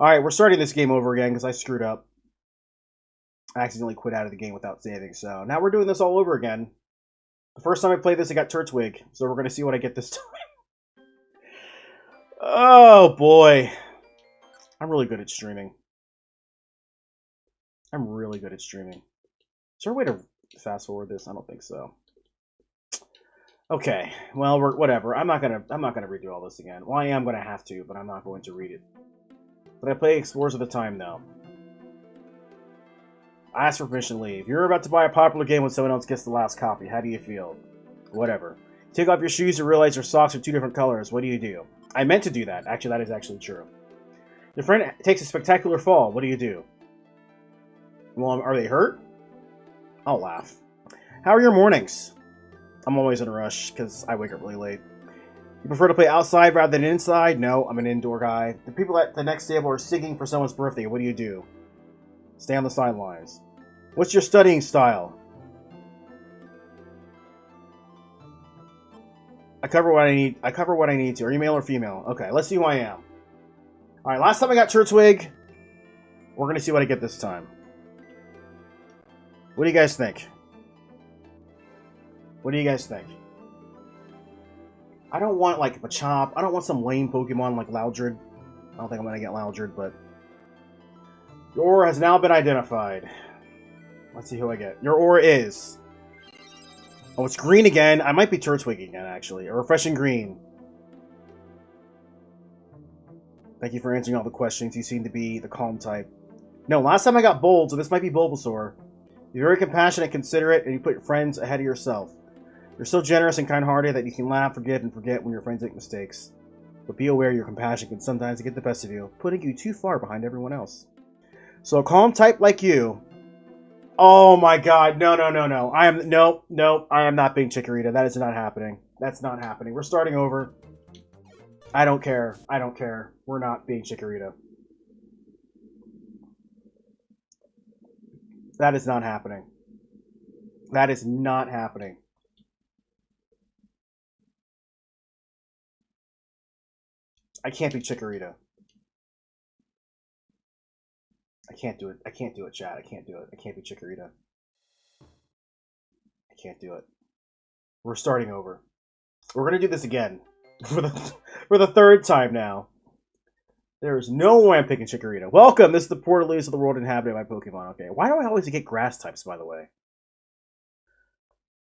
Alright, we're starting this game over again because I screwed up. I accidentally quit out of the game without saving, so now we're doing this all over again. The first time I played this, I got Turtwig, so we're going to see what I get this time. Oh, boy. I'm really good at streaming. I'm really good at streaming. Is there a way to fast forward this? I don't think so. Okay, well, whatever. I'm not gonna redo all this again. Well, I am gonna have to, but I'm not going to read it. But I play Explorers of the Time now. I ask for permission to leave. You're about to buy a popular game when someone else gets the last copy. How do you feel? Whatever. Take off your shoes and realize your socks are two different colors. What do you do? I meant to do that. Actually, that is actually true. Your friend takes a spectacular fall. What do you do? Well, are they hurt? I'll laugh. How are your mornings? I'm always in a rush because I wake up really late. You prefer to play outside rather than inside? No, I'm an indoor guy. The people at the next table are singing for someone's birthday. What do you do? Stay on the sidelines. What's your studying style? I cover what I need. I cover what I need to. Are you male or female? Okay, let's see who I am. All right, last time I got Turtwig. We're gonna see what I get this time. What do you guys think? What do you guys think? I don't want like Machop. I don't want some lame Pokemon like Loudred. I don't think I'm gonna get Loudred, but your aura has now been identified. Let's see who I get. Your aura is... Oh, it's green again. I might be Turtwig again, actually. A refreshing green. Thank you for answering all the questions. You seem to be the calm type. No, last time I got bold, so this might be Bulbasaur. You're very compassionate, considerate, and you put your friends ahead of yourself. You're so generous and kind-hearted that you can laugh, forgive, and forget when your friends make mistakes. But be aware your compassion can sometimes get the best of you, putting you too far behind everyone else. So a calm type like you... Oh my god, no. Nope, I am not being Chikorita. That is not happening. That's not happening. We're starting over. I don't care. We're not being Chikorita. That is not happening. That is not happening. I can't be Chikorita. I can't do it. I can't do it, chat. I can't do it. I can't be Chikorita. I can't do it. We're starting over. We're gonna do this again. For the third time now. There is no way I'm picking Chikorita. Welcome! This is the Portaloos of the world inhabited by Pokemon. Okay. Why do I always get grass types, by the way?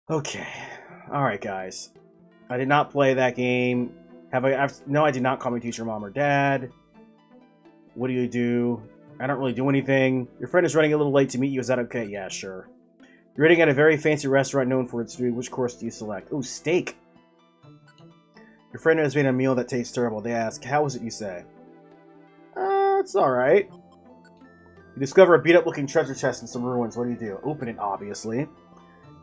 Okay. Alright, guys. I did not play that game. No, I did not call my teacher mom or dad. What do you do? I don't really do anything. Your friend is running a little late to meet you. Is that okay? Yeah, sure. You're eating at a very fancy restaurant known for its food. Which course do you select? Ooh, steak. Your friend has made a meal that tastes terrible. They ask, how is it, you say? It's alright. You discover a beat-up looking treasure chest in some ruins. What do you do? Open it, obviously.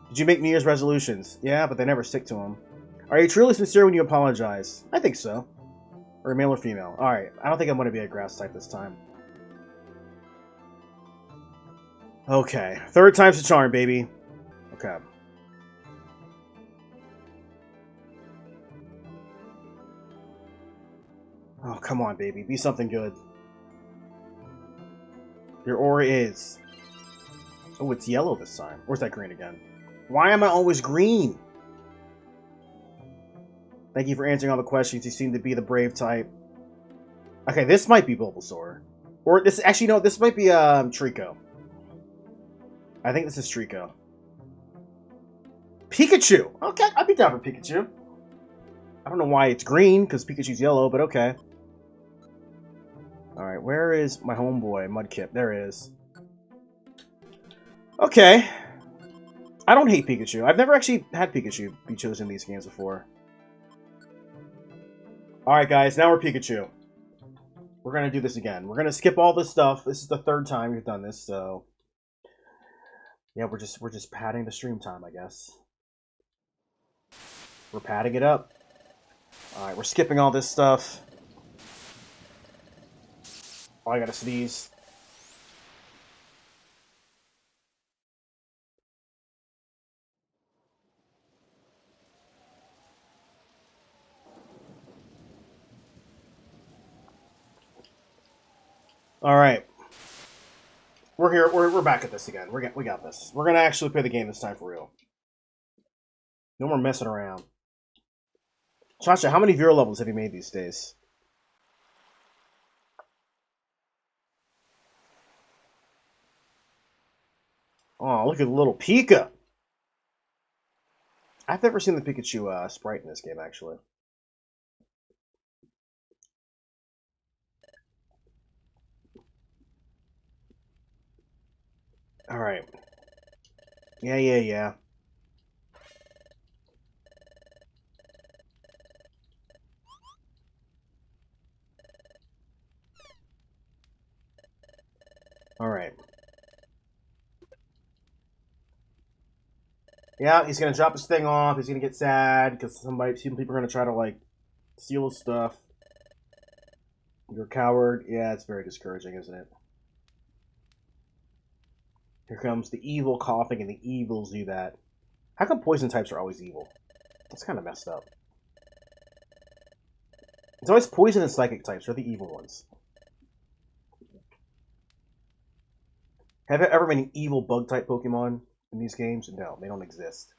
Did you make New Year's resolutions? Yeah, but they never stick to them. Are you truly sincere when you apologize? I think so. Or male or female? Alright, I don't think I'm going to be a grass type this time. Okay, third time's the charm, baby. Okay. Oh, come on, baby. Be something good. Your aura is... Oh, it's yellow this time. Or is that green again? Why am I always green? Thank you for answering all the questions. You seem to be the brave type. Okay, this might be Bulbasaur. Or this... Actually, no, this might be Trico. I think this is Trico. Pikachu! Okay, I'd be down for Pikachu. I don't know why it's green, because Pikachu's yellow, but okay. Alright, where is my homeboy, Mudkip? There it is. Okay. I don't hate Pikachu. I've never actually had Pikachu be chosen in these games before. Alright, guys, now we're Pikachu. We're gonna do this again. We're gonna skip all this stuff. This is the third time we've done this, so... Yeah, we're just padding the stream time, I guess. We're padding it up. Alright, we're skipping all this stuff. Oh, I gotta sneeze. All right. We're here. We're back at this again. We got this. We're gonna actually play the game this time for real. No more messing around. Chacha, how many viewer levels have you made these days? Oh, look at the little Pika. I've never seen the Pikachu sprite in this game, actually. All right. Yeah. All right. Yeah, he's gonna drop his thing off. He's gonna get sad because some people are gonna try to like steal his stuff. You're a coward. Yeah, it's very discouraging, isn't it? Here comes the evil coughing and the evil Zubat. How come poison types are always evil? That's kind of messed up. It's always poison and psychic types are the evil ones. Have there ever been an evil bug type Pokemon in these games? No, they don't exist.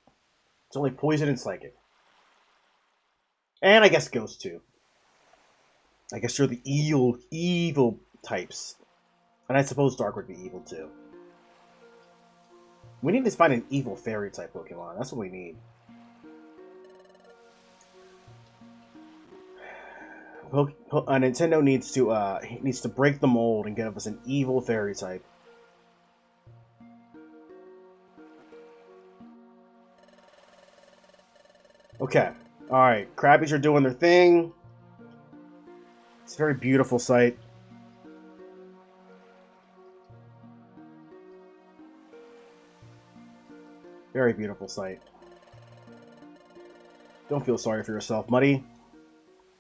It's only poison and psychic. And I guess ghost too. I guess you're the evil types. And I suppose Dark would be evil too. We need to find an evil fairy type Pokemon. That's what we need. Nintendo needs to break the mold and give us an evil fairy type. Okay. Alright. Crabbies are doing their thing. It's a very beautiful sight. Very beautiful sight. Don't feel sorry for yourself, Muddy.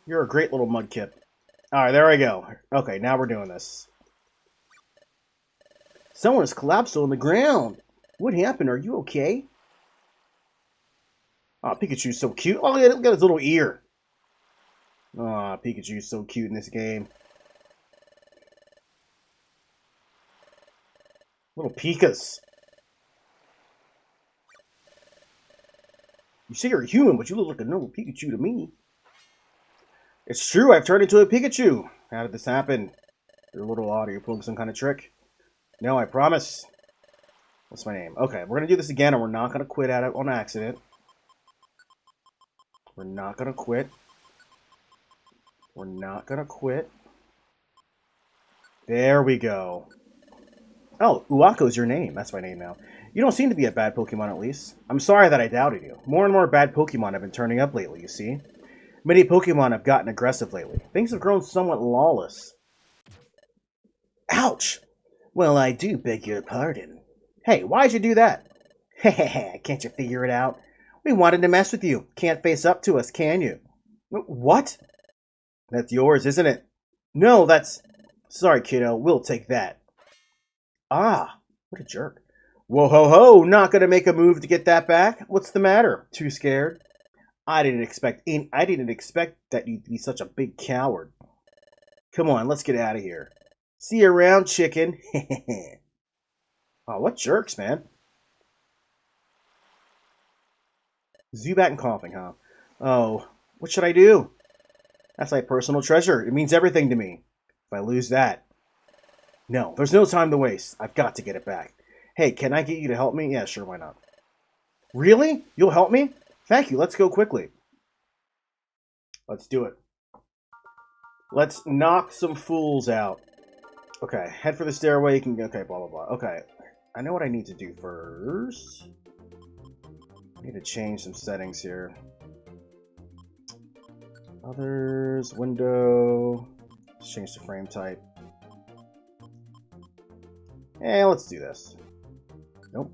You're a great little mudkip. Alright, there we go. Okay, now we're doing this. Someone has collapsed on the ground. What happened? Are you okay? Oh, Pikachu's so cute. Oh, look at his little ear. Oh, Pikachu's so cute in this game. Little Pikas. You say you're a human, but you look like a normal Pikachu to me. It's true, I've turned into a Pikachu. How did this happen? You're a little odd. Are you pulling some kind of trick? No, I promise. What's my name? Okay, we're going to do this again, and we're not going to quit at it on accident. We're not going to quit. We're not going to quit. There we go. Oh, Uako's your name. That's my name now. You don't seem to be a bad Pokemon, at least. I'm sorry that I doubted you. More and more bad Pokemon have been turning up lately, you see. Many Pokemon have gotten aggressive lately. Things have grown somewhat lawless. Ouch! Well, I do beg your pardon. Hey, why'd you do that? Hehehe, can't you figure it out? We wanted to mess with you. Can't face up to us, can you? What? That's yours, isn't it? No, that's... Sorry, kiddo. We'll take that. Ah, what a jerk. Whoa, ho, ho! Not gonna make a move to get that back? What's the matter? Too scared? I didn't expect that you'd be such a big coward. Come on, let's get out of here. See you around, chicken. Oh, what jerks, man. Zubat and coughing, huh? Oh, what should I do? That's my personal treasure. It means everything to me. If I lose that... No, there's no time to waste. I've got to get it back. Hey, can I get you to help me? Yeah, sure, why not? Really? You'll help me? Thank you. Let's go quickly. Let's do it. Let's knock some fools out. Okay, head for the stairway. You can... Okay, blah, blah, blah. Okay, I know what I need to do first. I need to change some settings here. Others, window. Let's change the frame type. Eh, let's do this. Nope.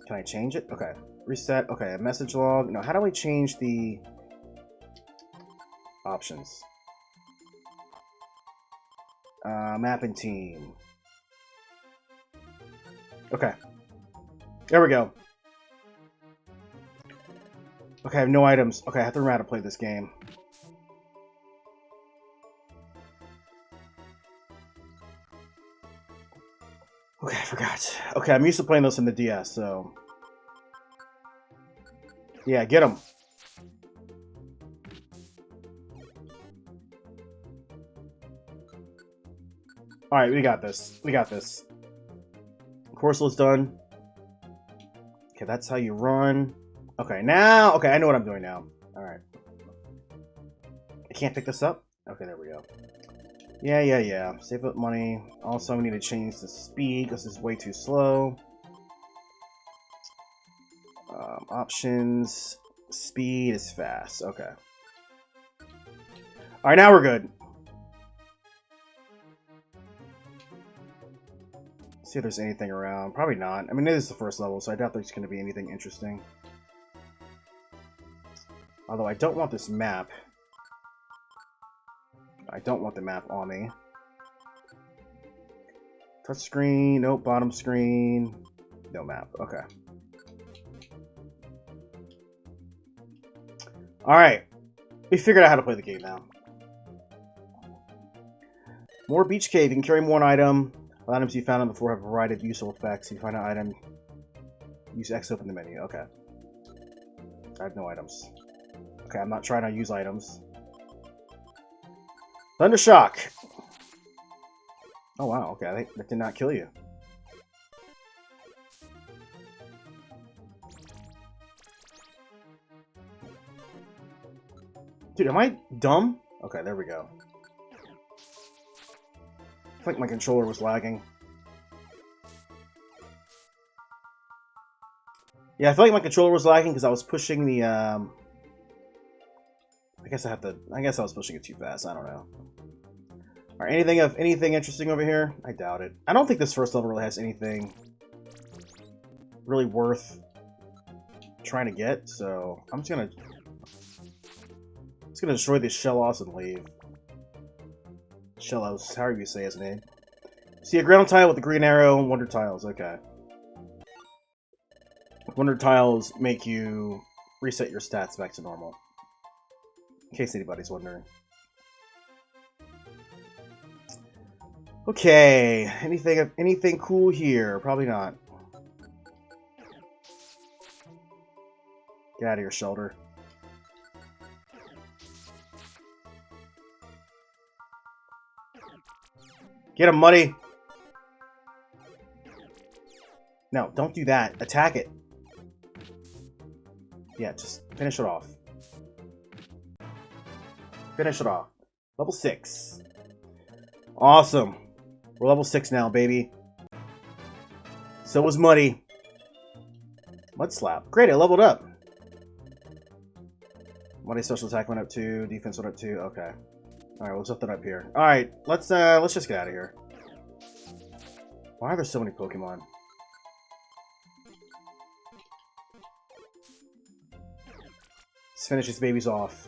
Can I change it? Okay. Reset. Okay, a message log. No, how do I change the options? Map and team. Okay. There we go. Okay, I have no items. Okay, I have to remember how to play this game. Okay, I forgot. Okay, I'm used to playing those in the DS, so... Yeah, get them. Alright, we got this. We got this. Corso's done. Okay, that's how you run. Okay, now... Okay, I know what I'm doing now. Alright. I can't pick this up? Okay, there we go. Yeah. Save up money. Also, we need to change the speed, because it's way too slow. Options. Speed is fast. Okay. Alright, now we're good. See if there's anything around. Probably not. I mean, it is the first level, so I doubt there's going to be anything interesting. Although I don't want this map. I don't want the map on me. Touch screen. Nope. Bottom screen. No map. Okay. Alright. We figured out how to play the game now. More beach cave. You can carry more item. The items you found on the floor have a variety of useful effects. You find an item. Use X to open the menu. Okay. I have no items. Okay, I'm not trying to use items. Thundershock! Oh wow, okay, that did not kill you. Dude, am I dumb? Okay, there we go. I think my controller was lagging. Yeah, I feel like my controller was lagging because I was pushing the, I guess I was pushing it too fast, I don't know. Alright, anything interesting over here? I doubt it. I don't think this first level really has anything really worth trying to get, so I'm just gonna destroy this Shellos and leave. Shellos, however you say his name. See a ground tile with the green arrow and wonder tiles, okay. Wonder tiles make you reset your stats back to normal. In case anybody's wondering. Okay, anything cool here? Probably not. Get out of here, Shelter. Get him, Muddy! No, don't do that. Attack it. Yeah, just finish it off. Finish it off. Level 6. Awesome. We're level 6 now, baby. So was Muddy. Mud Slap. Great, I leveled up. Muddy special attack went up 2, defense went up 2. Okay. Alright, we'll set that up here. Alright, let's just get out of here. Why are there so many Pokemon? Let's finish these babies off.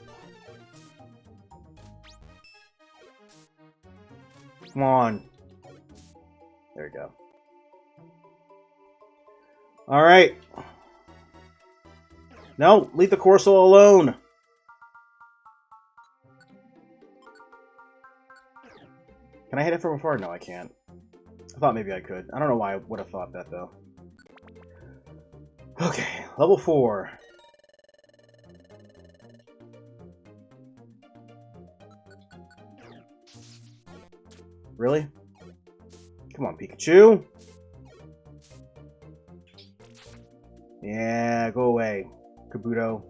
Come on. There we go. Alright. No, leave the Corso alone. Can I hit it from afar? No, I can't. I thought maybe I could. I don't know why I would have thought that, though. Okay, level 4. Really? Come on, Pikachu. Yeah, go away, Kabuto.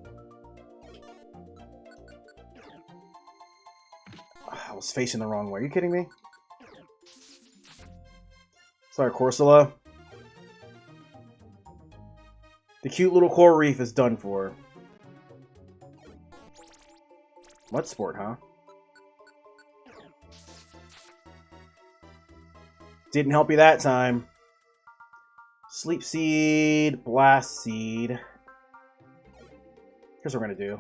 I was facing the wrong way. Are you kidding me? Sorry, Corsola. The cute little coral reef is done for. Mud Sport, huh? Didn't help you that time. Sleep Seed, Blast Seed. Here's what we're gonna do.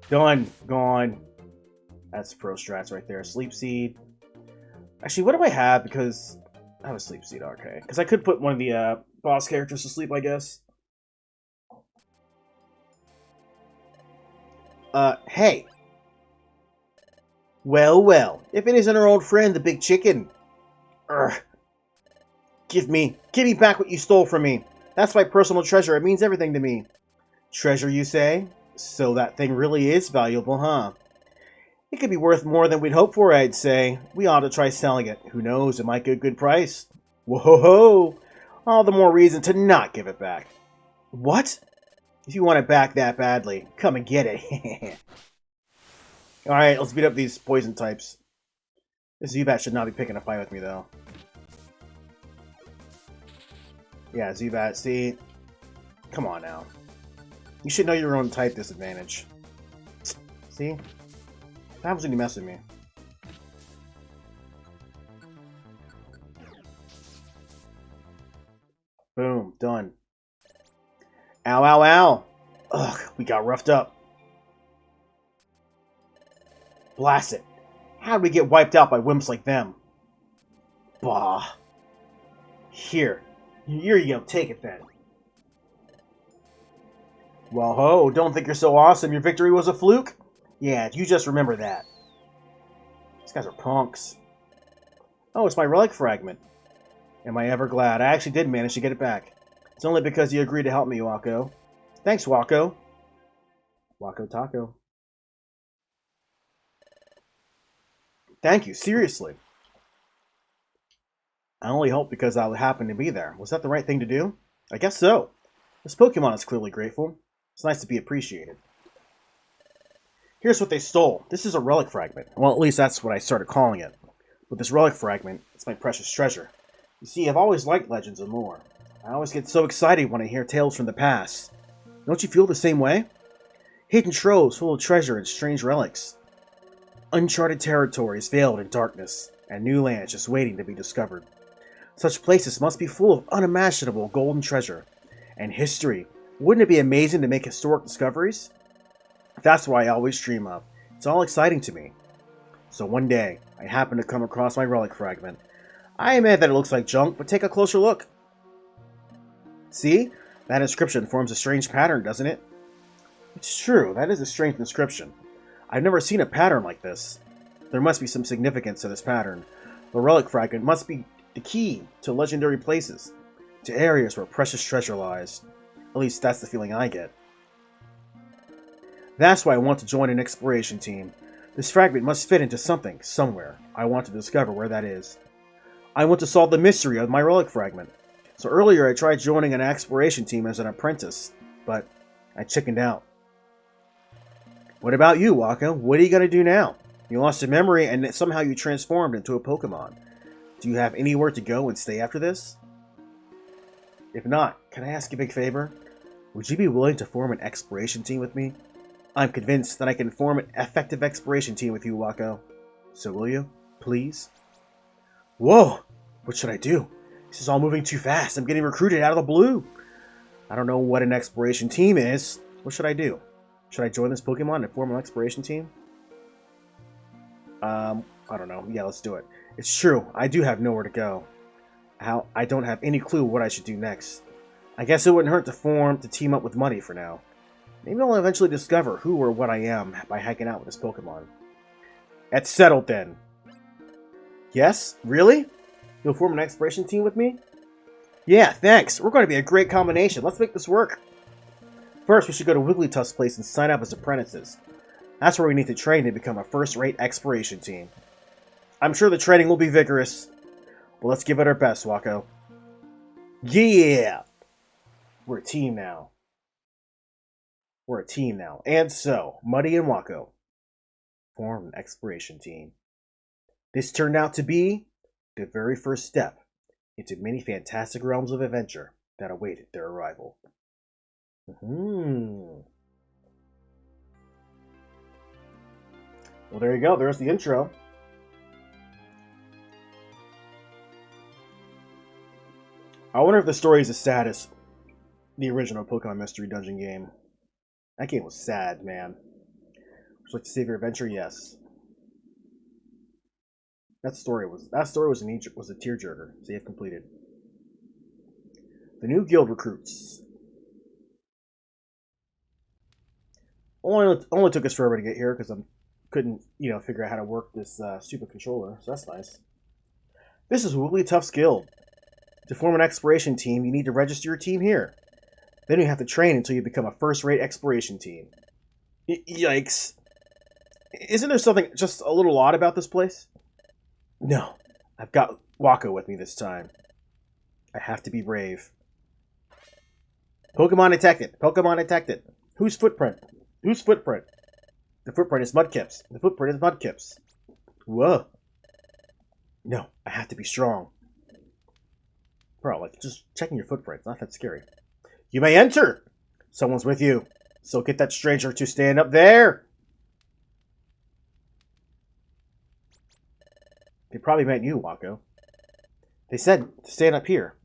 Done. Gone. That's pro strats right there. Sleep Seed. Actually, what do I have? Because I have a Sleep Seed, okay. Because I could put one of the boss characters to sleep, I guess. Hey. Well, well, if it isn't our old friend, the big chicken. Urgh. Give me back what you stole from me. That's my personal treasure. It means everything to me. Treasure, you say? So that thing really is valuable, huh? It could be worth more than we'd hoped for, I'd say. We ought to try selling it. Who knows, it might get a good price. Whoa-ho-ho! All the more reason to not give it back. What? If you want it back that badly, come and get it. Alright, let's beat up these poison types. This Zubat should not be picking a fight with me, though. Yeah, Zubat, see? Come on now. You should know your own type disadvantage. See? What happens when you mess with me? Boom, done. Ow, ow, ow! Ugh, we got roughed up. Blast it. How'd we get wiped out by wimps like them? Bah. Here you go, take it then. Well, ho, don't think you're so awesome. Your victory was a fluke? Yeah, you just remember that. These guys are punks. Oh, it's my relic fragment. Am I ever glad. I actually did manage to get it back. It's only because you agreed to help me, Wako. Thanks, Wako. Wako Taco. Thank you, seriously. I only hope because I happened to be there. Was that the right thing to do? I guess so. This Pokemon is clearly grateful. It's nice to be appreciated. Here's what they stole. This is a relic fragment. Well, at least that's what I started calling it. With this relic fragment, it's my precious treasure. You see, I've always liked legends and lore. I always get so excited when I hear tales from the past. Don't you feel the same way? Hidden troves full of treasure and strange relics. Uncharted territories veiled in darkness, and new lands just waiting to be discovered. Such places must be full of unimaginable golden treasure. And history. Wouldn't it be amazing to make historic discoveries? That's what I always dream of. It's all exciting to me. So one day, I happened to come across my relic fragment. I admit that it looks like junk, but take a closer look. See? That inscription forms a strange pattern, doesn't it? It's true, that is a strange inscription. I've never seen a pattern like this. There must be some significance to this pattern. The relic fragment must be the key to legendary places, to areas where precious treasure lies. At least that's the feeling I get. That's why I want to join an exploration team. This fragment must fit into something, somewhere. I want to discover where that is. I want to solve the mystery of my relic fragment. So earlier I tried joining an exploration team as an apprentice, but I chickened out. What about you, Waka? What are you going to do now? You lost your memory and somehow you transformed into a Pokemon. Do you have anywhere to go and stay after this? If not, can I ask a big favor? Would you be willing to form an exploration team with me? I'm convinced that I can form an effective exploration team with you, Wako. So will you? Please? Whoa! What should I do? This is all moving too fast. I'm getting recruited out of the blue. I don't know what an exploration team is. What should I do? Should I join this Pokemon and form an exploration team? I don't know. Yeah, let's do it. It's true. I do have nowhere to go. I don't have any clue what I should do next. I guess it wouldn't hurt to team up with Muddy for now. Maybe I'll eventually discover who or what I am by hanging out with this Pokemon. It's settled then. Yes? Really? You'll form an exploration team with me? Yeah, thanks. We're going to be a great combination. Let's make this work. First, we should go to Wigglytuff's place and sign up as apprentices. That's where we need to train to become a first-rate exploration team. I'm sure the training will be vigorous. But let's give it our best, Wako. Yeah! We're a team now. And so, Muddy and Wako form an exploration team. This turned out to be the very first step into many fantastic realms of adventure that awaited their arrival. Well, there you go. There's the intro. I wonder if the story is as sad as the original Pokemon Mystery Dungeon game. That game was sad, man. Would you like to save your adventure? Yes. That story was a tearjerker. Save completed. The new guild recruits. Only took us forever to get here because I'm couldn't, figure out how to work this stupid controller, so that's nice. This is Wigglytuff's Guild. To form an exploration team, you need to register your team here. Then you have to train until you become a first-rate exploration team. Yikes. Isn't there something just a little odd about this place? No, I've got Wako with me this time. I have to be brave. Pokemon detected. Pokemon detected. Whose footprint? Whose footprint? The footprint is Mudkip's. The footprint is Mudkip's. Whoa. No, I have to be strong. Bro, like, just checking your footprint. It's not that scary. You may enter! Someone's with you. So get that stranger to stand up there! They probably meant you, Wako. They said to stand up here.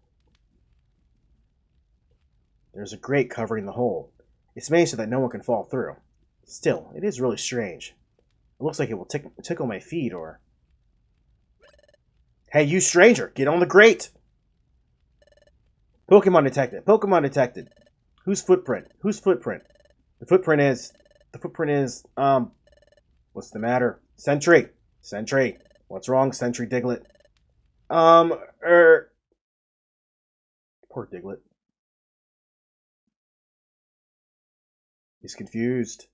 There's a grate covering the hole. It's made so that no one can fall through. Still, it is really strange. It looks like it will tickle my feet, or... Hey, you stranger! Get on the grate! Pokemon detected. Pokemon detected. Whose footprint? Whose footprint? The footprint is... What's the matter? Sentry! Sentry! What's wrong, Sentry Diglett? Poor Diglett. He's confused.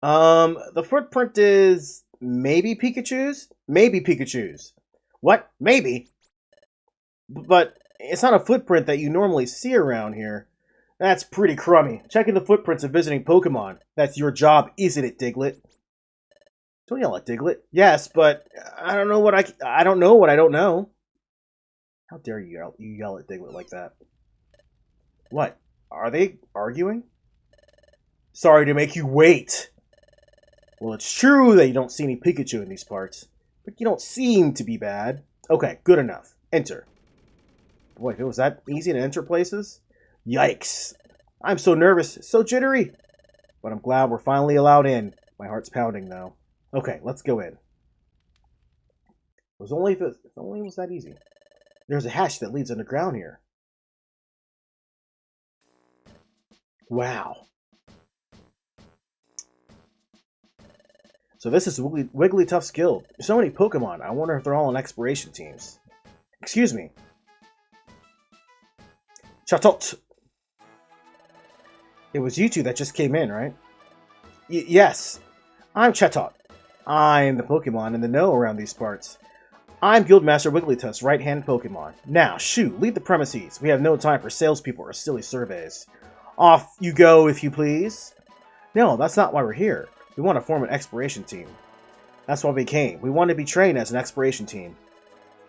The footprint is... maybe Pikachu's? Maybe Pikachu's. What? Maybe? But it's not a footprint that you normally see around here. That's pretty crummy. Checking the footprints of visiting Pokemon. That's your job, isn't it, Diglett? Don't yell at Diglett. Yes, but I don't know what I don't know what I don't know. How dare you yell at Diglett like that? What? Are they arguing? Sorry to make you wait. Well, it's true that you don't see any Pikachu in these parts, but you don't seem to be bad. Okay, good enough. Enter. Boy, if it was that easy to enter places? Yikes. I'm so nervous, so jittery. But I'm glad we're finally allowed in. My heart's pounding, though. Okay, let's go in. If only it was that easy. There's a hatch that leads underground here. Wow. So this is Wigglytuff's Guild. There's so many Pokemon. I wonder if they're all on exploration teams. Excuse me. Chatot. It was you two that just came in, right? Yes. I'm Chatot. I'm the Pokemon in the know around these parts. I'm Guildmaster Wigglytuff's right-hand Pokemon. Now, shoo, leave the premises. We have no time for salespeople or silly surveys. Off you go, if you please. No, that's not why we're here. We want to form an exploration team. That's why we came. We want to be trained as an exploration team.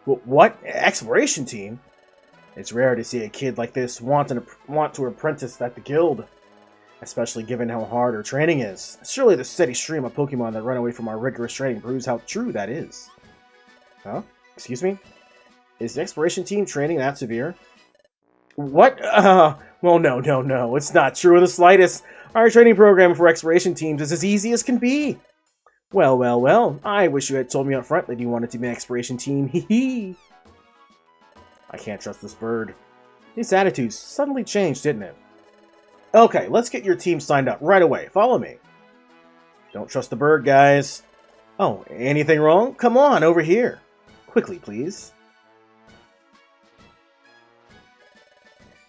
What? Exploration team? It's rare to see a kid like this want to apprentice at the guild. Especially given how hard our training is. Surely the steady stream of Pokemon that run away from our rigorous training proves how true that is. Huh? Excuse me? Is the exploration team training that severe? What? Well, no. It's not true in the slightest. Our training program for exploration teams is as easy as can be. Well. I wish you had told me up front that you wanted to be an exploration team. Hee. I can't trust this bird. His attitude suddenly changed, didn't it? Okay, let's get your team signed up right away. Follow me. Don't trust the bird, guys. Oh, anything wrong? Come on, over here. Quickly, please.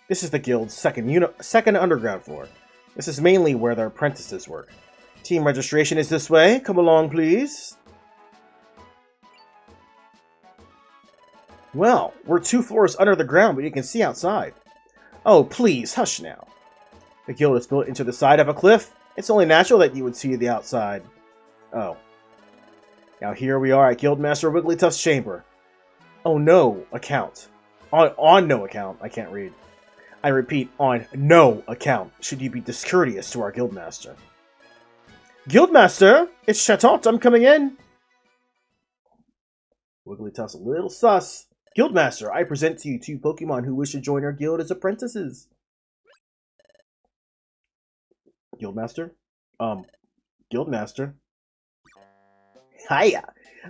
This is the guild's second underground floor. This is mainly where their apprentices work. Team registration is this way. Come along, please. Well, we're 2 floors under the ground, but you can see outside. Oh, please, hush now. The guild is built into the side of a cliff. It's only natural that you would see the outside. Oh. Now here we are at Guildmaster Wigglytuff's chamber. Oh, no account. On no account. I can't read. I repeat, on no account should you be discourteous to our Guildmaster. Guildmaster! It's Chatot, I'm coming in! Wigglytuff's a little sus. Guildmaster, I present to you 2 Pokemon who wish to join our guild as apprentices. Guildmaster? Guildmaster? Hiya!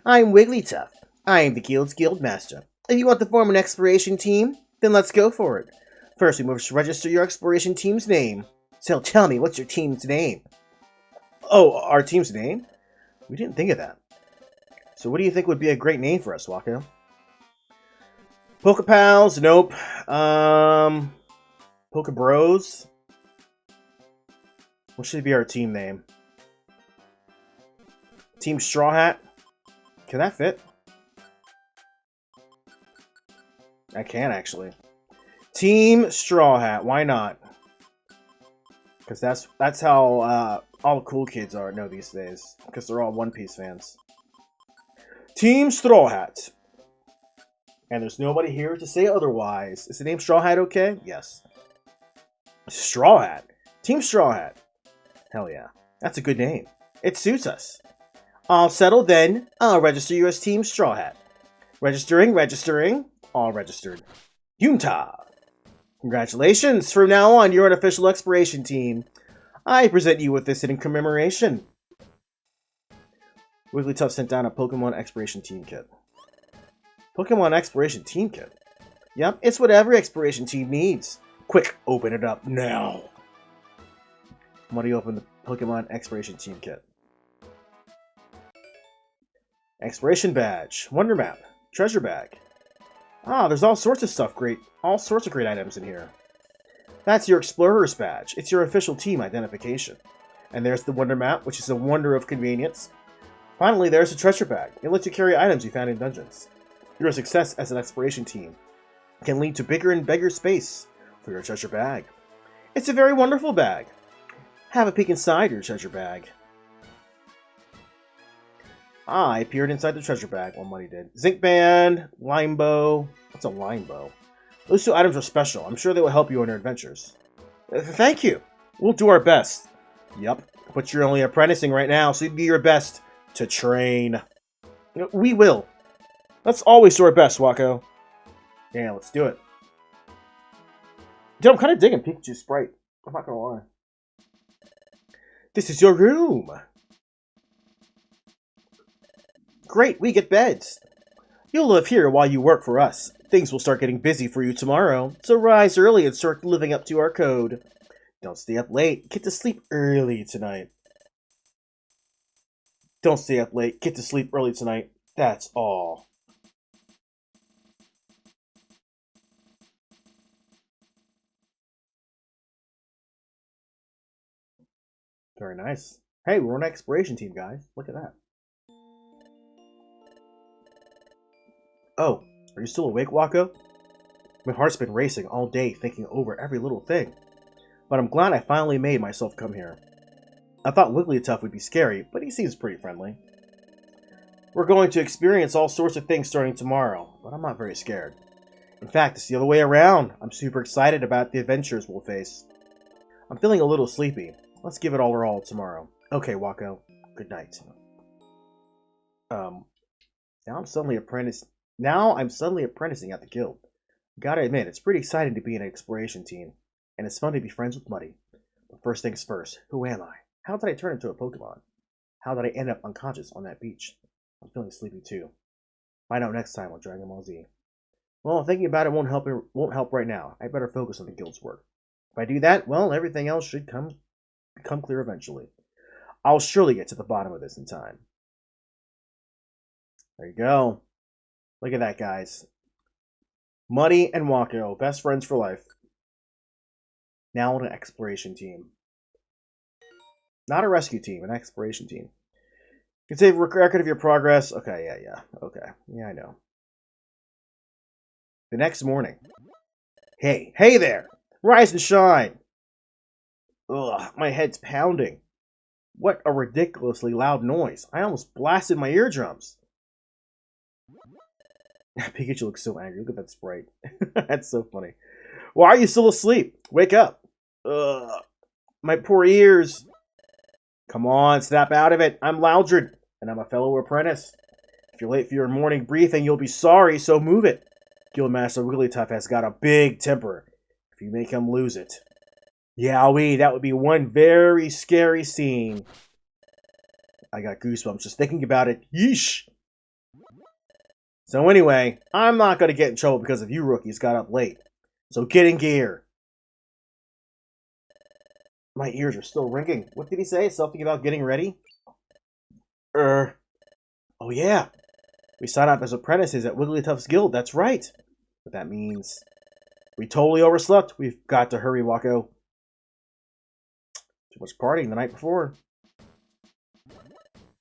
I'm Wigglytuff. I am the guild's Guildmaster. If you want to form an exploration team, then let's go for it. First, we must register your exploration team's name. So tell me, what's your team's name? Oh, our team's name? We didn't think of that. So what do you think would be a great name for us, Wako? Pokepals? Nope. Pokebros? What should be our team name? Team Straw Hat? Can that fit? I can, actually. Team Straw Hat. Why not? Because that's how all the cool kids are know these days. Because they're all One Piece fans. Team Straw Hat. And there's nobody here to say otherwise. Is the name Straw Hat okay? Yes. Straw Hat. Team Straw Hat. Hell yeah. That's a good name. It suits us. All settled then. I'll register you as Team Straw Hat. Registering. All registered. Yunta. Congratulations. From now on, you're an official exploration team. I present you with this in commemoration. Wigglytuff sent down a Pokemon Exploration Team Kit. Pokemon Exploration Team Kit? Yep, it's what every exploration team needs. Quick, open it up now. Why do you open the Pokemon Exploration Team Kit? Exploration Badge, Wonder Map, Treasure Bag. Ah, there's all sorts of stuff great. All sorts of great items in here. That's your Explorer's Badge. It's your official team identification. And there's the Wonder Map, which is a wonder of convenience. Finally, there's the Treasure Bag. It lets you carry items you found in dungeons. Your success as an exploration team can lead to bigger and bigger space for your treasure bag. It's a very wonderful bag. Have a peek inside your treasure bag. I appeared inside the treasure bag. Well, Money did. Zinc Band, Lime Bow. What's a Lime Bow? Those two items are special. I'm sure they will help you on your adventures. Thank you. We'll do our best. Yep. But you're only apprenticing right now, so you do your best to train. We will. Let's always do our best, Wako. Yeah, let's do it. Dude, I'm kind of digging Pikachu's sprite. I'm not gonna lie. This is your room. Great, we get beds. You'll live here while you work for us. Things will start getting busy for you tomorrow, so rise early and start living up to our code. Don't stay up late. Get to sleep early tonight. Don't stay up late. Get to sleep early tonight. That's all. Very nice. Hey, we're on an exploration team, guys. Look at that. Oh, are you still awake, Wako? My heart's been racing all day thinking over every little thing. But I'm glad I finally made myself come here. I thought Wigglytuff would be scary, but he seems pretty friendly. We're going to experience all sorts of things starting tomorrow, but I'm not very scared. In fact, it's the other way around. I'm super excited about the adventures we'll face. I'm feeling a little sleepy. Let's give it all our all tomorrow. Okay, Wako. Good night. Now I'm suddenly apprenticing at the guild. Gotta admit, it's pretty exciting to be in an exploration team, and it's fun to be friends with Muddy. But first things first, who am I? How did I turn into a Pokemon? How did I end up unconscious on that beach? I'm feeling sleepy too. Find out next time on Dragon Ball Z. Well, thinking about it won't help right now. I better focus on the guild's work. If I do that, well, everything else should become clear eventually. I'll surely get to the bottom of this in time. There you go. Look at that, guys. Muddy and Wako, best friends for life. Now on an exploration team. Not a rescue team, an exploration team. You can save a record of your progress. Okay, yeah. Okay, yeah, I know. The next morning. Hey there! Rise and shine! Ugh, my head's pounding. What a ridiculously loud noise. I almost blasted my eardrums. Pikachu looks so angry. Look at that sprite. That's so funny. Why are you still asleep? Wake up. Ugh, my poor ears. Come on, snap out of it. I'm Loudred, and I'm a fellow apprentice. If you're late for your morning briefing, you'll be sorry, so move it. Guildmaster Wigglytuff has got a big temper. If you make him lose it. Yowee, that would be one very scary scene. I got goosebumps just thinking about it. Yeesh. So anyway, I'm not going to get in trouble because of you rookies got up late. So get in gear. My ears are still ringing. What did he say? Something about getting ready? Oh yeah. We signed up as apprentices at Wigglytuff's guild, that's right. But that means we totally overslept. We've got to hurry, Wako. Too much partying the night before.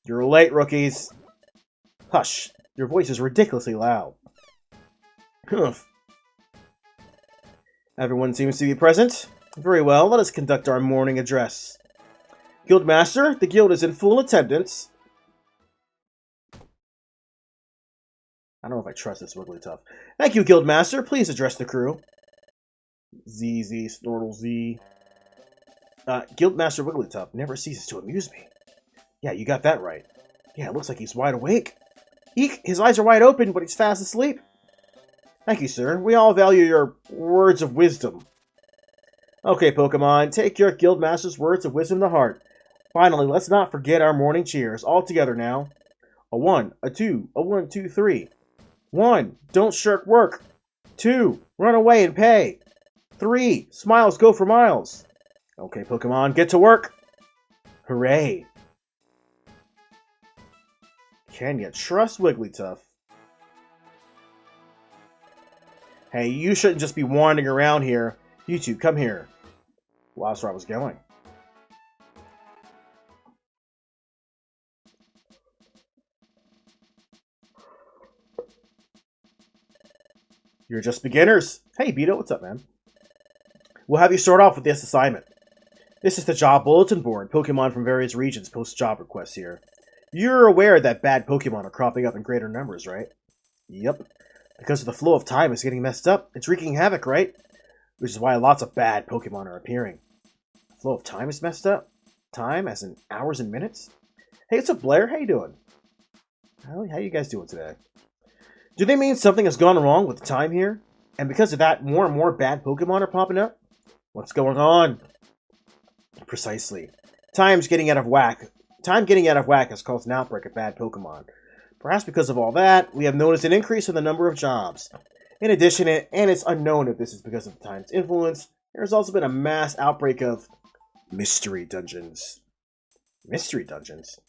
You're late, rookies. Hush. Your voice is ridiculously loud. Everyone seems to be present. Very well, let us conduct our morning address. Guildmaster, the guild is in full attendance. I don't know if I trust this Wigglytuff. Thank you, Guildmaster. Please address the crew. ZZ, Snortle Z. Guildmaster Wigglytuff never ceases to amuse me. Yeah, you got that right. Yeah, it looks like he's wide awake. Eek, his eyes are wide open, but he's fast asleep. Thank you, sir. We all value your words of wisdom. Okay, Pokemon, take your Guildmaster's words of wisdom to heart. Finally, let's not forget our morning cheers. All together now. A 1, a 2, a 1, 2, 3. 1, don't shirk work. 2, run away and pay. 3, smiles go for miles. Okay, Pokemon, get to work. Hooray. Can you trust Wigglytuff? Hey, you shouldn't just be wandering around here. You two, come here. Well, that's where I was going. You're just beginners. Hey, Beto, what's up, man? We'll have you start off with this assignment. This is the job bulletin board. Pokemon from various regions post job requests here. You're aware that bad Pokemon are cropping up in greater numbers, right? Yep. Because of the flow of time is getting messed up. It's wreaking havoc, right? Which is why lots of bad Pokemon are appearing. The flow of time is messed up? Time as in hours and minutes? Hey, what's up, Blair? How you doing? How you guys doing today? Do they mean something has gone wrong with time here? And because of that, more and more bad Pokemon are popping up? What's going on? Precisely. Time's getting out of whack. Time getting out of whack has caused an outbreak of bad Pokemon. Perhaps because of all that, we have noticed an increase in the number of jobs. In addition, and it's unknown if this is because of time's influence, there's also been a mass outbreak of mystery dungeons. Mystery dungeons?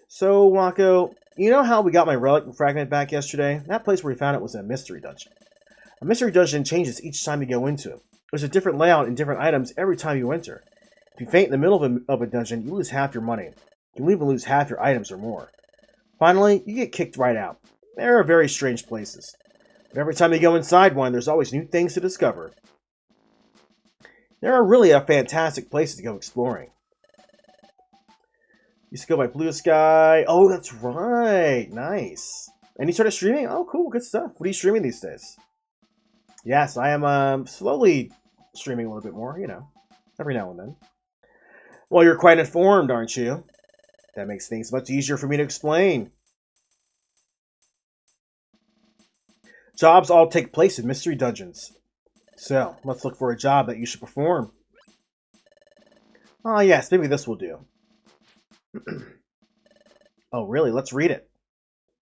So, Wako, you know how we got my relic fragment back yesterday? That place where we found it was a mystery dungeon. A mystery dungeon changes each time you go into it. There's a different layout and different items every time you enter. If you faint in the middle of a dungeon, you lose half your money. You can even lose half your items or more. Finally, you get kicked right out. There are very strange places. But every time you go inside one, there's always new things to discover. There are really fantastic places to go exploring. You used to go by Blue Sky. Oh, that's right. Nice. And you started streaming? Oh, cool. Good stuff. What are you streaming these days? Yes, I am slowly streaming a little bit more, you know, every now and then. Well, you're quite informed, aren't you? That makes things much easier for me to explain. Jobs all take place in mystery dungeons. So, let's look for a job that you should perform. Ah, yes, maybe this will do. Oh, really? Let's read it.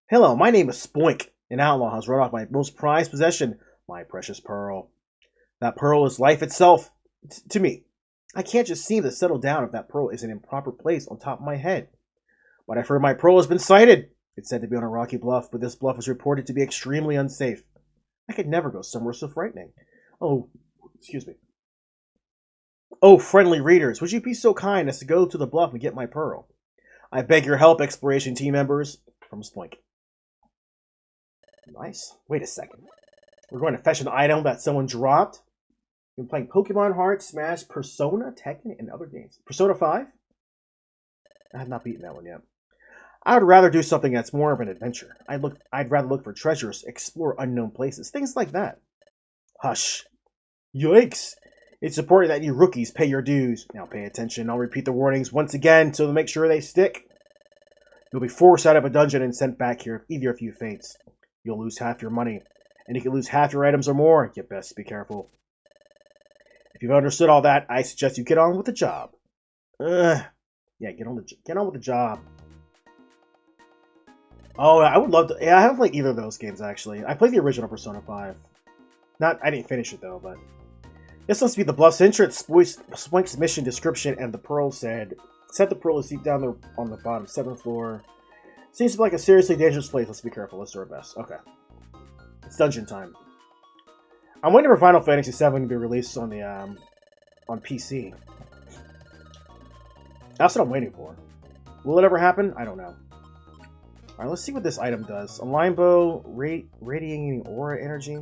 Hello, my name is Spoink. An outlaw has run off my most prized possession, my precious pearl. That pearl is life itself to me. I can't just seem to settle down if that pearl isn't in proper place on top of my head. But I've heard my pearl has been sighted. It's said to be on a rocky bluff, but this bluff is reported to be extremely unsafe. I could never go somewhere so frightening. Oh, excuse me. Oh, friendly readers, would you be so kind as to go to the bluff and get my pearl? I beg your help, exploration team members. From Spoink. Nice. Wait a second. We're going to fetch an item that someone dropped. You've been playing Pokemon Heart, Smash, Persona, Tekken, and other games. Persona 5? I have not beaten that one yet. I would rather do something that's more of an adventure. I'd rather look for treasures, explore unknown places, things like that. Hush. Yikes. It's important that you rookies pay your dues. Now pay attention. I'll repeat the warnings once again so to make sure they stick. You'll be forced out of a dungeon and sent back here either if you faints. You'll lose half your money. And you can lose half your items or more. You best be careful. If you've understood all that, I suggest you get on with the job. Yeah, get on with the job. Oh, I would love to. Yeah, I haven't played either of those games actually. I played the original Persona 5. I didn't finish it though, but This must be the bluff's entrance. Spoink's mission description and the pearl said, set the pearl is deep down there on the bottom 7th floor. Seems to be like a seriously dangerous place. Let's be careful. Let's do our best. Okay. It's dungeon time. I'm waiting for Final Fantasy VII to be released on the on PC. That's what I'm waiting for. Will it ever happen? I don't know. Alright, let's see what this item does. A line bow, radiating aura energy.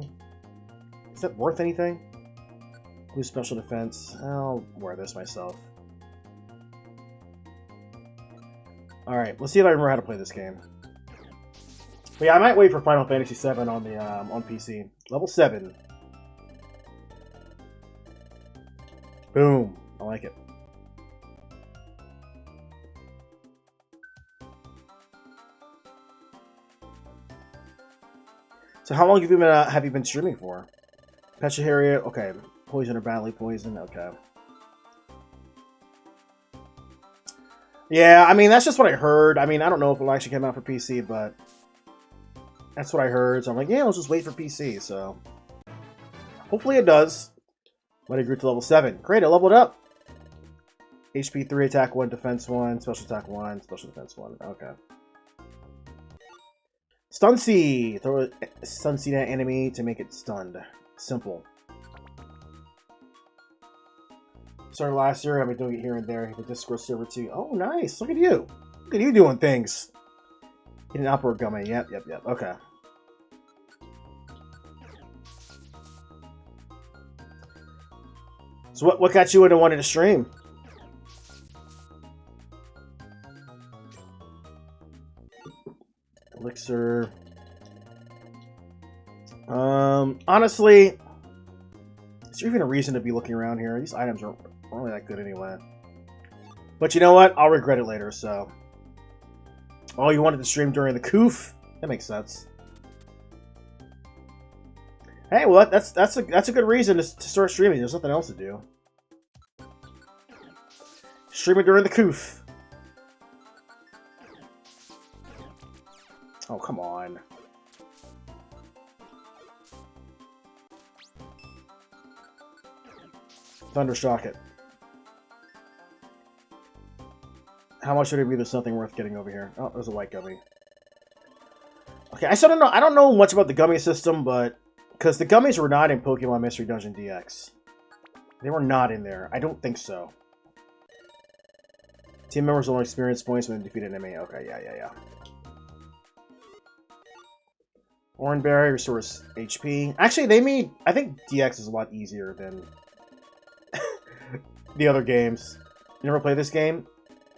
Is that worth anything? Boost special defense. I'll wear this myself. Alright, let's see if I remember how to play this game. But yeah, I might wait for Final Fantasy VII on the on PC. Level 7. Boom. I like it. So how long have you been streaming for? Pecha Harriet, okay. Poison or badly poisoned, okay. Yeah, I mean, that's just what I heard. I mean, I don't know if it'll actually come out for PC, but that's what I heard. So I'm like, yeah, let's just wait for PC, so. Hopefully it does. But I grew to level 7. Great, I leveled up. HP 3, attack 1, defense 1, special attack 1, special defense 1. Okay. Stun Seed! Throw a Stun Seed at enemy to make it stunned. Simple. Started last year, I've been doing it here and there. The Discord server too. Oh, nice! Look at you! Look at you doing things! Get an upward gummy. Yep. Okay. So what got you into wanting to stream? Elixir. Honestly, is there even a reason to be looking around here? These items aren't really that good anyway. But you know what? I'll regret it later, so. Oh, you wanted to stream during the coof? That makes sense. Hey, well, that's a good reason to start streaming. There's nothing else to do. Streaming during the coof. Oh, come on. Thundershock it. How much would it be? There's something worth getting over here. Oh, there's a white gummy. Okay, I still don't know. I don't know much about the gummy system, but because the gummies were not in Pokemon Mystery Dungeon DX. They were not in there. I don't think so. Team members will experience points when they defeat an enemy. Okay, yeah. Oranberry restores HP. Actually, they made... I think DX is a lot easier than the other games. You never played this game?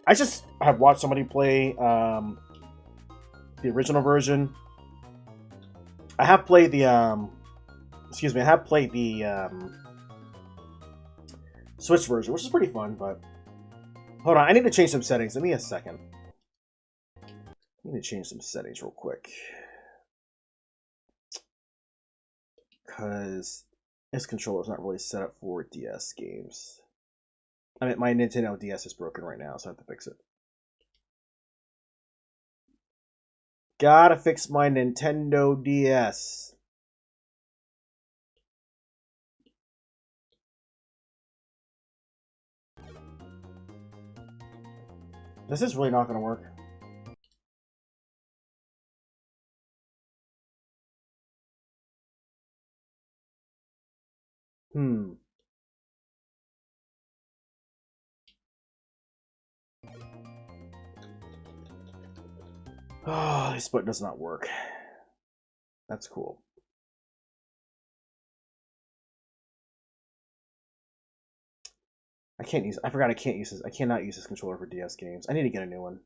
I just have watched somebody play the original version. I have played the... excuse me, I have played the Switch version, which is pretty fun, but... Hold on, I need to change some settings. Give me a second. I need to change some settings real quick. Because this controller is not really set up for DS games. I mean, my Nintendo DS is broken right now, so I have to fix it. Gotta fix my Nintendo DS. This is really not gonna work. Oh, this button does not work. That's cool. I forgot I can't use this. I cannot use this controller for DS games. I need to get a new one.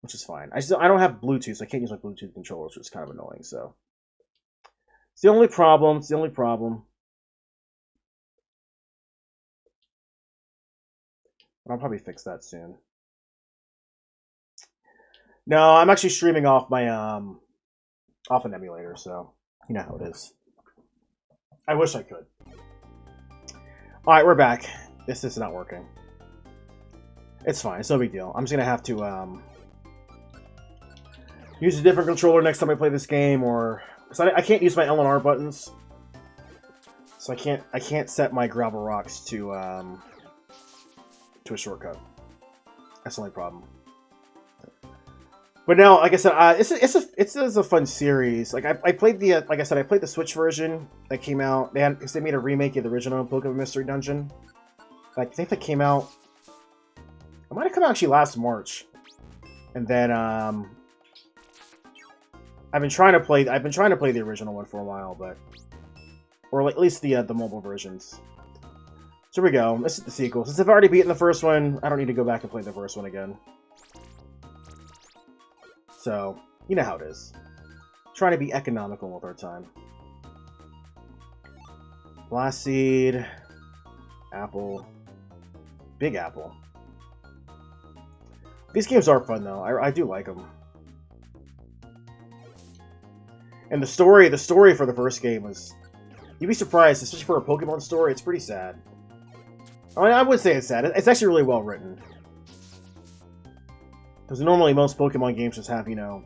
Which is fine. I don't have Bluetooth, so I can't use my Bluetooth controllers, which is kind of annoying, so. It's the only problem. I'll probably fix that soon. No, I'm actually streaming off my off an emulator, so you know how it is. I wish I could. Alright, we're back. This is not working. It's fine, it's no big deal. I'm just gonna have to use a different controller next time I play this game, or... So I can't use my L and R buttons. So I can't set my gravel rocks to a shortcut. That's the only problem. But no, like I said, it's a fun series. Like I played the like I said, I played the Switch version that came out. They made a remake of the original Pokemon Mystery Dungeon. Like I think that came out. It might have come out actually last March. And then I've been trying to play the original one for a while, but or at least the mobile versions. So here we go. This is the sequel. Since I've already beaten the first one, I don't need to go back and play the first one again. So, you know how it is. Trying to be economical with our time. Blast Seed. Apple. Big Apple. These games are fun, though. I do like them. And the story for the first game was... You'd be surprised, especially for a Pokemon story, it's pretty sad. I mean, I would say it's sad. It's actually really well written. Because normally most Pokemon games just have, you know,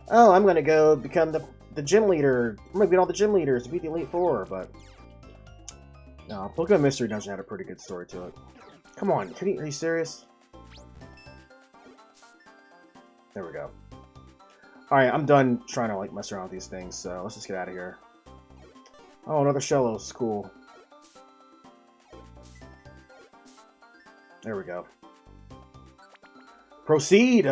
oh, I'm going to go become the gym leader. I'm going to beat all the gym leaders to beat the Elite Four, but... No, Pokemon Mystery Dungeon had a pretty good story to it. Come on, are you serious? There we go. Alright, I'm done trying to, like, mess around with these things, so let's just get out of here. Oh, another Shellos. Cool. There we go. Proceed!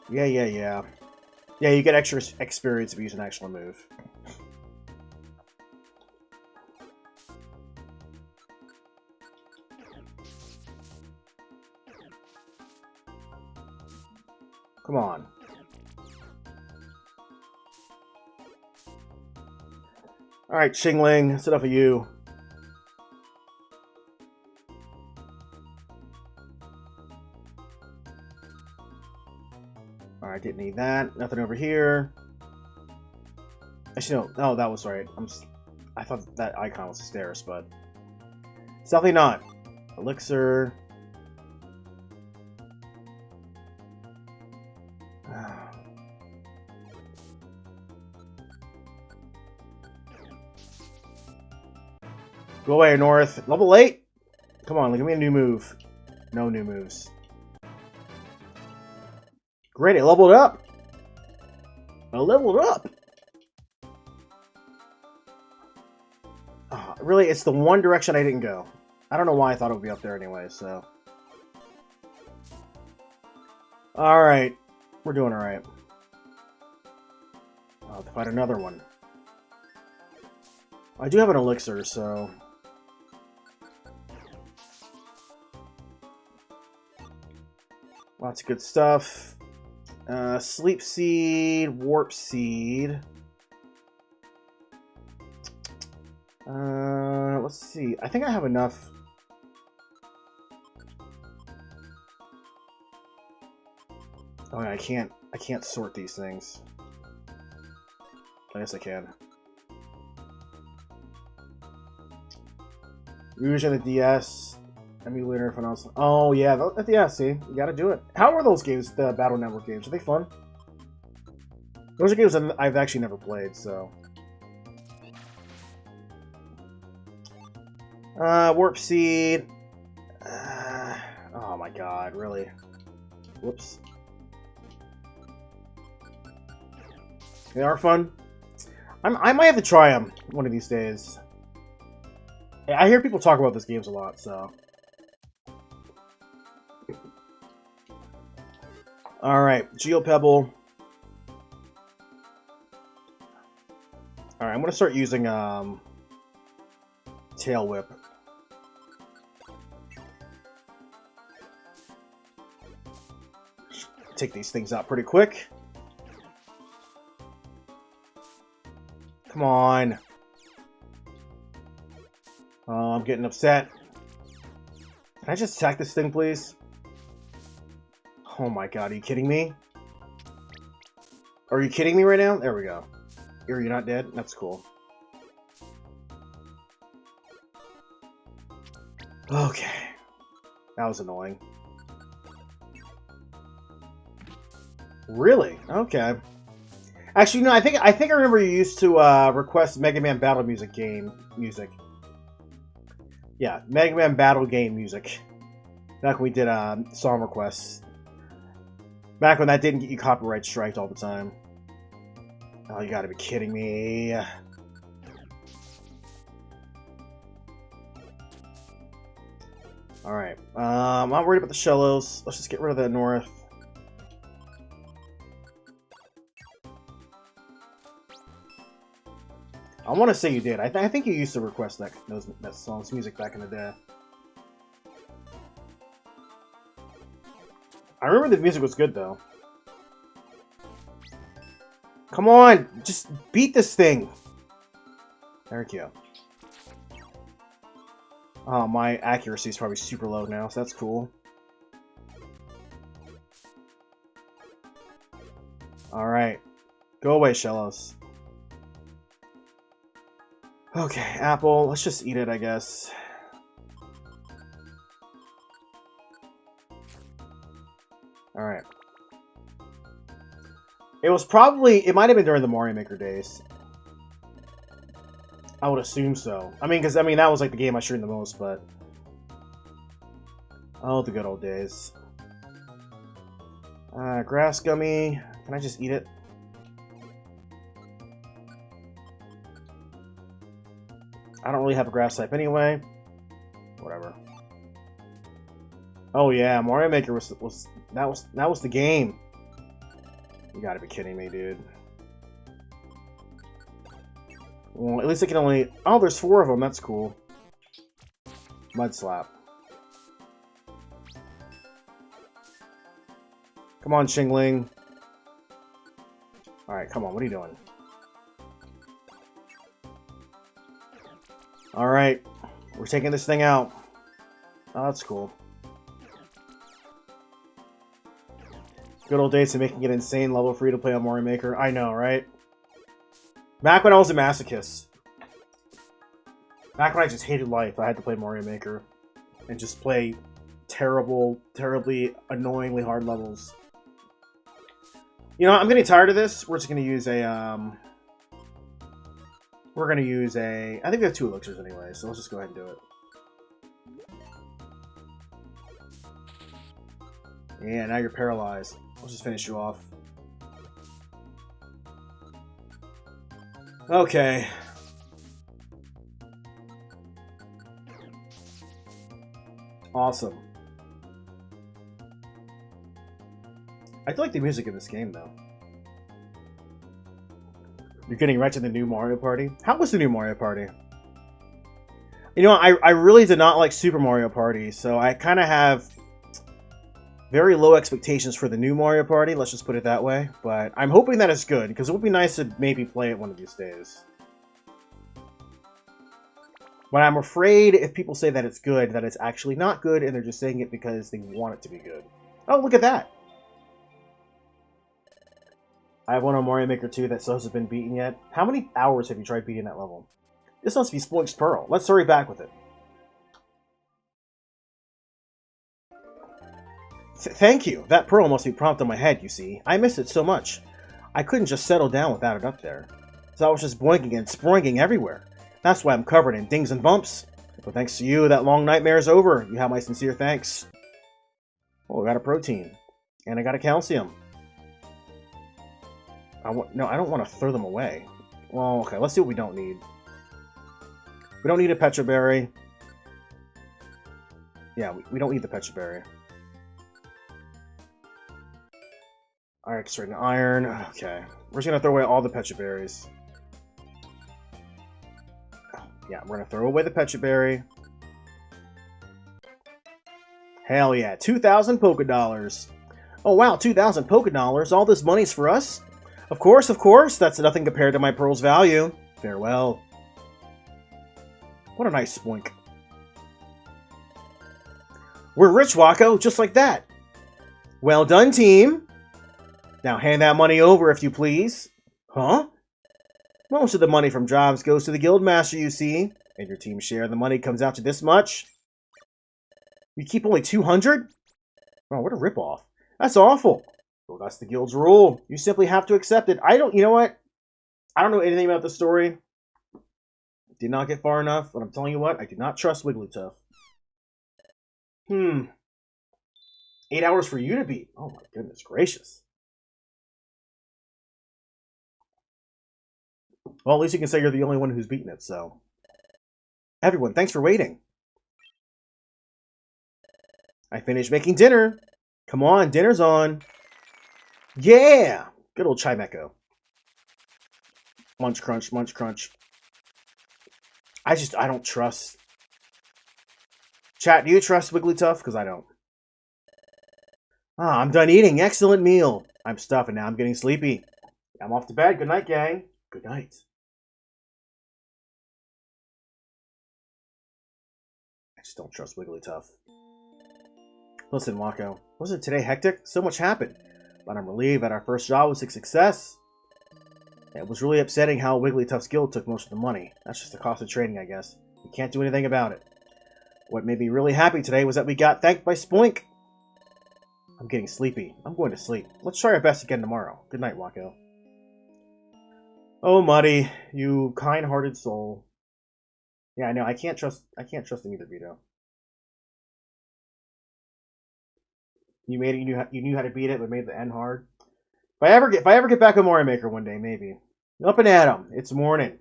Yeah. Yeah, you get extra experience if you use an actual move. Come on. Alright, Chingling, that's enough of you. Alright, didn't need that. Nothing over here. Actually, no, that was right. I thought that icon was the stairs, but it's definitely not. Elixir. Go away, North. Level 8? Come on, give me a new move. No new moves. Great, I leveled up. Oh, really, it's the one direction I didn't go. I don't know why I thought it would be up there anyway, so. Alright. We're doing alright. I'll have to find another one. I do have an elixir, so... Lots of good stuff. Sleep Seed, Warp Seed. Let's see. I think I have enough. Oh, yeah, I can't sort these things. I guess I can. Usually the DS. Emulator, if else. Oh, yeah, yeah, see, you gotta do it. How are those games, the Battle Network games? Are they fun? Those are games that I've actually never played, so. Warp Seed. Oh my god, really? Whoops. They are fun. I might have to try them one of these days. I hear people talk about these games a lot, so. Alright, Geopebble. Alright, I'm gonna start using Tail Whip. Take these things out pretty quick. Come on. Oh, I'm getting upset. Can I just attack this thing, please? Oh my god, are you kidding me? Are you kidding me right now? There we go. You're not dead? That's cool. Okay. That was annoying. Really? Okay. Actually, no. I think I remember you used to request Mega Man Battle music game music. Yeah, Mega Man Battle game music. Back when we did song requests. Back when that didn't get you copyright striked all the time. Oh, you gotta be kidding me. Alright. I'm not worried about the Shellos. Let's just get rid of the North. I want to say you did. I think you used to request that song's music back in the day. I remember the music was good, though. Come on! Just beat this thing! There we go. Oh, my accuracy is probably super low now, so that's cool. Alright. Go away, Shellos. Okay, apple. Let's just eat it, I guess. Alright. It was probably... It might have been during the Mario Maker days. I would assume so. I mean, because, that was like the game I streamed the most, but... Oh, the good old days. Grass gummy. Can I just eat it? I don't really have a grass type anyway. Whatever. Oh yeah, Mario Maker was the game. You gotta be kidding me, dude. Well, at least I can only... Oh, there's 4 of them. That's cool. Mud Slap. Come on, Shingling. Alright, come on. What are you doing? Alright. We're taking this thing out. Oh, that's cool. Good old days of making it insane level free to play on Mario Maker. I know, right? Back when I was a masochist. Back when I just hated life, I had to play Mario Maker. And just play terribly, annoyingly hard levels. You know, I'm getting tired of this. We're just going to use a, We're going to use a... I think we have 2 elixirs anyway, so let's just go ahead and do it. Yeah, now you're paralyzed. Let's just finish you off. Okay. Awesome. I do like the music in this game, though. You're getting right to the new Mario Party? How was the new Mario Party? You know, I really did not like Super Mario Party, so I kind of have very low expectations for the new Mario Party, let's just put it that way. But I'm hoping that it's good, because it would be nice to maybe play it one of these days. But I'm afraid if people say that it's good, that it's actually not good, and they're just saying it because they want it to be good. Oh, look at that! I have one on Mario Maker 2 that still hasn't been beaten yet. How many hours have you tried beating that level? This must be Sploink's Pearl. Let's hurry back with it. Thank you. That pearl must be prompt on my head, you see. I missed it so much. I couldn't just settle down without it up there. So I was just boinking and sproinking everywhere. That's why I'm covered in dings and bumps. But thanks to you, that long nightmare is over. You have my sincere thanks. Oh, I got a protein. And I got a calcium. No, I don't want to throw them away. Well, okay, let's see what we don't need. We don't need a Petra Berry. Yeah, we don't need the Petra Berry. Alright, straight iron. Okay. We're just gonna throw away all the Petra Berries. Yeah, we're gonna throw away the Petra Berry. Hell yeah, 2,000 Poké Dollars. Oh wow, 2,000 Poké Dollars? All this money's for us? Of course, that's nothing compared to my pearl's value. Farewell. What a nice spoink. We're rich, Wako, just like that. Well done, team. Now hand that money over, if you please. Huh? Most of the money from jobs goes to the Guildmaster, you see. And your team's share of the money comes out to this much. You keep only 200? Oh, what a ripoff. That's awful. Well, that's the guild's rule. You simply have to accept it. You know what? I don't know anything about the story. Did not get far enough, but I'm telling you what, I do not trust Wigglytuff. 8 hours for you to beat. Oh my goodness gracious. Well, at least you can say you're the only one who's beaten it, so. Everyone, thanks for waiting. I finished making dinner. Come on, dinner's on. Yeah! Good old Chimecho. Munch crunch, munch crunch. I don't trust. Chat, do you trust Wigglytuff? Because I don't. Ah, I'm done eating. Excellent meal. I'm stuffed and now I'm getting sleepy. I'm off to bed. Good night, gang. Good night. I just don't trust Wigglytuff. Listen, Wako. Wasn't today hectic? So much happened. But I'm relieved that our first job was a success. It was really upsetting how Wigglytuff's guild took most of the money. That's just the cost of trading, I guess. We can't do anything about it. What made me really happy today was that we got thanked by Spoink. I'm getting sleepy. I'm going to sleep. Let's try our best again tomorrow. Good night, Wako. Oh, Muddy, you kind-hearted soul. Yeah, I know. I can't trust him either, Vito. You made it. You knew how to beat it, but made the end hard. If I ever get back on Mario Maker one day, maybe. Up and at 'em. It's morning.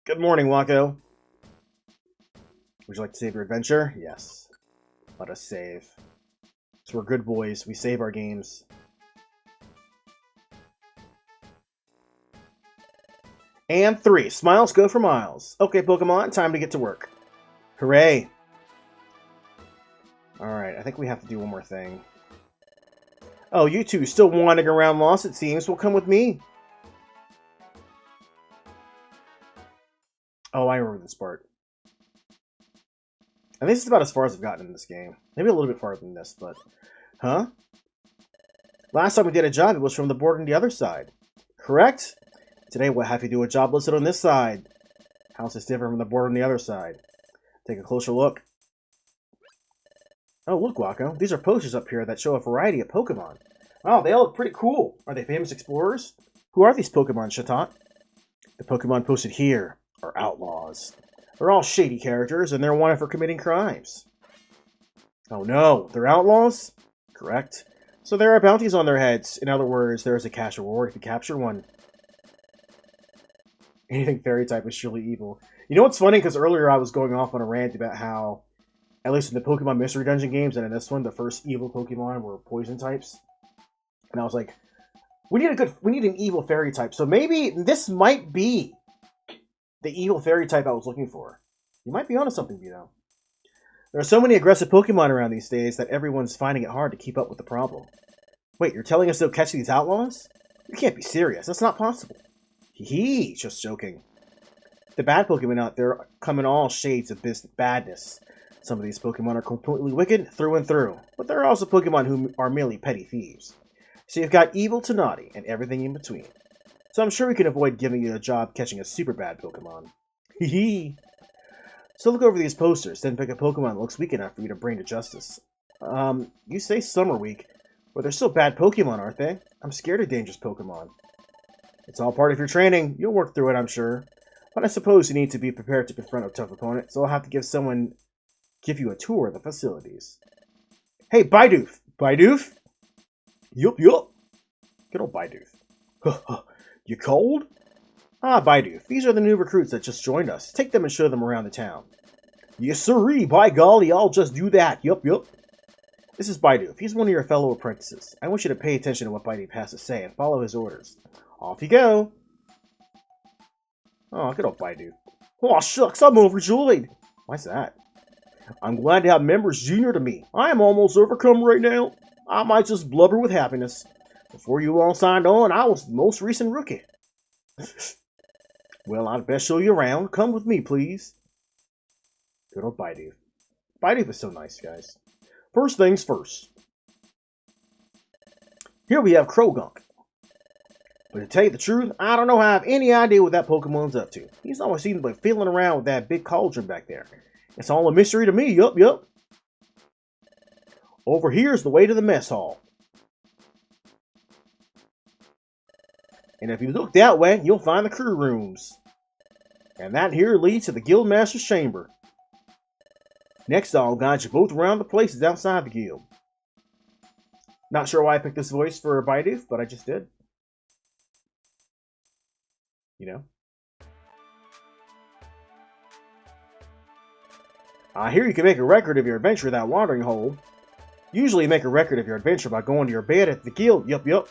Good morning, Wako. Would you like to save your adventure? Yes. Let us save. So we're good boys. We save our games. And 3. Smiles go for miles. Okay, Pokemon, time to get to work. Hooray. Alright, I think we have to do one more thing. Oh, you two still wandering around lost, it seems. Well, come with me. Oh, I remember this part. I think this is about as far as I've gotten in this game. Maybe a little bit farther than this, but... Huh? Last time we did a job, it was from the board on the other side. Correct? Today we'll have you do a job listed on this side. How's this different from the board on the other side? Take a closer look. Oh, look, Wako. These are posters up here that show a variety of Pokemon. Oh, they all look pretty cool. Are they famous explorers? Who are these Pokemon, Chatot? The Pokemon posted here are outlaws. They're all shady characters, and they're wanted for committing crimes. Oh no, they're outlaws? Correct. So there are bounties on their heads. In other words, there is a cash reward if you capture one. Anything fairy type is surely evil. You know what's funny? Because earlier I was going off on a rant about how, at least in the Pokemon Mystery Dungeon games and in this one, the first evil Pokemon were poison types. And I was like, we need an evil fairy type. So maybe this might be the evil fairy type I was looking for. You might be onto something, Vito. There are so many aggressive Pokemon around these days that everyone's finding it hard to keep up with the problem. Wait, you're telling us they'll catch these outlaws? You can't be serious. That's not possible. Hee, just joking. The bad Pokemon out there come in all shades of badness. Some of these Pokemon are completely wicked through and through, but there are also Pokemon who are merely petty thieves. So you've got evil to naughty and everything in between. So I'm sure we can avoid giving you a job catching a super bad Pokemon. Hee. So look over these posters, then pick a Pokemon that looks weak enough for you to bring to justice. You say some are weak, but they're still bad Pokemon, aren't they? I'm scared of dangerous Pokemon. It's all part of your training. You'll work through it, I'm sure. But I suppose you need to be prepared to confront a tough opponent, so I'll have to give you a tour of the facilities. Hey, Bidoof! Bidoof? Yup. Good old Bidoof. You cold? Ah, Bidoof. These are the new recruits that just joined us. Take them and show them around the town. Yes, sirree. By golly, I'll just do that. Yup. This is Bidoof. He's one of your fellow apprentices. I want you to pay attention to what Bidoof has to say and follow his orders. Off you go. Oh, good old Bidoof. Oh, shucks, I'm overjoyed. Why's that? I'm glad to have members junior to me. I am almost overcome right now. I might just blubber with happiness. Before you all signed on, I was the most recent rookie. Well, I'd best show you around. Come with me, please. Good old Bidoof. Bidoof is so nice, guys. First things first. Here we have Krogunk. But to tell you the truth, I don't know how I have any idea what that Pokemon's up to. He's always seemed to be feeling around with that big cauldron back there. It's all a mystery to me, yup. Over here is the way to the mess hall. And if you look that way, you'll find the crew rooms. And that here leads to the Guildmaster's chamber. Next, I'll guide you both around the places outside the guild. Not sure why I picked this voice for Baidu, but I just did. You know. I hear you can make a record of your adventure in that watering hole. Usually you make a record of your adventure by going to your bed at the guild. Yup.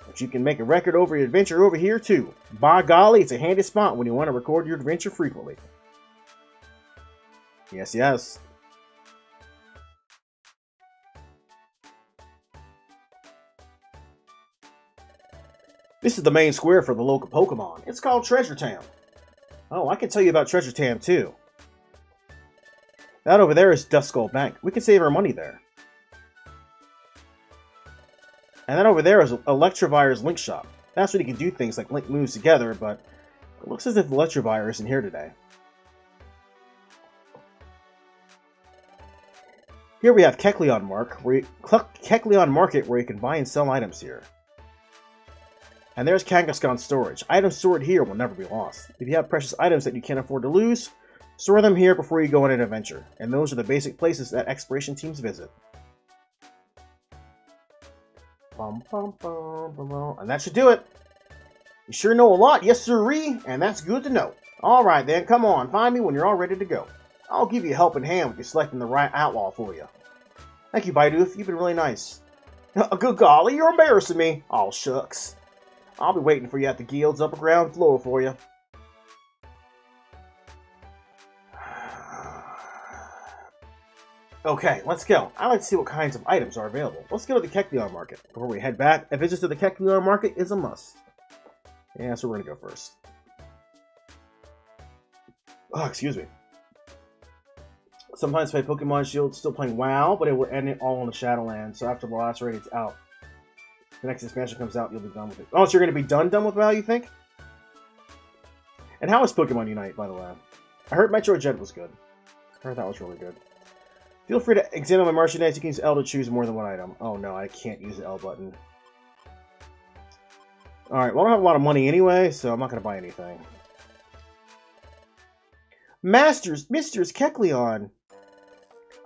But you can make a record over your adventure over here too. By golly, it's a handy spot when you want to record your adventure frequently. Yes. This is the main square for the local Pokemon. It's called Treasure Town. Oh, I can tell you about Treasure Town too. That over there is Duskull Bank. We can save our money there. And then over there is Electivire's Link Shop. That's when you can do things like link moves together, but it looks as if Electivire isn't here today. Here we have Kecleon Market, where you can buy and sell items here. And there's Kangaskhan Storage. Items stored here will never be lost. If you have precious items that you can't afford to lose, store them here before you go on an adventure. And those are the basic places that exploration teams visit. And that should do it. You sure know a lot, yes sirree, and that's good to know. Alright then, come on, find me when you're all ready to go. I'll give you a helping hand with you selecting the right outlaw for you. Thank you, Baidu, you've been really nice. Good golly, you're embarrassing me. Oh, shucks. I'll be waiting for you at the guild's upper ground floor for you. Okay, let's go. I'd like to see what kinds of items are available. Let's go to the Kecleon Market. Before we head back, a visit to the Kecleon Market is a must. Yeah, so we're going to go first. Oh, excuse me. Sometimes play Pokemon Shield, still playing WoW, but it will end it all in the Shadowlands. So after the last raid, it's out. The next expansion comes out, you'll be done with it. Oh, so you're going to be done with WoW, you think? And how is Pokemon Unite, by the way? I heard Metroid Jet was good. I heard that was really good. Feel free to examine my merchandise. You can use L to choose more than one item. Oh no, I can't use the L button. Alright, well I don't have a lot of money anyway, so I'm not going to buy anything. Misters Kecleon!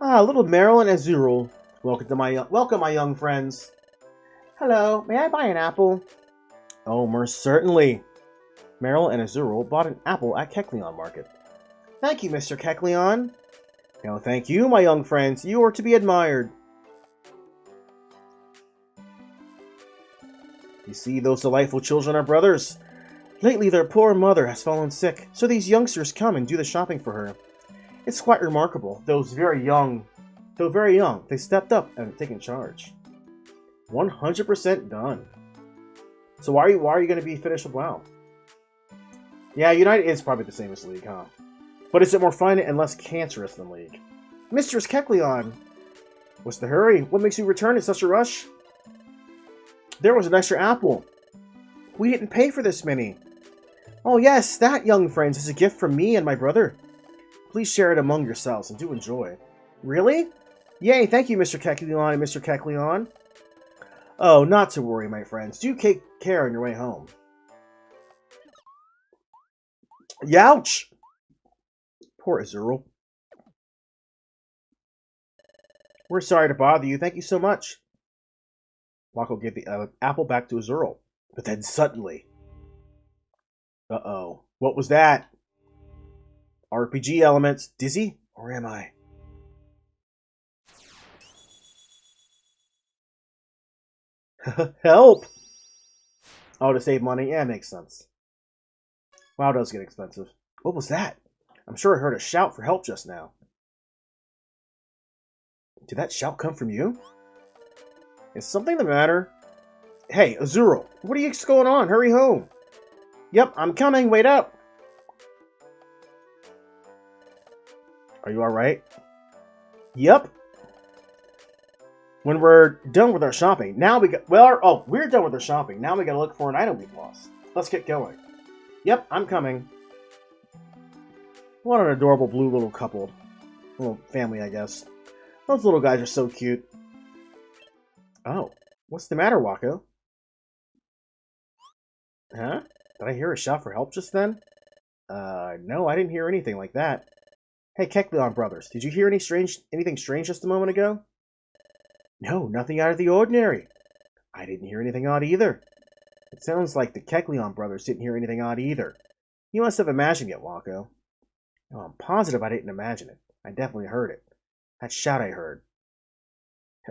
Ah, little Marilyn Azurill. Welcome, my young friends. Hello, may I buy an apple? Oh, most certainly. Meryl and Azurill bought an apple at Kecleon Market. Thank you, Mr. Kecleon. No, thank you, my young friends. You are to be admired. You see, those delightful children are brothers. Lately, their poor mother has fallen sick, so these youngsters come and do the shopping for her. It's quite remarkable. Though very young, they stepped up and have taken charge. 100% done. So why are you going to be finished with WoW? Yeah, United is probably the same as League, huh? But is it more fun and less cancerous than League? Mistress Kecleon! What's the hurry? What makes you return in such a rush? There was an extra apple. We didn't pay for this many. Oh yes, that, young friends, is a gift from me and my brother. Please share it among yourselves and do enjoy. Really? Yay, thank you, Mr. Kecleon and Mr. Kecleon. Oh, not to worry, my friends. Do take care on your way home. Youch! Poor Azurill. We're sorry to bother you. Thank you so much. Mako gave the apple back to Azurill. But then suddenly... Uh-oh. What was that? RPG elements. Dizzy? Or am I? Help! Oh, to save money? Yeah, makes sense. WoW does get expensive. What was that? I'm sure I heard a shout for help just now. Did that shout come from you? Is something the matter? Hey, Azurill, what are you going on? Hurry home. Yep, I'm coming. Wait up. Are you alright? Yep. When we're done with our shopping, now we got... Well, we're done with our shopping. Now we gotta look for an item we've lost. Let's get going. Yep, I'm coming. What an adorable blue little couple. Little family, I guess. Those little guys are so cute. Oh, what's the matter, Wako? Huh? Did I hear a shout for help just then? No, I didn't hear anything like that. Hey, Kecleon brothers, did you hear anything strange just a moment ago? No, nothing out of the ordinary. I didn't hear anything odd either. It sounds like the Kecleon brothers didn't hear anything odd either. You must have imagined it, Wako. No, I'm positive I didn't imagine it. I definitely heard it. That shout I heard.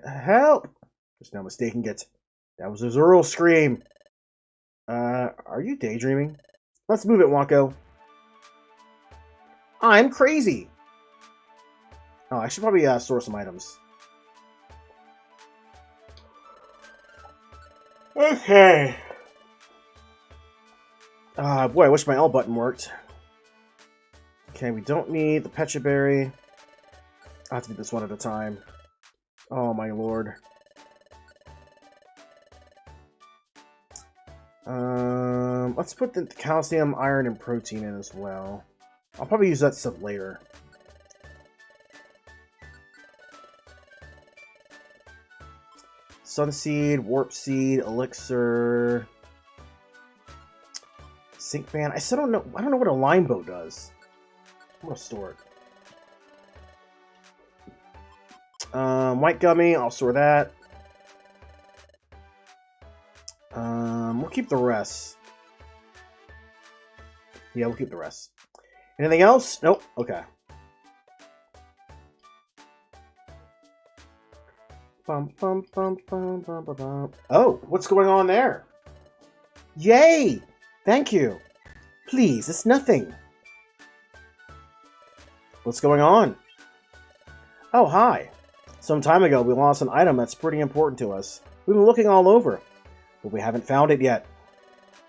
Help! There's no mistaking it. That was Azural's scream. Are you daydreaming? Let's move it, Wako. I'm crazy! Oh, I should probably store some items. Okay. Boy, I wish my L button worked. Okay, we don't need the Pecha Berry. I have to do this one at a time. Oh my lord. Let's put the calcium, iron, and protein in as well. I'll probably use that stuff later. Sunseed, Warp Seed, Elixir, Sync Band. I still don't know. I don't know what a line bow does. I'm gonna store it. White Gummy. I'll store that. We'll keep the rest. Yeah, we'll keep the rest. Anything else? Nope. Okay. Bum, bum, bum, bum, bum, bum, bum. Oh, what's going on there? Yay! Thank you. Please, it's nothing. What's going on? Oh, hi. Some time ago, we lost an item that's pretty important to us. We've been looking all over, but we haven't found it yet.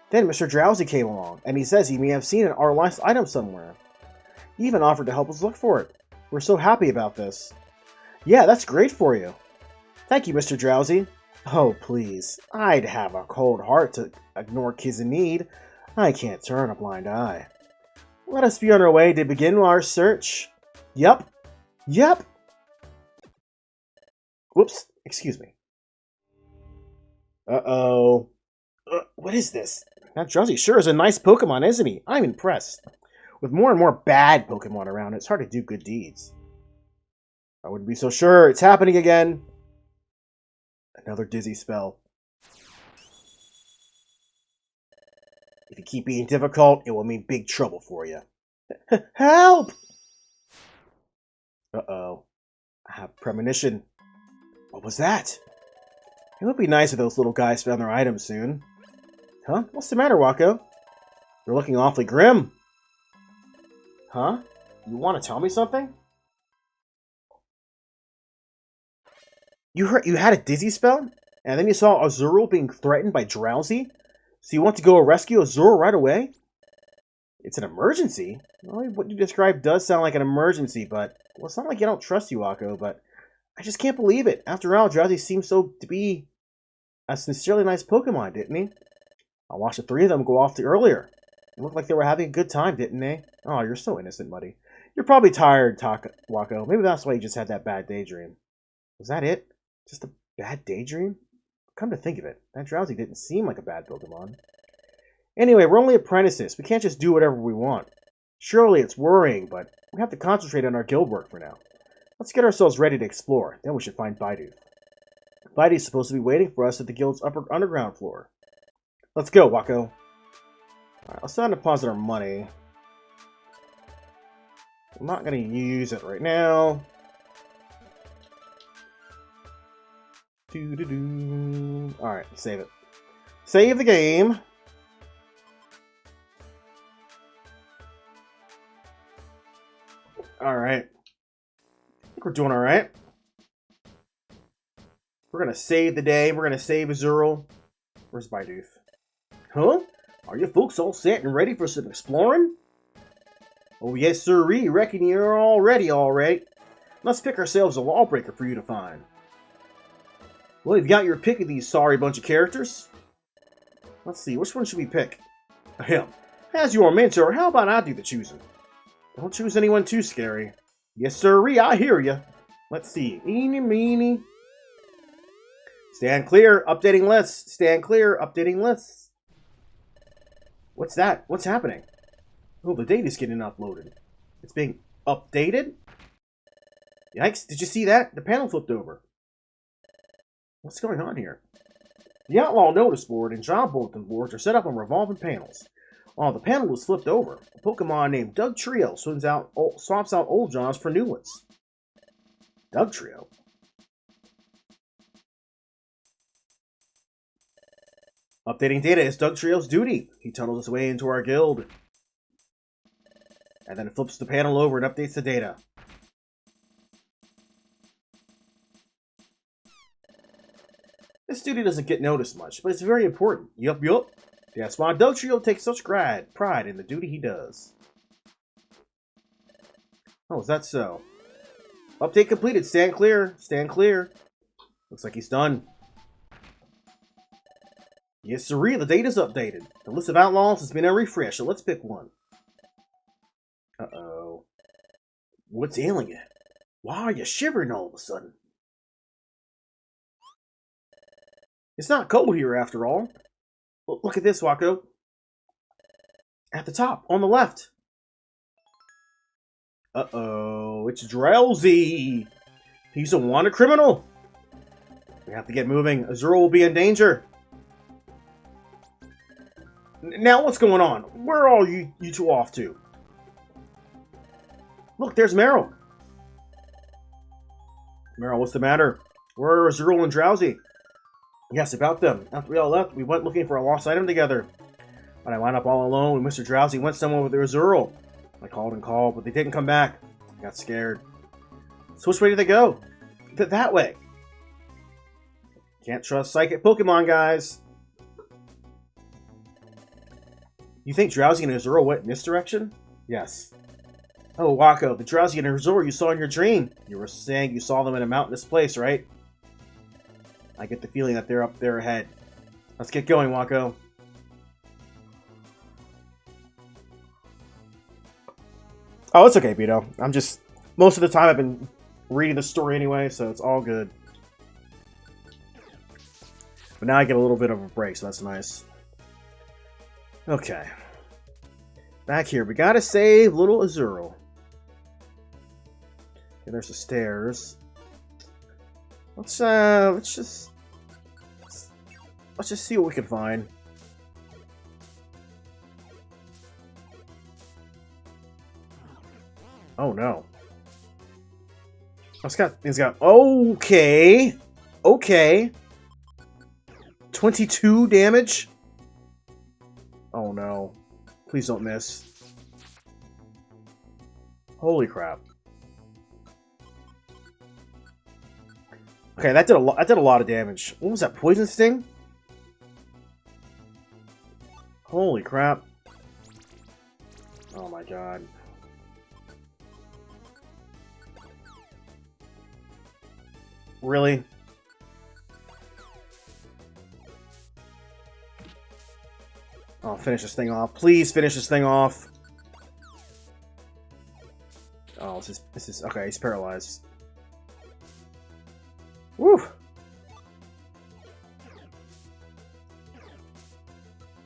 Then Mr. Drowsy came along, and he says he may have seen our lost item somewhere. He even offered to help us look for it. We're so happy about this. Yeah, that's great for you. Thank you, Mr. Drowsy. Oh, please. I'd have a cold heart to ignore kids in need. I can't turn a blind eye. Let us be on our way to begin our search. Yup. Yup. Whoops. Excuse me. Uh-oh. What is this? That Drowsy sure is a nice Pokemon, isn't he? I'm impressed. With more and more bad Pokemon around, it's hard to do good deeds. I wouldn't be so sure. It's happening again. Another dizzy spell. If you keep being difficult, it will mean big trouble for you. Help! Uh-oh. I have premonition. What was that? It would be nice if those little guys found their items soon. Huh? What's the matter, Wako? You're looking awfully grim. Huh? You want to tell me something? You had a dizzy spell? And then you saw Azurill being threatened by Drowsy? So you want to go rescue Azurill right away? It's an emergency? Well, what you described does sound like an emergency, but... Well, it's not like I don't trust you, Wako, but... I just can't believe it. After all, Drowsy seemed to be a sincerely nice Pokemon, didn't he? I watched the three of them go off earlier. It looked like they were having a good time, didn't they? Oh, you're so innocent, buddy. You're probably tired, Wako. Maybe that's why you just had that bad daydream. Was that it? Just a bad daydream? Come to think of it, that Drowsy didn't seem like a bad Pokemon. Anyway, we're only apprentices. We can't just do whatever we want. Surely it's worrying, but we have to concentrate on our guild work for now. Let's get ourselves ready to explore. Then we should find Baidu. Baidu's supposed to be waiting for us at the guild's upper underground floor. Let's go, Wako. Alright, let's deposit our money. I'm not going to use it right now. Alright, save it. Save the game. Alright. I think we're doing alright. We're going to save the day. We're going to save Azurill. Where's Baidu? Huh? Are you folks all set and ready for some exploring? Oh, yes, sirree. Reckon you're all ready, all right. Let's pick ourselves a lawbreaker for you to find. Well, you've got your pick of these sorry bunch of characters. Let's see, which one should we pick? Him. As your mentor, how about I do the choosing? Don't choose anyone too scary. Yes, sirree, I hear ya. Let's see. Eeny, meeny. Stand clear, updating lists. Stand clear, updating lists. What's that? What's happening? Oh, the data's getting uploaded. It's being updated? Yikes, did you see that? The panel flipped over. What's going on here? The Outlaw Notice Board and Job Bulletin Boards are set up on revolving panels. Oh, the panel was flipped over. A Pokemon named Doug Trio swaps out old jobs for new ones. Doug Trio? Updating data is Doug Trio's duty. He tunnels his way into our guild. And then it flips the panel over and updates the data. This duty doesn't get noticed much, but it's very important. Yup. That's why Doug Trio takes such pride in the duty he does. Oh, is that so? Update completed. Stand clear. Stand clear. Looks like he's done. Yes, sirree, the data's updated. The list of outlaws has been refreshed, so let's pick one. Uh-oh. What's ailing you? Why are you shivering all of a sudden? It's not cold here, after all. Look at this, Wako. At the top, on the left. Uh-oh, it's Drowsy. He's a wanted criminal. We have to get moving. Azura will be in danger. Now, what's going on? Where are all you two off to? Look, there's Meryl. Meryl, what's the matter? Where are Azura and Drowsy? Yes, about them. After we all left, we went looking for a lost item together. When I wound up all alone, and Mr. Drowsy went somewhere with Azura. I called and called, but they didn't come back. I got scared. So which way did they go? That way. Can't trust psychic Pokemon, guys. You think Drowsy and Azura went in this direction? Yes. Oh, Wako, the Drowsy and Azura you saw in your dream. You were saying you saw them in a mountainous place, right? I get the feeling that they're up there ahead. Let's get going, Wako. Oh, it's okay, Beto. I'm just... Most of the time I've been reading the story anyway, so it's all good. But now I get a little bit of a break, so that's nice. Okay. Back here. We gotta save little Azura. Okay, there's the stairs. Let's just see what we can find. Oh no. It's got okay. 22 damage? Oh no. Please don't miss. Holy crap. Okay, that did a lot of damage. What was that? Poison sting? Holy crap. Oh my god. Really? Oh, finish this thing off. Please finish this thing off. Oh, this is okay, he's paralyzed. Woo!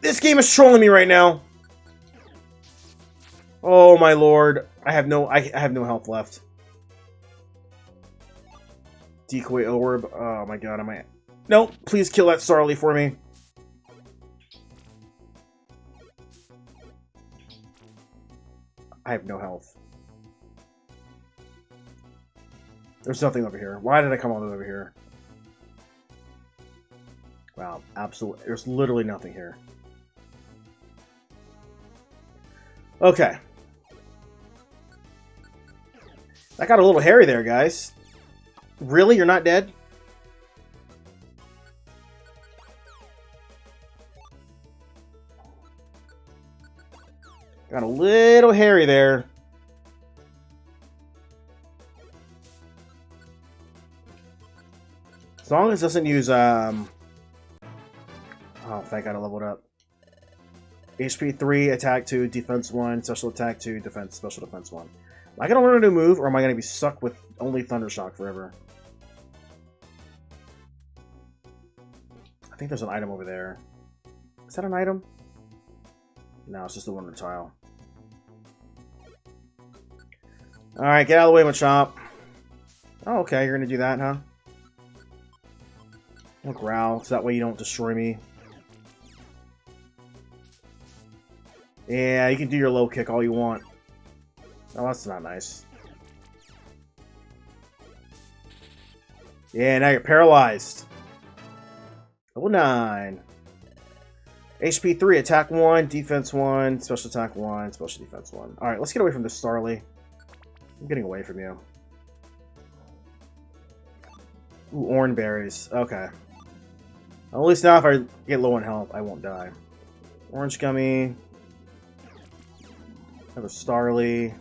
This game is trolling me right now. Oh my lord. I have no health left. Decoy orb. Oh my god, No, please kill that Starly for me. I have no health. There's nothing over here. Why did I come all the way over here? Wow, absolutely. There's literally nothing here. Okay. That got a little hairy there, guys. Really? You're not dead? Got a little hairy there. As long as it doesn't use, oh, thank God I leveled up. HP 3, attack 2, defense 1, special attack 2, defense, special defense 1. Am I gonna learn a new move, or am I gonna be stuck with only Thundershock forever? I think there's an item over there. Is that an item? No, it's just the one on the tile. Alright, get out of the way, Machop. Oh, okay, you're gonna do that, huh? I'll growl, so that way you don't destroy me. Yeah, you can do your low kick all you want. Oh, that's not nice. Yeah, now you're paralyzed. Level 9. HP 3, attack 1, defense 1, special attack 1, special defense 1. Alright, let's get away from this Starly. I'm getting away from you. Ooh, orange berries. Okay. Well, at least now if I get low on health, I won't die. Orange gummy. Have a Starly.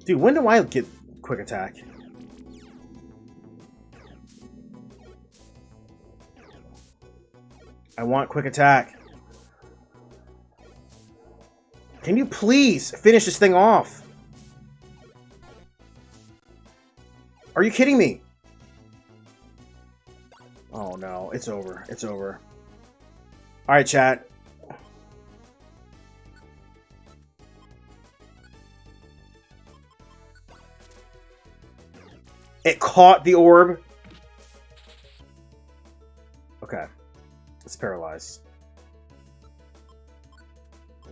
Dude, when do I get quick attack? I want quick attack. Can you please finish this thing off? Are you kidding me? Oh no, it's over. It's over. Alright, chat. It caught the orb. Okay. It's paralyzed.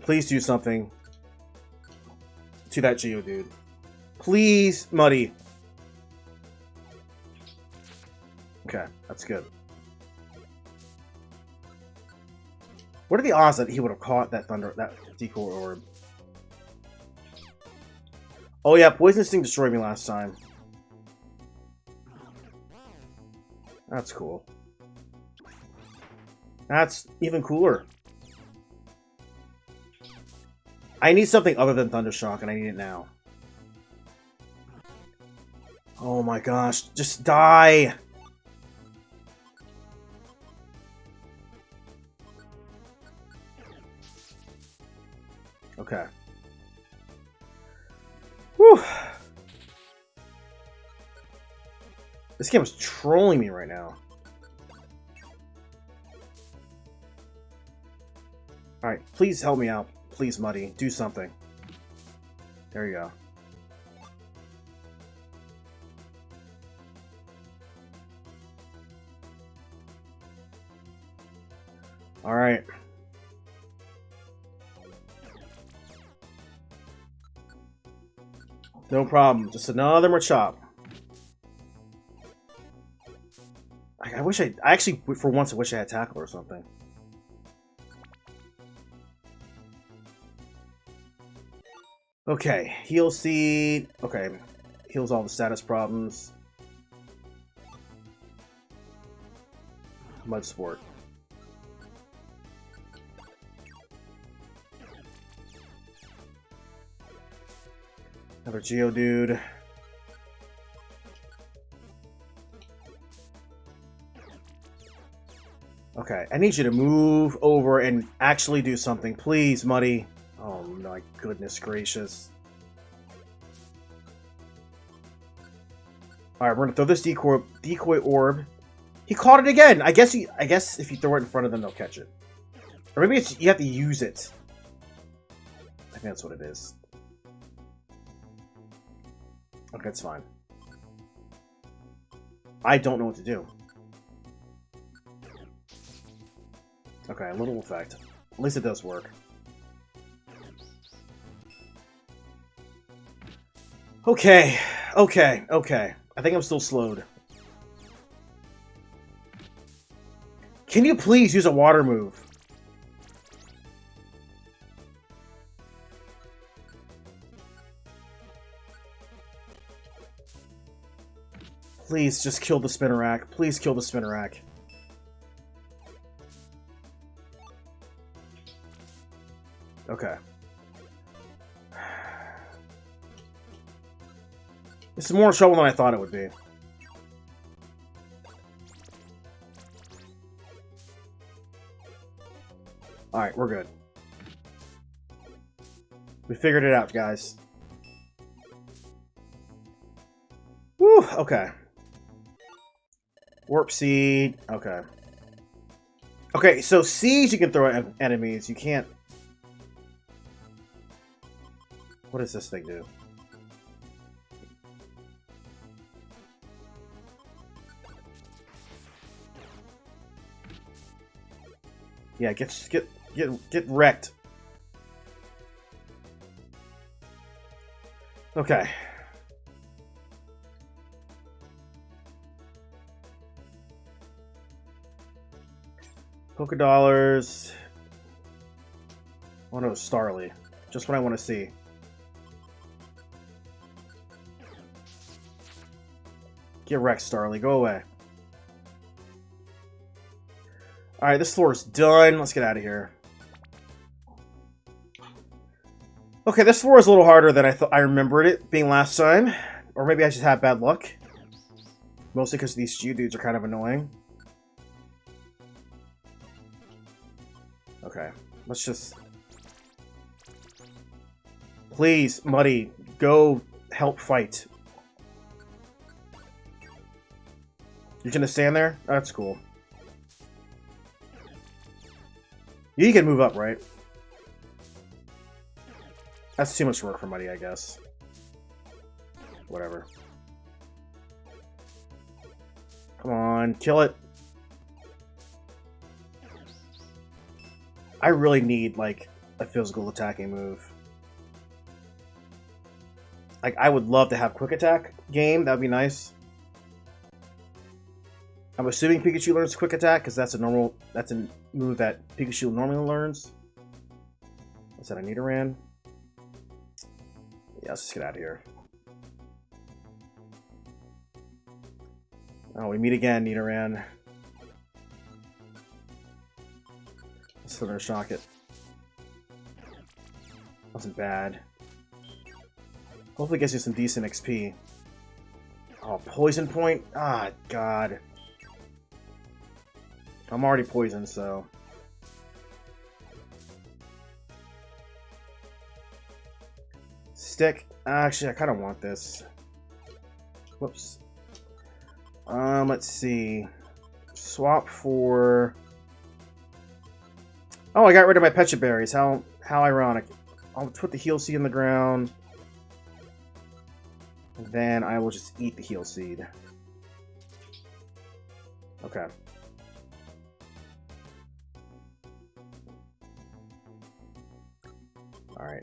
Please do something to that Geodude. Please, Muddy. Okay, that's good. What are the odds that he would have caught that decoy orb? Oh yeah, Poison Sting destroyed me last time. That's cool. That's even cooler. I need something other than Thundershock, and I need it now. Oh my gosh, just die! Okay. Whew. This game is trolling me right now. Alright, please help me out. Please, Muddy. Do something. There you go. Alright. No problem. Just another Machop. I wish I actually, for once, I wish I had Tackle or something. Okay, Heal Seed. Okay, heals all the status problems. Mud Sport. Another Geodude. Okay, I need you to move over and actually do something. Please, Muddy. Oh my goodness gracious. Alright, we're gonna throw this decoy orb. He caught it again! I guess if you throw it in front of them, they'll catch it. Or maybe it's you have to use it. I think that's what it is. Okay, it's fine. I don't know what to do. Okay, a little effect. At least it does work. Okay, okay. I think I'm still slowed. Can you please use a water move? Please, just kill the Spinarak. Please kill the Spinarak. Okay. This is more trouble than I thought it would be. Alright, we're good. We figured it out, guys. Woo! Whew, okay. Warp Seed. Okay. Okay, so seeds you can throw at enemies. You can't... What does this thing do? Yeah, get wrecked. Okay. Polka dollars. Oh no, Starly. Just what I want to see. Get wrecked, Starly. Go away. Alright, this floor is done. Let's get out of here. Okay, this floor is a little harder than I remembered it being last time. Or maybe I just had bad luck. Mostly because these Geodudes are kind of annoying. Okay, let's just... Please, Muddy, go help fight. You're gonna stand there? Oh, that's cool. You can move up, right? That's too much work for Muddy, I guess. Whatever. Come on, kill it. I really need, like, a physical attacking move. Like, I would love to have Quick Attack game. That would be nice. I'm assuming Pikachu learns Quick Attack, because that's a move that Pikachu normally learns. What's that, a Nidoran? Yeah, let's just get out of here. Oh, we meet again, Nidoran. Let's Thunder Shock it. Wasn't bad. Hopefully it gets you some decent XP. Oh, Poison Point? Ah, God. I'm already poisoned, so... Stick. Actually, I kind of want this. Whoops. Let's see. Swap for... Oh, I got rid of my Pecha Berries. How ironic. I'll put the Heal Seed in the ground. And then I will just eat the Heal Seed. Okay. Alright,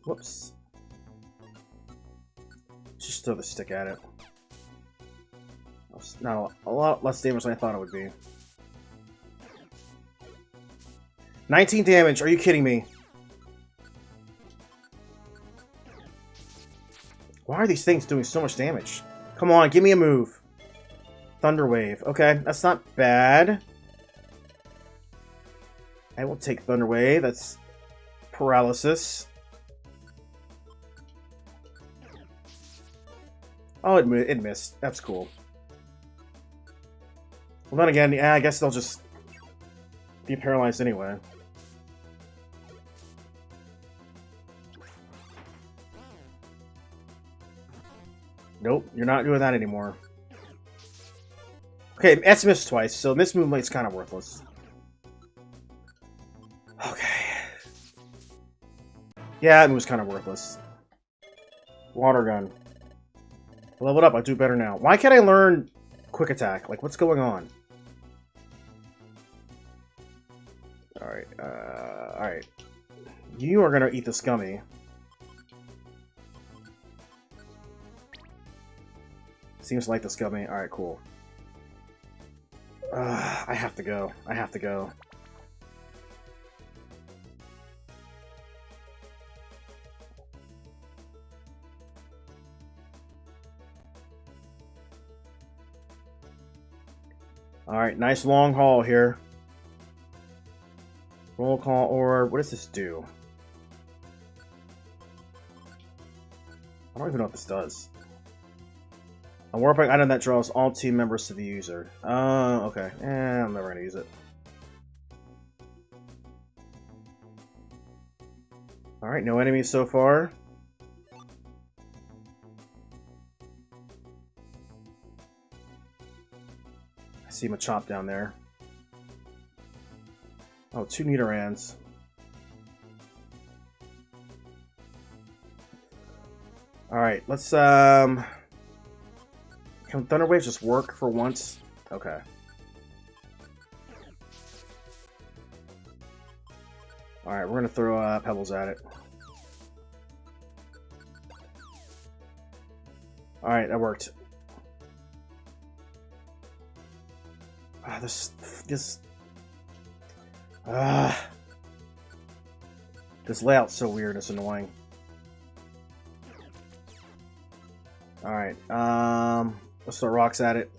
whoops. Just throw the stick at it. No, a lot less damage than I thought it would be. 19 damage, are you kidding me? Why are these things doing so much damage? Come on, give me a move. Thunder Wave. Okay, that's not bad. I will take Thunder Wave. That's paralysis. Oh, it missed. That's cool. Well, then again, yeah, I guess they'll just be paralyzed anyway. Nope, you're not doing that anymore. Okay, it's missed twice, so this movement's kind of worthless. Okay. Yeah, it was kind of worthless. Water Gun. I leveled up, I do better now. Why can't I learn Quick Attack? Like, what's going on? Alright. You are gonna eat the Scummy. Seems like the Scummy. Alright, cool. I have to go. I have to go. Alright, nice long haul here. Roll call orb. What does this do? I don't even know what this does. A warping item that draws all team members to the user. Okay. I'm never gonna use it. Alright, no enemies so far. see Machop down there. Oh, 2 Nidorans. Alright, let's, Can Thunder Waves just work for once? Okay. Alright, we're gonna throw Pebbles at it. Alright, that worked. This layout's so weird, it's annoying. Alright, let's throw rocks at it.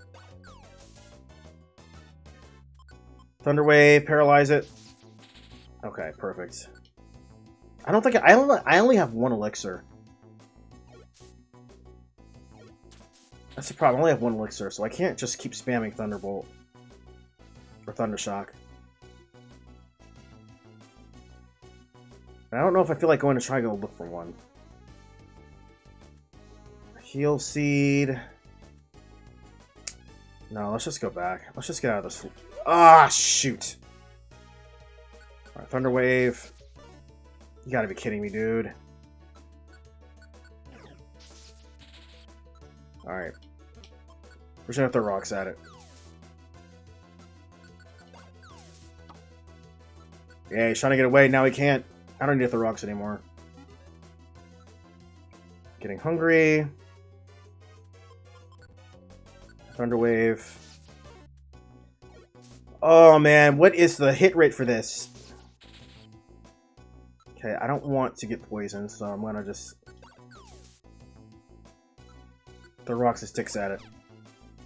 Thunder Wave, paralyze it. Okay, perfect. I don't think I only have 1 elixir. That's the problem. I only have 1 elixir, so I can't just keep spamming Thunderbolt or Thundershock. I don't know if I feel like going to try to go look for one. Heal Seed. No, let's just go back. Let's just get out of this. Ah, shoot. Alright, Thunder Wave. You gotta be kidding me, dude. Alright. We're just gonna throw rocks at it. Yeah, he's trying to get away. Now he can't. I don't need to throw rocks anymore. Getting hungry. Thunder Wave. Oh man, what is the hit rate for this? Okay, I don't want to get poisoned, so I'm gonna just throw rocks and sticks at it.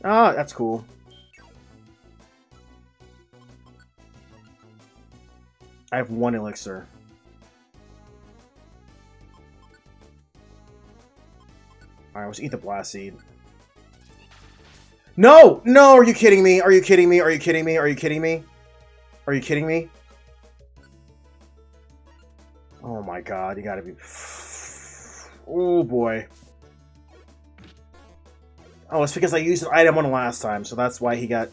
Ah, that's cool. I have 1 elixir. Alright, let's eat the Blast Seed. No! No! Are you kidding me? Are you kidding me? Are you kidding me? Are you kidding me? Are you kidding me? Oh my god, you gotta be... Oh boy. Oh, it's because I used an item on the last time, so that's why he got...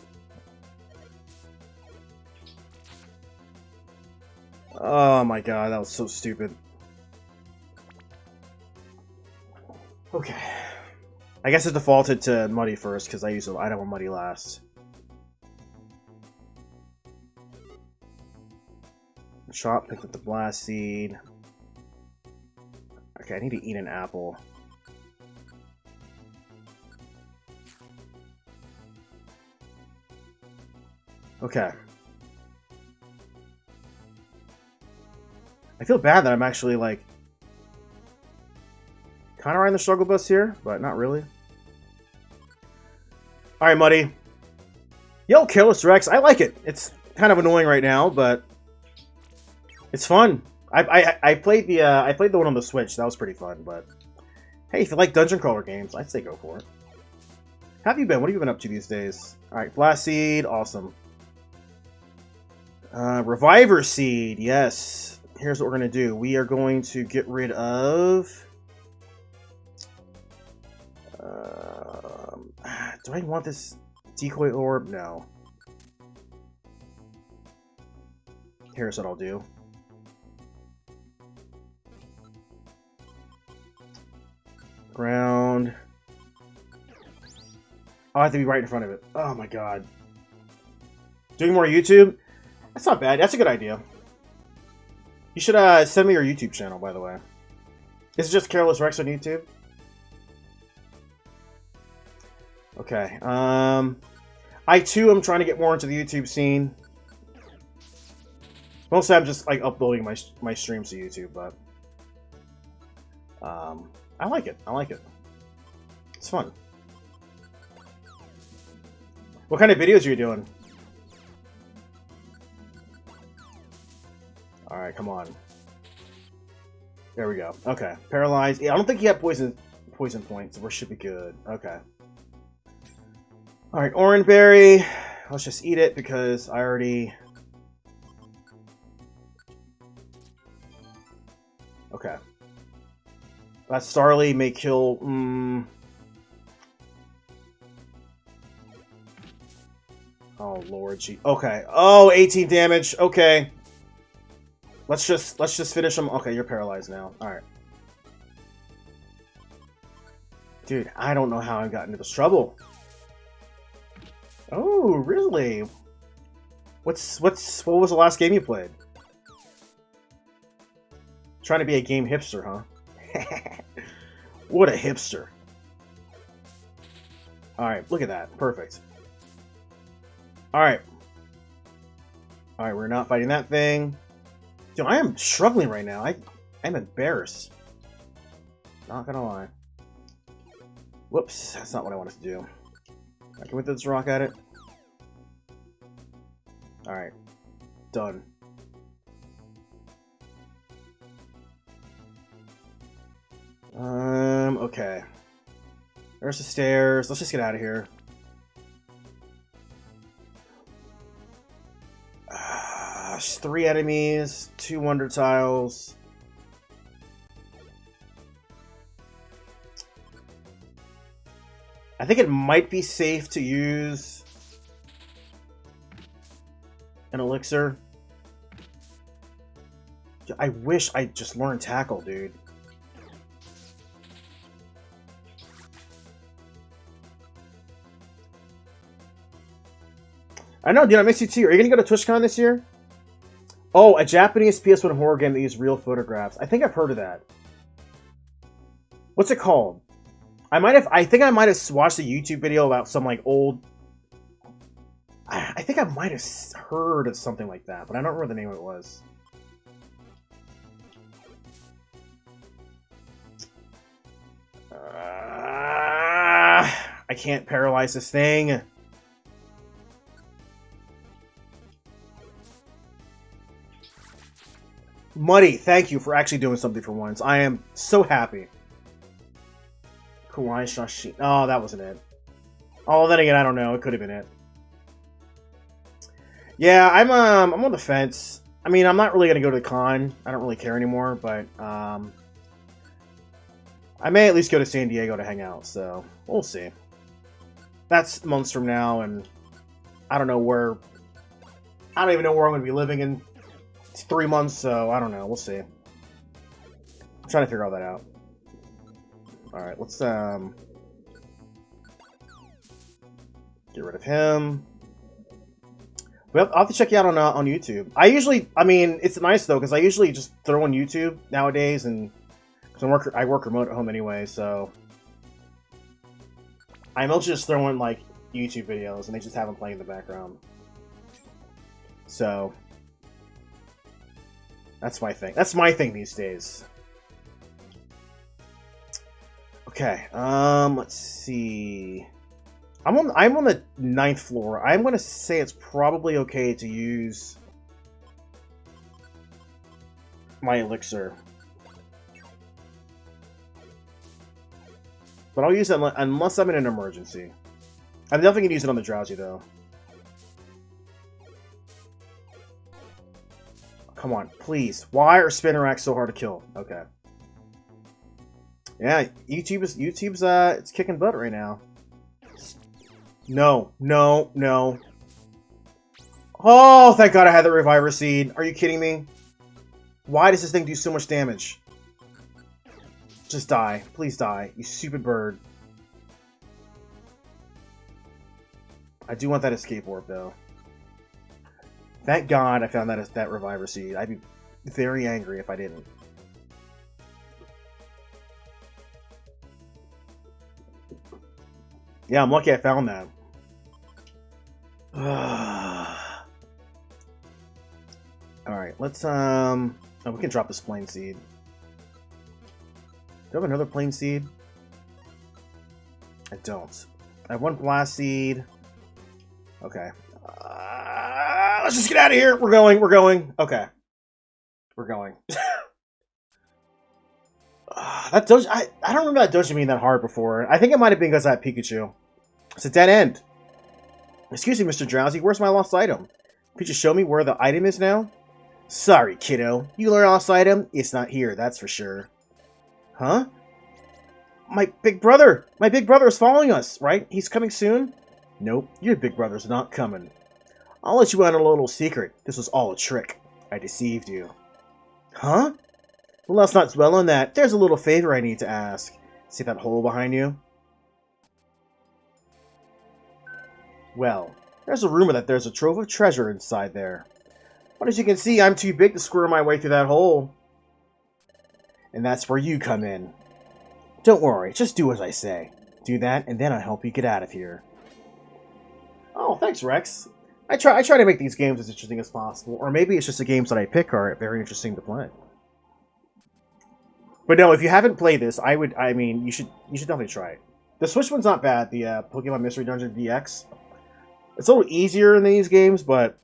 Oh my god, that was so stupid. Okay. I guess it defaulted to Muddy first, because I used an item on Muddy last. Shop, picked up the Blast Seed. Okay, I need to eat an apple. Okay. I feel bad that I'm actually, like, kind of riding the struggle bus here, but not really. Alright, Muddy. Yo, Careless Rex. I like it. It's kind of annoying right now, but it's fun. I played the one on the Switch. That was pretty fun, but hey, if you like dungeon crawler games, I'd say go for it. How have you been? What have you been up to these days? Alright, Blast Seed. Awesome. Reviver Seed. Yes. Here's what we're going to do. We are going to get rid of... do I want this decoy orb? No. Here's what I'll do. Ground. Oh, I have to be right in front of it. Oh my god. Doing more YouTube? That's not bad. That's a good idea. You should send me your YouTube channel, by the way. Is it just Careless Rex on YouTube? Okay. I too am trying to get more into the YouTube scene. Mostly I'm just like uploading my streams to YouTube, but I like it. I like it. It's fun. What kind of videos are you doing? Alright, come on. There we go. Okay. Paralyzed. Yeah, I don't think he had poison points, so we should be good. Okay. Alright, Orange Berry. Let's just eat it because I already... Okay. That Starly may kill... Oh, Lord. Gee. Okay. Oh, 18 damage. Okay. Let's just finish him. Okay, you're paralyzed now. Alright. Dude, I don't know how I got into this trouble. Oh, really? What was the last game you played? Trying to be a game hipster, huh? What a hipster. Alright, look at that. Perfect. Alright. Alright, we're not fighting that thing. Dude, I am struggling right now. I'm embarrassed. Not gonna lie. Whoops, that's not what I wanted to do. I can we throw this rock at it? Alright. Done. Okay. There's the stairs. Let's just get out of here. Just 3 enemies, 2 wonder tiles. I think it might be safe to use an elixir. I wish I just learned tackle, dude. I know, dude, I miss you too. Are you gonna go to TwitchCon this year? Oh, a Japanese PS1 horror game that uses real photographs. I think I've heard of that. What's it called? I think I might have watched a YouTube video about some like old. I think I might have heard of something like that, but I don't remember the name of it was. I can't paralyze this thing. Muddy, thank you for actually doing something for once. I am so happy. Kawaii Shashi. Oh, that wasn't it. Oh, then again, I don't know. It could have been it. Yeah, I'm on the fence. I mean, I'm not really gonna go to the con. I don't really care anymore, but I may at least go to San Diego to hang out. So we'll see. That's months from now, and I don't know where. I don't even know where I'm gonna be living in 3 months. So I don't know. We'll see. I'm trying to figure all that out. All right, let's get rid of him. Well, I'll have to check you out on YouTube. I mean, it's nice though because I usually just throw on YouTube nowadays, and because I work remote at home anyway, so I mostly just throw in like YouTube videos, and they just have them playing in the background. So that's my thing. That's my thing these days. Okay, let's see. I'm on the 9th floor. I'm gonna say it's probably okay to use my elixir, but I'll use it unless I'm in an emergency. I'm definitely gonna use it on the drowsy though. Come on, please. Why are Spinnerack so hard to kill? Okay. Yeah, YouTube's it's kicking butt right now. No, no, no. Oh, thank God I had the Reviver Seed. Are you kidding me? Why does this thing do so much damage? Just die. Please die, you stupid bird. I do want that escape orb though. Thank God I found that Reviver Seed. I'd be very angry if I didn't. Yeah, I'm lucky I found that. Alright, let's oh, we can drop this Plain Seed. Do I have another Plain Seed? I don't. I have 1 Blast Seed. Okay. Let's just get out of here. We're going. Okay. We're going. That dojo, I don't remember that dojo being that hard before. I think it might have been because I had Pikachu. It's a dead end. Excuse me, Mr. Drowsy. Where's my lost item? Could you show me where the item is now? Sorry, kiddo. You learn lost item? It's not here, that's for sure. Huh? My big brother! My big brother is following us, right? He's coming soon? Nope, your big brother's not coming. I'll let you in on a little secret. This was all a trick. I deceived you. Huh? Well, let's not dwell on that. There's a little favor I need to ask. See that hole behind you? Well, there's a rumor that there's a trove of treasure inside there. But as you can see, I'm too big to squirrel my way through that hole. And that's where you come in. Don't worry, just do as I say. Do that, and then I'll help you get out of here. Oh, thanks, Rex. I try to make these games as interesting as possible, or maybe it's just the games that I pick are very interesting to play. But no, if you haven't played this, you should definitely try it. The Switch one's not bad, the Pokemon Mystery Dungeon DX. It's a little easier in these games, but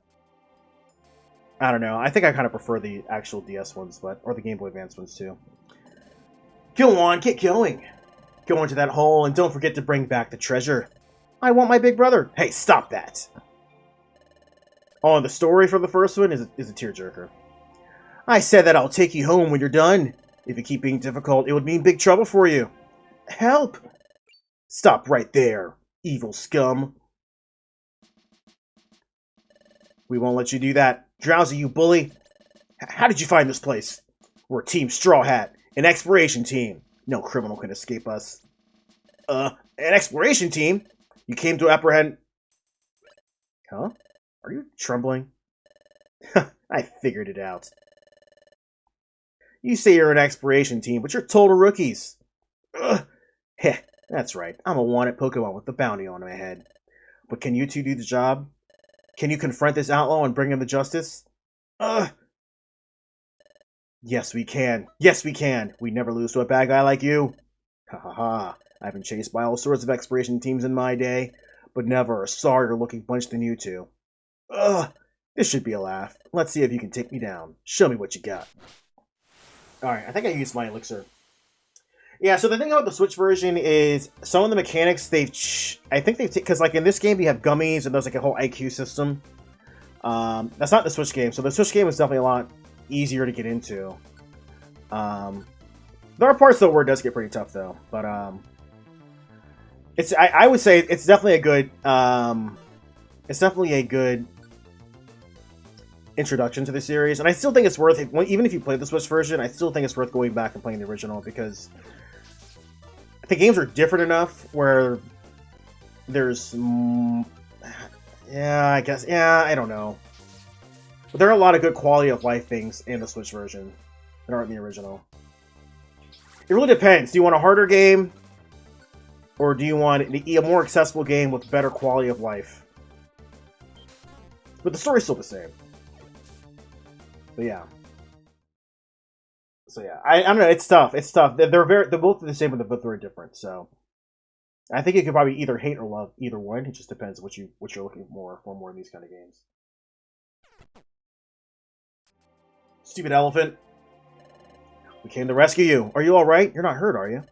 I don't know. I think I kind of prefer the actual DS ones, or the Game Boy Advance ones too. Go on, get going. Go into that hole and don't forget to bring back the treasure. I want my big brother. Hey, stop that. Oh, and the story for the first one is a tearjerker. I said that I'll take you home when you're done. If you keep being difficult, it would mean big trouble for you. Help! Stop right there, evil scum. We won't let you do that. Drowsy, you bully. How did you find this place? We're Team Straw Hat, an exploration team. No criminal can escape us. An exploration team? You came to apprehend... Huh? Are you trembling? I figured it out. You say you're an exploration team, but you're total rookies. Ugh. Heh, that's right. I'm a wanted Pokemon with a bounty on my head. But can you two do the job? Can you confront this outlaw and bring him to justice? Ugh. Yes, we can. Yes, we can. We never lose to a bad guy like you. Ha ha ha. I've been chased by all sorts of exploration teams in my day, but never a sorrier-looking bunch than you two. Ugh. This should be a laugh. Let's see if you can take me down. Show me what you got. Alright, I think I used my elixir. Yeah, so the thing about the Switch version is some of the mechanics because like in this game you have gummies and there's like a whole IQ system. That's not the Switch game, so the Switch game is definitely a lot easier to get into. There are parts though where it does get pretty tough though, but I would say it's definitely a good introduction to the series, and I still think it's worth it. Even if you play the Switch version, I still think it's worth going back and playing the original because the games are different enough where there's I don't know, but there are a lot of good quality of life things in the Switch version that aren't in the original. It really depends. Do you want a harder game, or do you want a more accessible game with better quality of life? But the story's still the same. But yeah. So yeah, I don't know. It's tough. It's tough. They're both the same, but they're both very different. So I think you could probably either hate or love either one. It just depends what you're looking for more in these kind of games. Stupid elephant. We came to rescue you. Are you all right? You're not hurt, are you?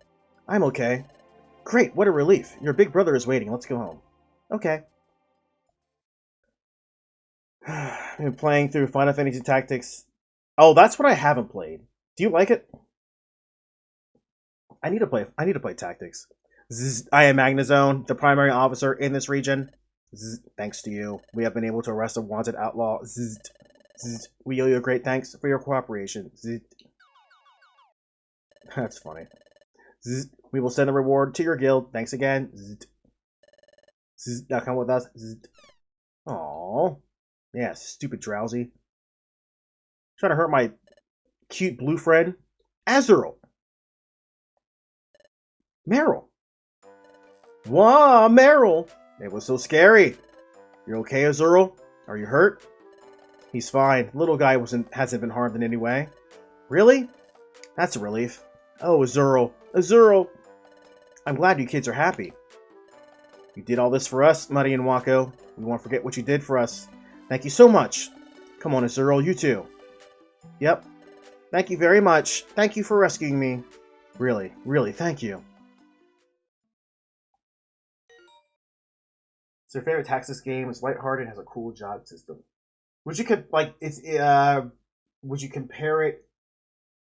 I'm okay. Great. What a relief. Your big brother is waiting. Let's go home. Okay. I've been playing through Final Fantasy Tactics. Oh, that's what I haven't played. Do you like it? I need to play Tactics. I am Magnazone, the primary officer in this region. Thanks to you, we have been able to arrest a wanted outlaw. We owe you a great thanks for your cooperation. That's funny. We will send a reward to your guild. Thanks again. Now come with us. Aww. Yeah, stupid Drowsy. Trying to hurt my cute blue friend. Azurill. Meryl. Wow, Meryl. It was so scary. You okay, Azurill? Are you hurt? He's fine. Little guy hasn't been harmed in any way. Really? That's a relief. Oh, Azurill. Azurill. I'm glad you kids are happy. You did all this for us, Muddy and Wako. We won't forget what you did for us. Thank you so much. Come on, Azurill, you too. Yep. Thank you very much. Thank you for rescuing me. Really, really, thank you. So your favorite Tactics game is lighthearted and has a cool job system. Would you compare it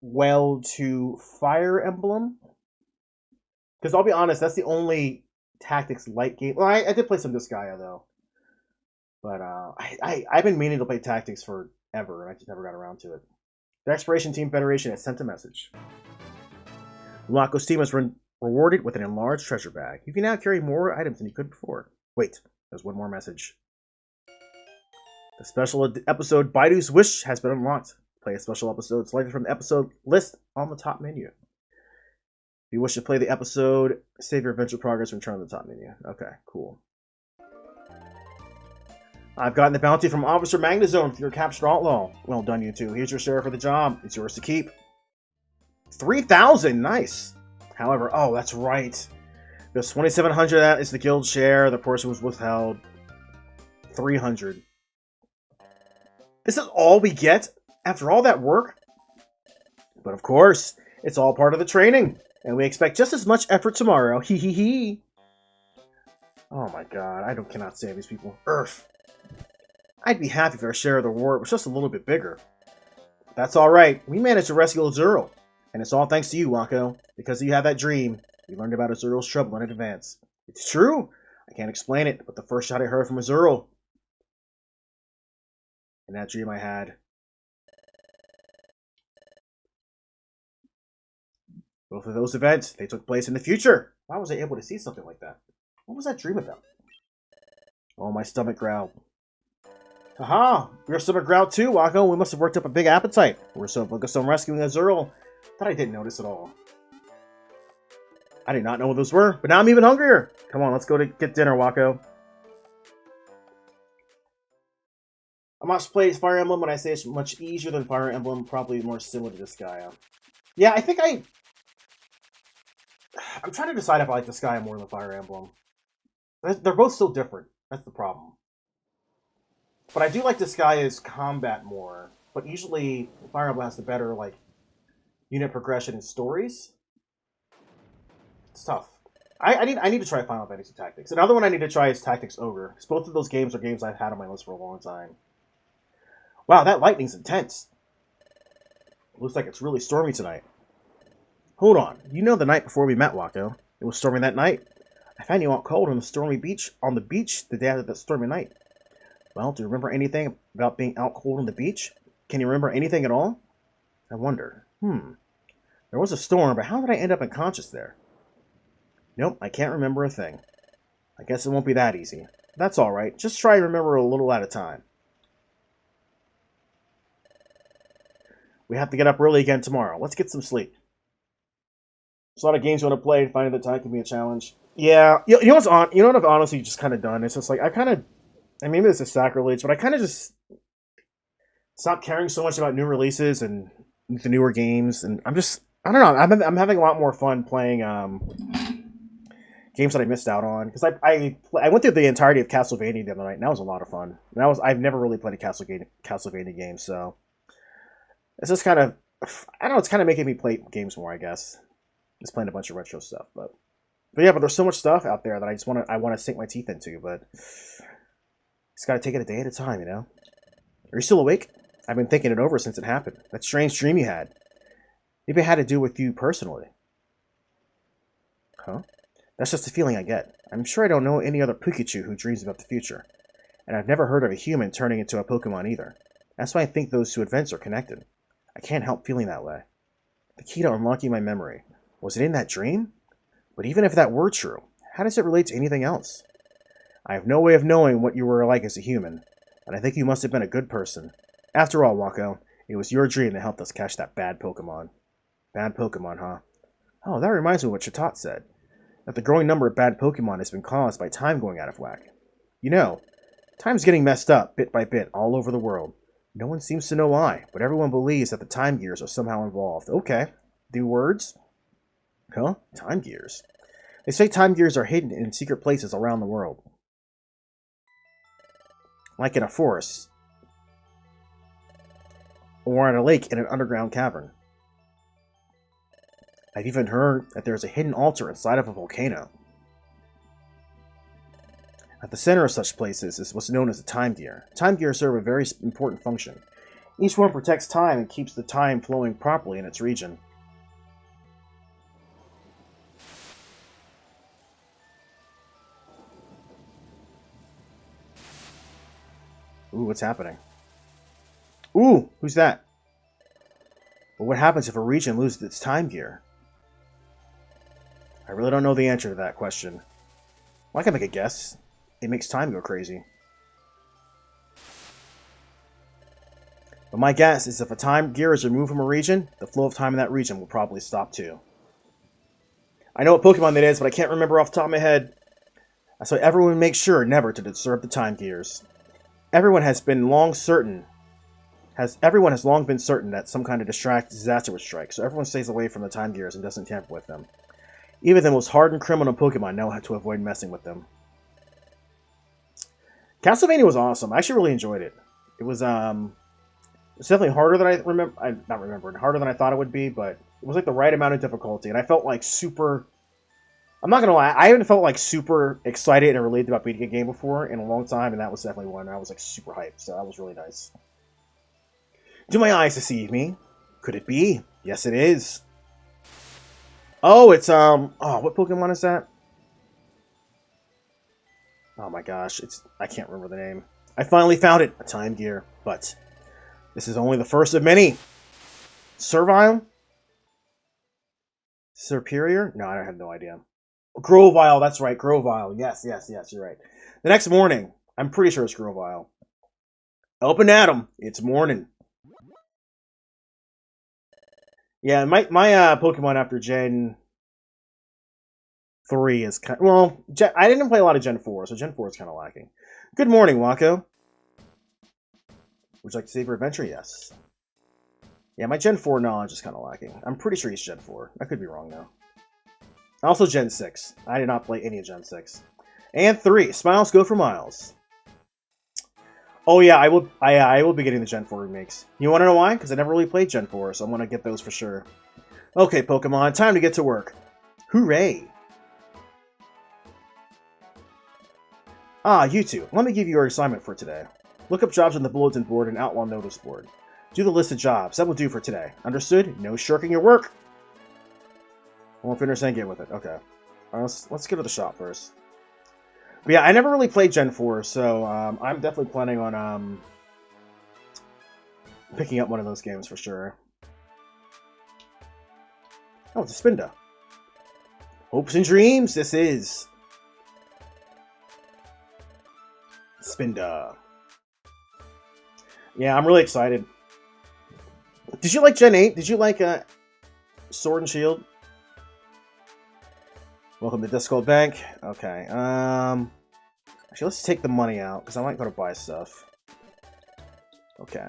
well to Fire Emblem? Because I'll be honest, that's the only Tactics light game. Well, I did play some Disgaea though. But I've been meaning to play Tactics forever, and I just never got around to it. The Exploration Team Federation has sent a message. Wacko's team has been rewarded with an enlarged treasure bag. You can now carry more items than you could before. Wait, there's one more message. The special episode Baidu's Wish has been unlocked. Play a special episode selected from the episode list on the top menu. If you wish to play the episode, save your adventure progress and return to the top menu. Okay, cool. I've gotten the bounty from Officer Magnazone for your captured outlaw. Well done, you two. Here's your share for the job. It's yours to keep. 3,000! Nice! However, oh, that's right. There's 2,700 of that is the guild share. The person was withheld. 300. This is all we get after all that work? But of course, it's all part of the training. And we expect just as much effort tomorrow. Hee hee hee. Oh my god, I cannot stand these people. Earth. I'd be happy if our share of the reward was just a little bit bigger. That's alright. We managed to rescue Azurill. And it's all thanks to you, Wako. Because you had that dream, we learned about Azurill's trouble in advance. It's true. I can't explain it, but the first shot I heard from Azurill. And that dream I had. Both of those events, they took place in the future. Why was I able to see something like that? What was that dream about? Oh, my stomach growled. Haha! Your stomach growled too, Wako. We must have worked up a big appetite. We're so focused on rescuing Azurill that I didn't notice at all. I did not know what those were, but now I'm even hungrier. Come on, let's go to get dinner, Wako. I must play Fire Emblem when I say it's much easier than Fire Emblem, probably more similar to Disgaea. Yeah, I think I'm trying to decide if I like Disgaea more than Fire Emblem. They're both so different. That's the problem. But I do like Disgaea's combat more. But usually, Fire Emblem has the better, like, unit progression and stories. It's tough. I need to try Final Fantasy Tactics. Another one I need to try is Tactics Ogre. Because both of those games are games I've had on my list for a long time. Wow, that lightning's intense. Looks like it's really stormy tonight. Hold on. You know the night before we met, Wako. It was stormy that night. I found you out cold on the beach the day after that stormy night. Well, do you remember anything about being out cold on the beach? Can you remember anything at all? I wonder. There was a storm, but how did I end up unconscious there? Nope, I can't remember a thing. I guess it won't be that easy. That's alright. Just try to remember a little at a time. We have to get up early again tomorrow. Let's get some sleep. There's a lot of games you want to play, and finding the time can be a challenge. Yeah, you know what I've honestly just kind of done? It's just like, maybe this is sacrilege, but I kind of just stopped caring so much about new releases and the newer games, and I don't know, I'm having a lot more fun playing games that I missed out on, because I went through the entirety of Castlevania the other night, and that was a lot of fun. And I've never really played a Castlevania game, so it's just kind of, I don't know, it's kind of making me play games more, I guess. Just playing a bunch of retro stuff, but yeah, but there's so much stuff out there that I want to sink my teeth into, but just gotta take it a day at a time, you know? Are you still awake? I've been thinking it over since it happened. That strange dream you had. Maybe it had to do with you personally. Huh? That's just a feeling I get. I'm sure I don't know any other Pikachu who dreams about the future. And I've never heard of a human turning into a Pokemon either. That's why I think those two events are connected. I can't help feeling that way. The key to unlocking my memory. Was it in that dream? But even if that were true, how does it relate to anything else? I have no way of knowing what you were like as a human, and I think you must have been a good person. After all, Wako, it was your dream that helped us catch that bad Pokemon. Bad Pokemon, huh? Oh, that reminds me of what Chatot said. That the growing number of bad Pokemon has been caused by time going out of whack. You know, time's getting messed up, bit by bit, all over the world. No one seems to know why, but everyone believes that the time gears are somehow involved. Okay. Do words? Huh? Time gears? They say time gears are hidden in secret places around the world. Like in a forest. Or in a lake in an underground cavern. I've even heard that there's a hidden altar inside of a volcano. At the center of such places is what's known as a time gear. Time gears serve a very important function. Each one protects time and keeps the time flowing properly in its region. Ooh, what's happening? Ooh, who's that? Well, what happens if a region loses its time gear? I really don't know the answer to that question. Well, I can make a guess. It makes time go crazy. But my guess is if a time gear is removed from a region, the flow of time in that region will probably stop too. I know what Pokemon that is, but I can't remember off the top of my head. So everyone makes sure never to disturb the time gears. Everyone has long been certain that some kind of disaster would strike, so everyone stays away from the time gears and doesn't tamper with them. Even the most hardened criminal Pokemon know how to avoid messing with them. Castlevania was awesome. I actually really enjoyed it. It was it's definitely harder than harder than I thought it would be, but it was like the right amount of difficulty, and I felt like super. I'm not gonna lie, I haven't felt like super excited and related about beating a game before in a long time, and that was definitely one. I was like super hyped, so that was really nice. Do my eyes deceive me? Could it be? Yes, it is. Oh, it's what Pokemon is that? Oh my gosh, I can't remember the name. I finally found it, a time gear, but this is only the first of many. Servile? Superior? No, I have no idea. Grovyle, that's right, Grovyle. Yes, you're right. The next morning, I'm pretty sure it's Grovyle. Open Atom, it's morning. Yeah, my Pokemon after Gen 3 is kind of, well, I didn't play a lot of Gen 4, so Gen 4 is kind of lacking. Good morning, Wako. Would you like to save your adventure? Yes. Yeah, my Gen 4 knowledge is kind of lacking. I'm pretty sure he's Gen 4. I could be wrong, though. Also Gen 6. I did not play any of Gen 6. And 3. Smiles go for miles. Oh yeah, I will be getting the Gen 4 remakes. You want to know why? Because I never really played Gen 4, so I'm going to get those for sure. Okay, Pokemon, time to get to work. Hooray! Ah, you two. Let me give you your assignment for today. Look up jobs on the bulletin board and outlaw notice board. Do the list of jobs. That will do for today. Understood? No shirking your work. I won't finish and get with it. Okay. Let's go to the shop first. But yeah, I never really played Gen 4, so I'm definitely planning on picking up one of those games for sure. Oh, it's a Spinda. Hopes and dreams, this is Spinda. Yeah, I'm really excited. Did you like Gen 8? Did you like Sword and Shield? Welcome to Disco Bank. Okay. Actually, let's take the money out because I might go to buy stuff. Okay.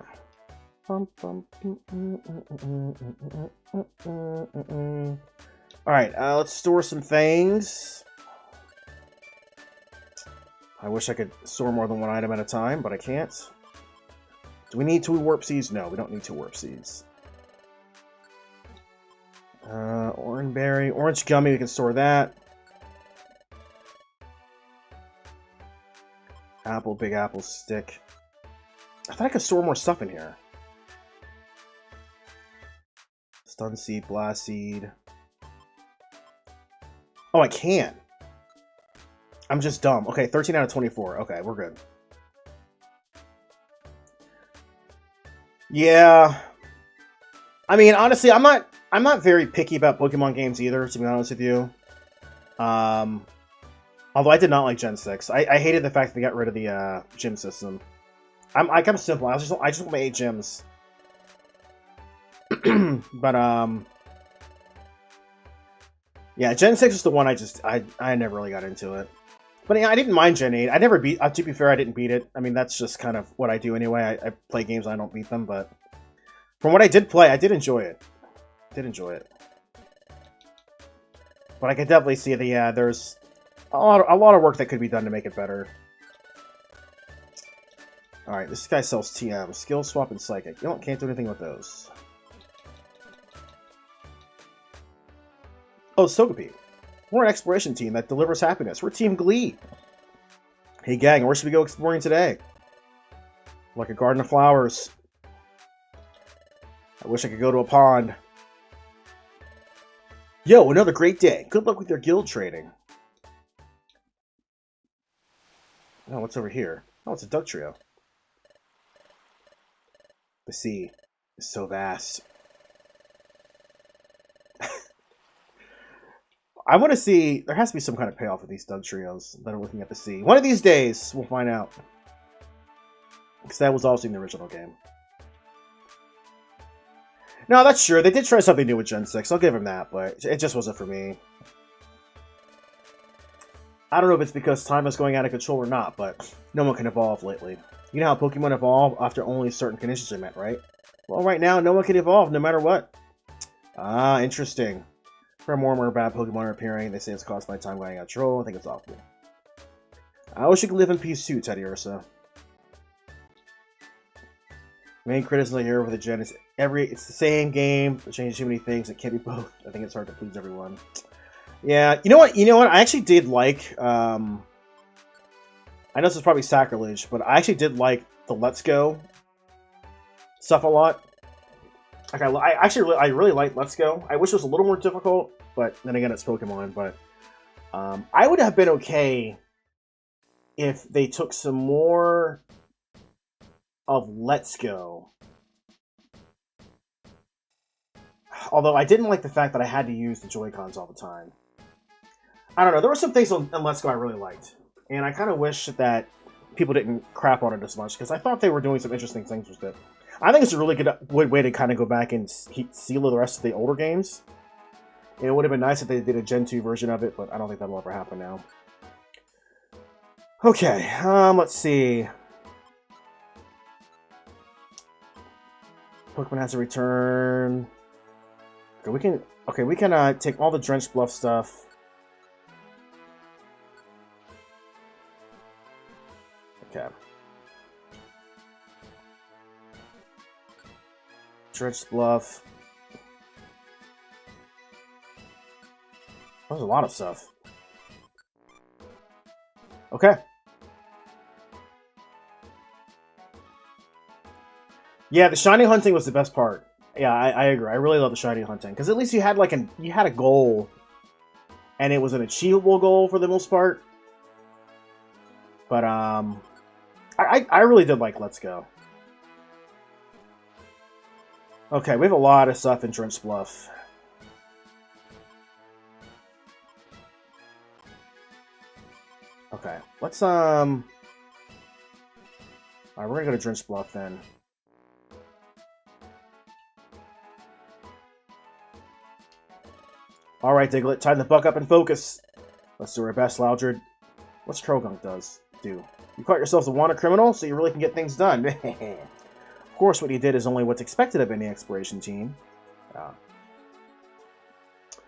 Alright, let's store some things. I wish I could store more than one item at a time, but I can't. Do we need 2 warp seeds? No, we don't need 2 warp seeds. Orange berry. Orange gummy, we can store that. Apple, big apple stick. I thought I could store more stuff in here. Stun seed, blast seed. Oh, I can. I'm just dumb. Okay, 13 out of 24. Okay, we're good. Yeah. I mean, honestly, I'm not very picky about Pokemon games either, to be honest with you. Although I did not like Gen 6. I hated the fact that they got rid of the gym system. I'm simple. I just want my 8 gyms. But yeah, Gen 6 is the one I never really got into it. But yeah, I didn't mind Gen 8. I never beat. To be fair, I didn't beat it. I mean, that's just kind of what I do anyway. I play games, I don't beat them. But from what I did play, I did enjoy it. But I could definitely see the there's a lot of work that could be done to make it better. All right, this guy sells TM, Skill Swap, and Psychic. You can't do anything with those. Oh, Togepi. We're an exploration team that delivers happiness. We're Team Glee. Hey gang, where should we go exploring today? Like a garden of flowers. I wish I could go to a pond. Yo, another great day. Good luck with your guild trading. Oh, what's over here? Oh, it's a duck trio. The sea is so vast. I want to see... There has to be some kind of payoff with these Doug trios that are looking at the sea. One of these days, we'll find out. Because that was also in the original game. No, that's true. They did try something new with Gen 6. I'll give them that, but it just wasn't for me. I don't know if it's because time is going out of control or not, but no one can evolve lately. You know how Pokemon evolve after only certain conditions are met, right? Well, right now, no one can evolve no matter what. Ah, interesting. For more and more bad Pokemon are appearing, they say it's caused by time going out of control. I think it's awful. I wish you could live in peace too, Teddy Ursa. Main criticism I hear with the gen is it's the same game, but changes too many things. It can't be both. I think it's hard to please everyone. Yeah, you know what? I actually did like. I know this is probably sacrilege, but I actually did like the Let's Go stuff a lot. Like I really like Let's Go. I wish it was a little more difficult, but then again, it's Pokemon. But I would have been okay if they took some more of Let's Go. Although I didn't like the fact that I had to use the Joy-Cons all the time. I don't know. There were some things on Let's Go I really liked. And I kind of wish that people didn't crap on it as much, because I thought they were doing some interesting things with it. I think it's a really good way to kind of go back and seal the rest of the older games. And it would have been nice if they did a Gen 2 version of it, but I don't think that'll ever happen now. Okay, let's see. Pokemon has a return. Okay, we can take all the Drenched Bluff stuff. Okay. Drenched Bluff. There's a lot of stuff. Okay. Yeah, the shiny hunting was the best part. Yeah, I agree. I really love the shiny hunting, because at least you had a goal, and it was an achievable goal for the most part. But I really did like Let's Go. Okay, we have a lot of stuff in Drenched Bluff. Okay, let's Alright, we're gonna go to Drenched Bluff then. Alright, Diglett, time to buck up and focus. Let's do our best, Loudred. What's Krogunk do? You caught yourselves a wanted criminal, so you really can get things done. Of course, what you did is only what's expected of any exploration team.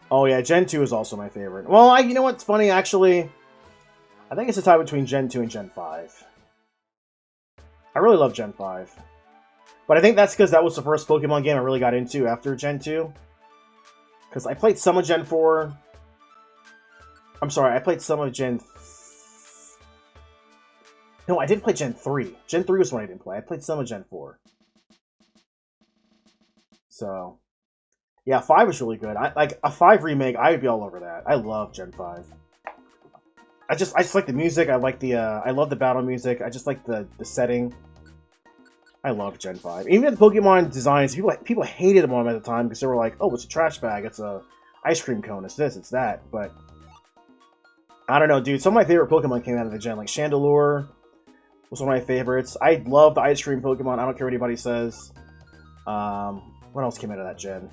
Oh yeah, Gen 2 is also my favorite. Well, you know what's funny, actually? I think it's a tie between Gen 2 and Gen 5. I really love Gen 5. But I think that's because that was the first Pokemon game I really got into after Gen 2. Because I played some of Gen 4. I'm sorry, I played some of Gen... No, I didn't play Gen 3. Gen 3 was one I didn't play. I played some of Gen 4. So... Yeah, 5 was really good. Like, a 5 remake, I would be all over that. I love Gen 5. I just like the music. I like the, I love the battle music. I just like the setting. I love Gen 5. Even the Pokemon designs, people hated them on them at the time because they were like, oh, it's a trash bag, it's a ice cream cone, it's this, it's that. But I don't know, dude. Some of my favorite Pokemon came out of the gen. Like Chandelure was one of my favorites. I love the ice cream Pokemon. I don't care what anybody says. What else came out of that gen?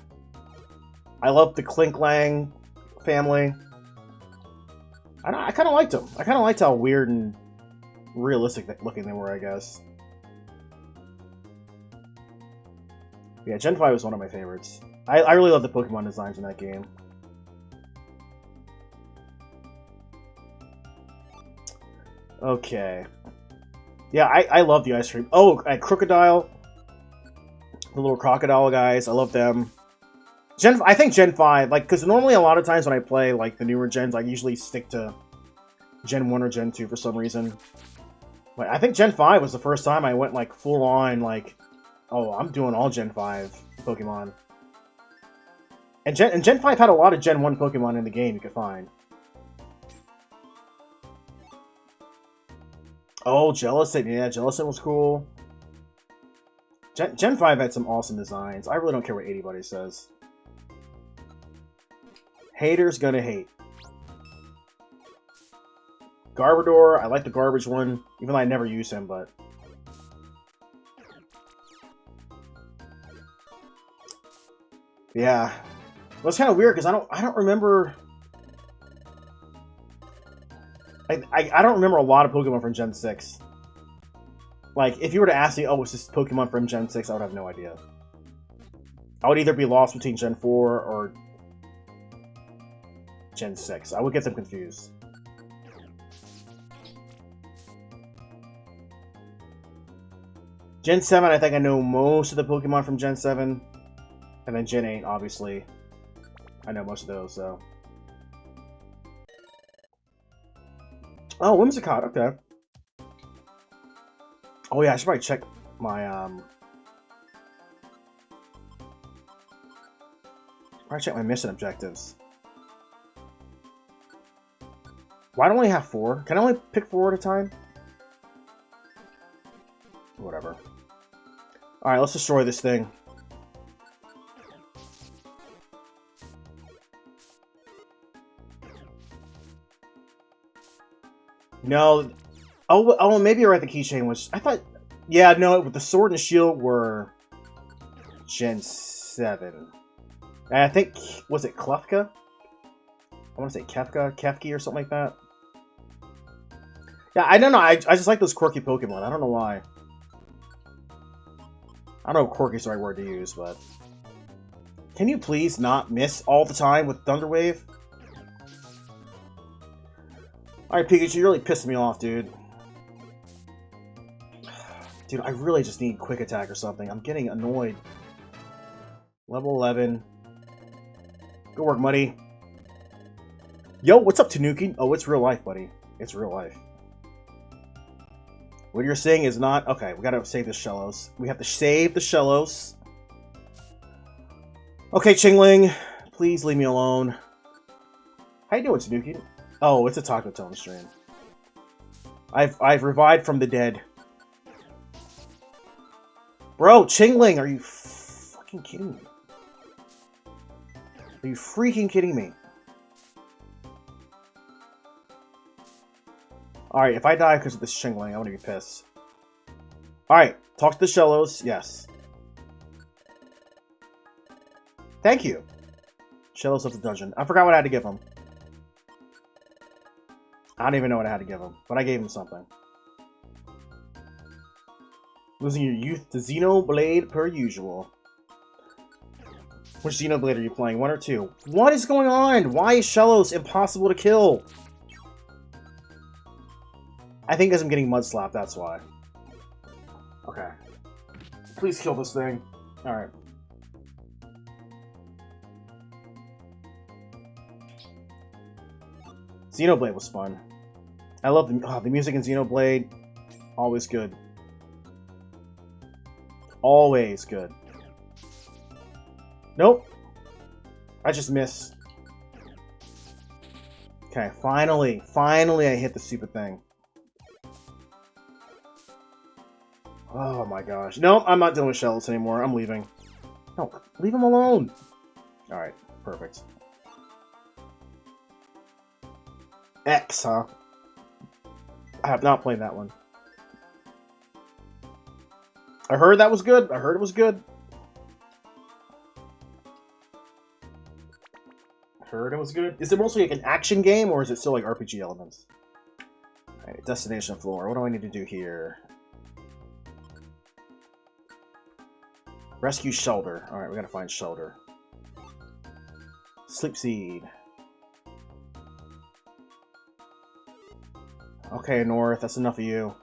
I love the Klinklang family. I kind of liked them. I kind of liked how weird and realistic looking they were, I guess. Yeah, Gen 5 was one of my favorites. I really love the Pokemon designs in that game. Okay. Yeah, I love the ice cream. Oh, Crocodile. The little crocodile guys. I love them. I think Gen 5, like, because normally a lot of times when I play, like, the newer gens, I usually stick to Gen 1 or Gen 2 for some reason. But I think Gen 5 was the first time I went, like, full on, like, oh, I'm doing all Gen 5 Pokemon. And Gen 5 had a lot of Gen 1 Pokemon in the game you could find. Oh, Jellicent. Yeah, Jellicent was cool. Gen 5 had some awesome designs. I really don't care what anybody says. Haters gonna hate. Garbodor, I like the garbage one, even though I never use him, but... Yeah. Well, it's kind of weird, because I don't remember... I don't remember a lot of Pokemon from Gen 6. Like, if you were to ask me, oh, it's this Pokemon from Gen 6, I would have no idea. I would either be lost between Gen 4 or Gen 6. I would get them confused. Gen 7, I think I know most of the Pokemon from Gen 7. And then Gen 8, obviously. I know most of those, so... Oh, Whimsicott, okay. Oh yeah, I should probably check my, probably check my mission objectives. Why don't I only have 4? Can I only pick 4 at a time? Whatever. Alright, let's destroy this thing. No. Oh, maybe you're right, the keychain was... I thought... Yeah, no, the sword and shield were... Gen 7. And I think... Was it Klefka? I want to say Kefki or something like that. Yeah, I don't know. I just like those quirky Pokemon. I don't know why. I don't know if quirky is the right word to use, but... Can you please not miss all the time with Thunder Wave? Alright, Pikachu, you're really pissing me off, dude. Dude, I really just need Quick Attack or something. I'm getting annoyed. Level 11. Good work, Muddy. Yo, what's up, Tanuki? Oh, it's real life, buddy. It's real life. What you're saying is not... Okay, we gotta save the Shellos. We have to save the Shellos. Okay, Chingling. Please leave me alone. How you doing, Tanuki? Oh, it's a Taco Tone stream. I've revived from the dead. Bro, Chingling, are you fucking kidding me? Are you freaking kidding me? Alright, if I die because of this Chingling, I'm gonna be pissed. Alright, talk to the Shellos, yes. Thank you. Shellos of the dungeon. I forgot what I had to give him. I don't even know what I had to give him, but I gave him something. Losing your youth to Xenoblade per usual. Which Xenoblade are you playing? 1 or 2? What is going on? Why is Shellos impossible to kill? I think because I'm getting mud slapped, that's why. Okay. Please kill this thing. Alright. Xenoblade was fun. I love the music in Xenoblade. Always good. Always good. Nope. I just miss. Okay, finally I hit the stupid thing. Oh my gosh. Nope, I'm not dealing with Shellos anymore. I'm leaving. No, leave him alone. Alright, perfect. X, huh? I have not played that one. I heard that was good. I heard it was good. Heard it was good. Is it mostly like an action game, or is it still like RPG elements? Alright, destination floor. What do I need to do here? Rescue Shelter. Alright, we gotta find Shelter. Sleep Seed. Okay, North, that's enough of you.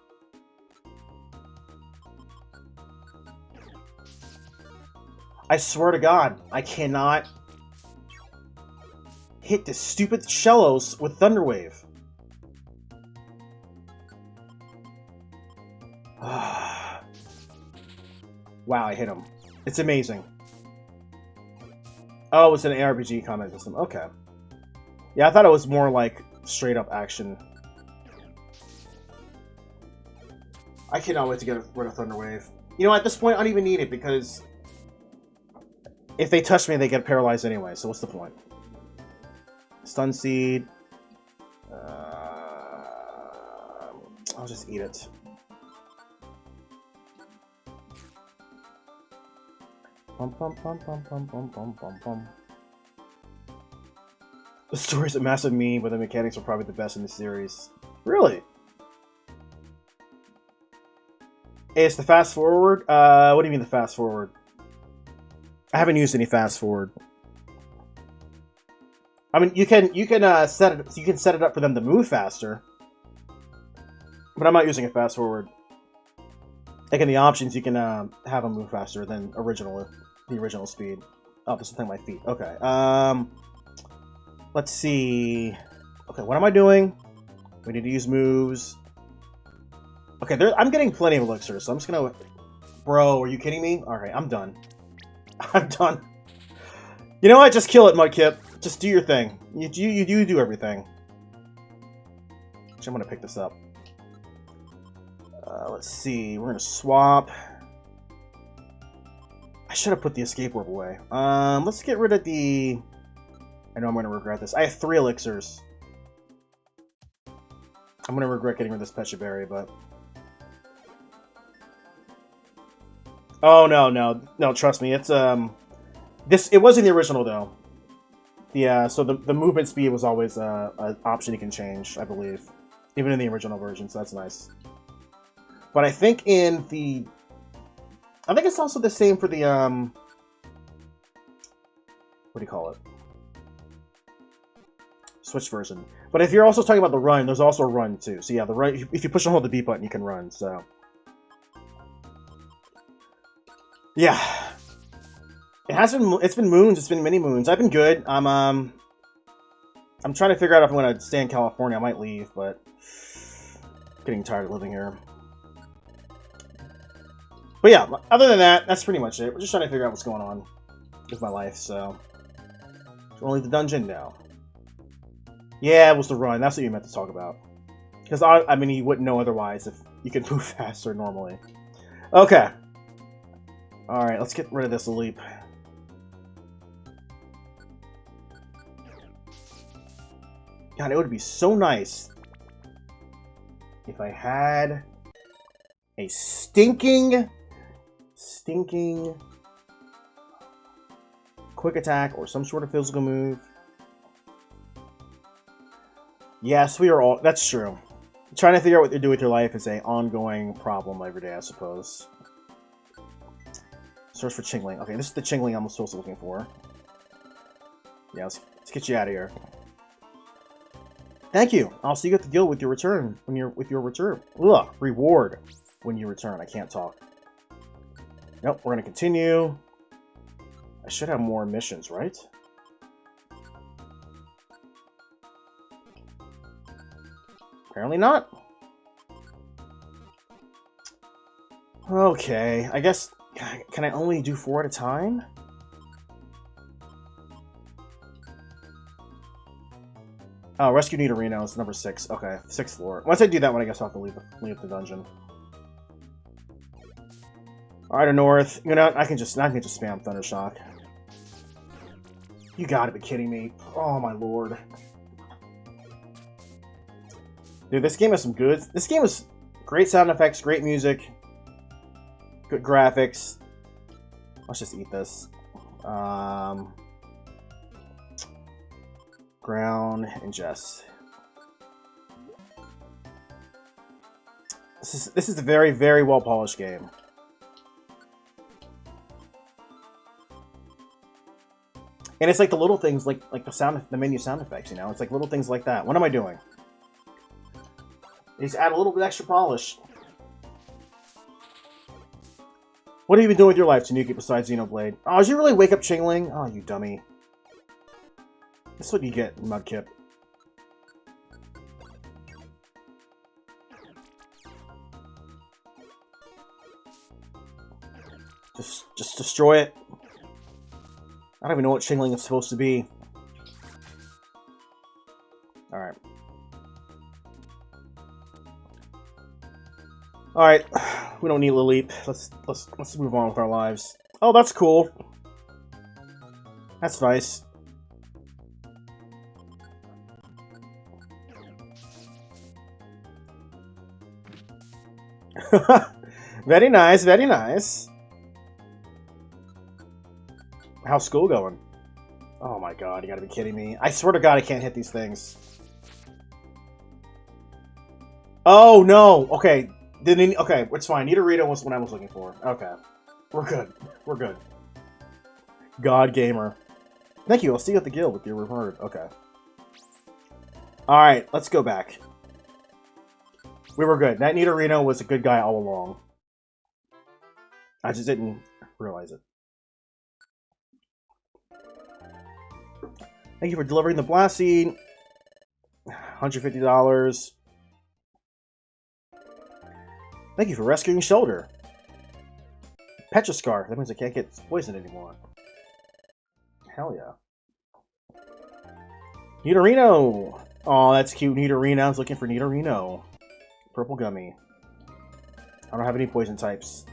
I swear to God, I cannot hit this stupid Shellos with Thunder Wave. Wow, I hit him. It's amazing. Oh, it's an ARPG combat system. Okay. Yeah, I thought it was more like straight up action. I cannot wait to get rid of Thunder Wave. You know, at this point, I don't even need it, because if they touch me, they get paralyzed anyway, so what's the point? Stun Seed. I'll just eat it. Bum, bum, bum, bum, bum, bum, bum, bum, bum. The story's a massive meme, but the mechanics are probably the best in the series. Really? Hey, it's the fast forward? What do you mean the fast forward? I haven't used any fast forward. I mean, you can set it up for them to move faster, but I'm not using a fast forward. Like in the options, you can have them move faster than the original speed. Oh, there's something on my feet. Okay. Let's see. Okay, what am I doing? We need to use moves. Okay, I'm getting plenty of elixirs, so I'm just gonna... Bro, are you kidding me? Alright, I'm done. I'm done. You know what? Just kill it, Mudkip. Just do your thing. You do everything. Actually, I'm gonna pick this up. Let's see. We're gonna swap. I should have put the escape orb away. Let's get rid of the... I know I'm gonna regret this. I have 3 elixirs. I'm gonna regret getting rid of this Pecha Berry, but... Oh, no, trust me, it's, it wasn't the original, though. So the movement speed was always, an option you can change, I believe. Even in the original version, so that's nice. But I think I think it's also the same for the, what do you call it? Switch version. But if you're also talking about the run, there's also a run, too. So yeah, the run, if you push and hold the B button, you can run, so... Yeah, it's been moons. It's been many moons. I've been good. I'm trying to figure out if I'm gonna stay in California. I might leave, but I'm getting tired of living here. But yeah, other than that, that's pretty much it. We're just trying to figure out what's going on with my life. So we'll leave the dungeon now. Yeah, it was the run. That's what you meant to talk about. Because I mean, you wouldn't know otherwise if you could move faster normally. Okay. Alright, let's get rid of this leap. God, it would be so nice if I had a stinking quick attack or some sort of physical move. Yes, we are all... That's true. Trying to figure out what you do with your life is an ongoing problem every day, I suppose. Search for Chingling. Okay, this is the Chingling I'm supposed to be looking for. Yeah, let's get you out of here. Thank you. I'll see you at the guild with your return. Ugh, reward when you return. I can't talk. Nope, we're gonna continue. I should have more missions, right? Apparently not. Okay, I guess... Can I only do 4 at a time? Oh, Rescue Nidorino is number 6. Okay, 6th floor. Once I do that one, I guess I'll have to leave the dungeon. Alright, north. You know, I can just spam Thundershock. You gotta be kidding me. Oh my lord. Dude, this game has some good... This game has great sound effects, great music. Good graphics. Let's just eat this. Ground, ingest. This is a very, very well polished game. And it's like the little things, like the menu sound effects, you know? It's like little things like that. What am I doing? Just add a little bit extra polish. What have you been doing with your life, Tanuki, besides Xenoblade? Oh, did you really wake up Chingling? Oh, you dummy. That's what you get, Mudkip. Just destroy it. I don't even know what Chingling is supposed to be. Alright. Alright, we don't need Lilip. Let's move on with our lives. Oh, that's cool. That's nice. Very nice, very nice. How's school going? Oh my god, you gotta be kidding me. I swear to god I can't hit these things. Oh no! Okay. Okay, it's fine. Nidorino was what I was looking for. Okay. We're good. We're good. God Gamer. Thank you, I'll see you at the guild with your reward. Okay. Alright, let's go back. We were good. That Nidorino was a good guy all along. I just didn't realize it. Thank you for delivering the blast seed. $150. Thank you for rescuing Shoulder. Petroscar. That means I can't get poisoned anymore. Hell yeah. Nidorino. Oh, that's cute. Nidorino. I was looking for Nidorino. Purple gummy. I don't have any poison types.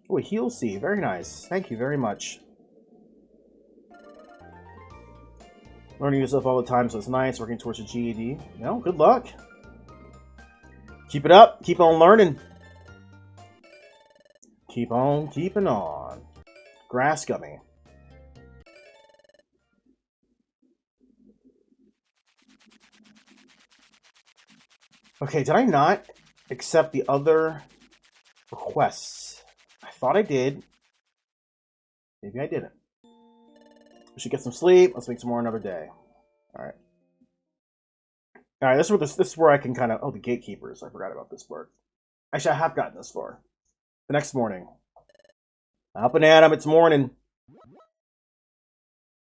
Oh, a heal seed. Very nice. Thank you very much. Learning yourself all the time, so it's nice. Working towards a GED. No, good luck. Keep it up. Keep on learning. Keep on keeping on. Grass gummy. Okay, did I not accept the other requests? I thought I did. Maybe I didn't. We should get some sleep. Let's make tomorrow another day. Alright. Alright, this is where I can kind of... Oh, the gatekeepers. I forgot about this part. Actually, I have gotten this far. The next morning. Up and at 'em. It's morning.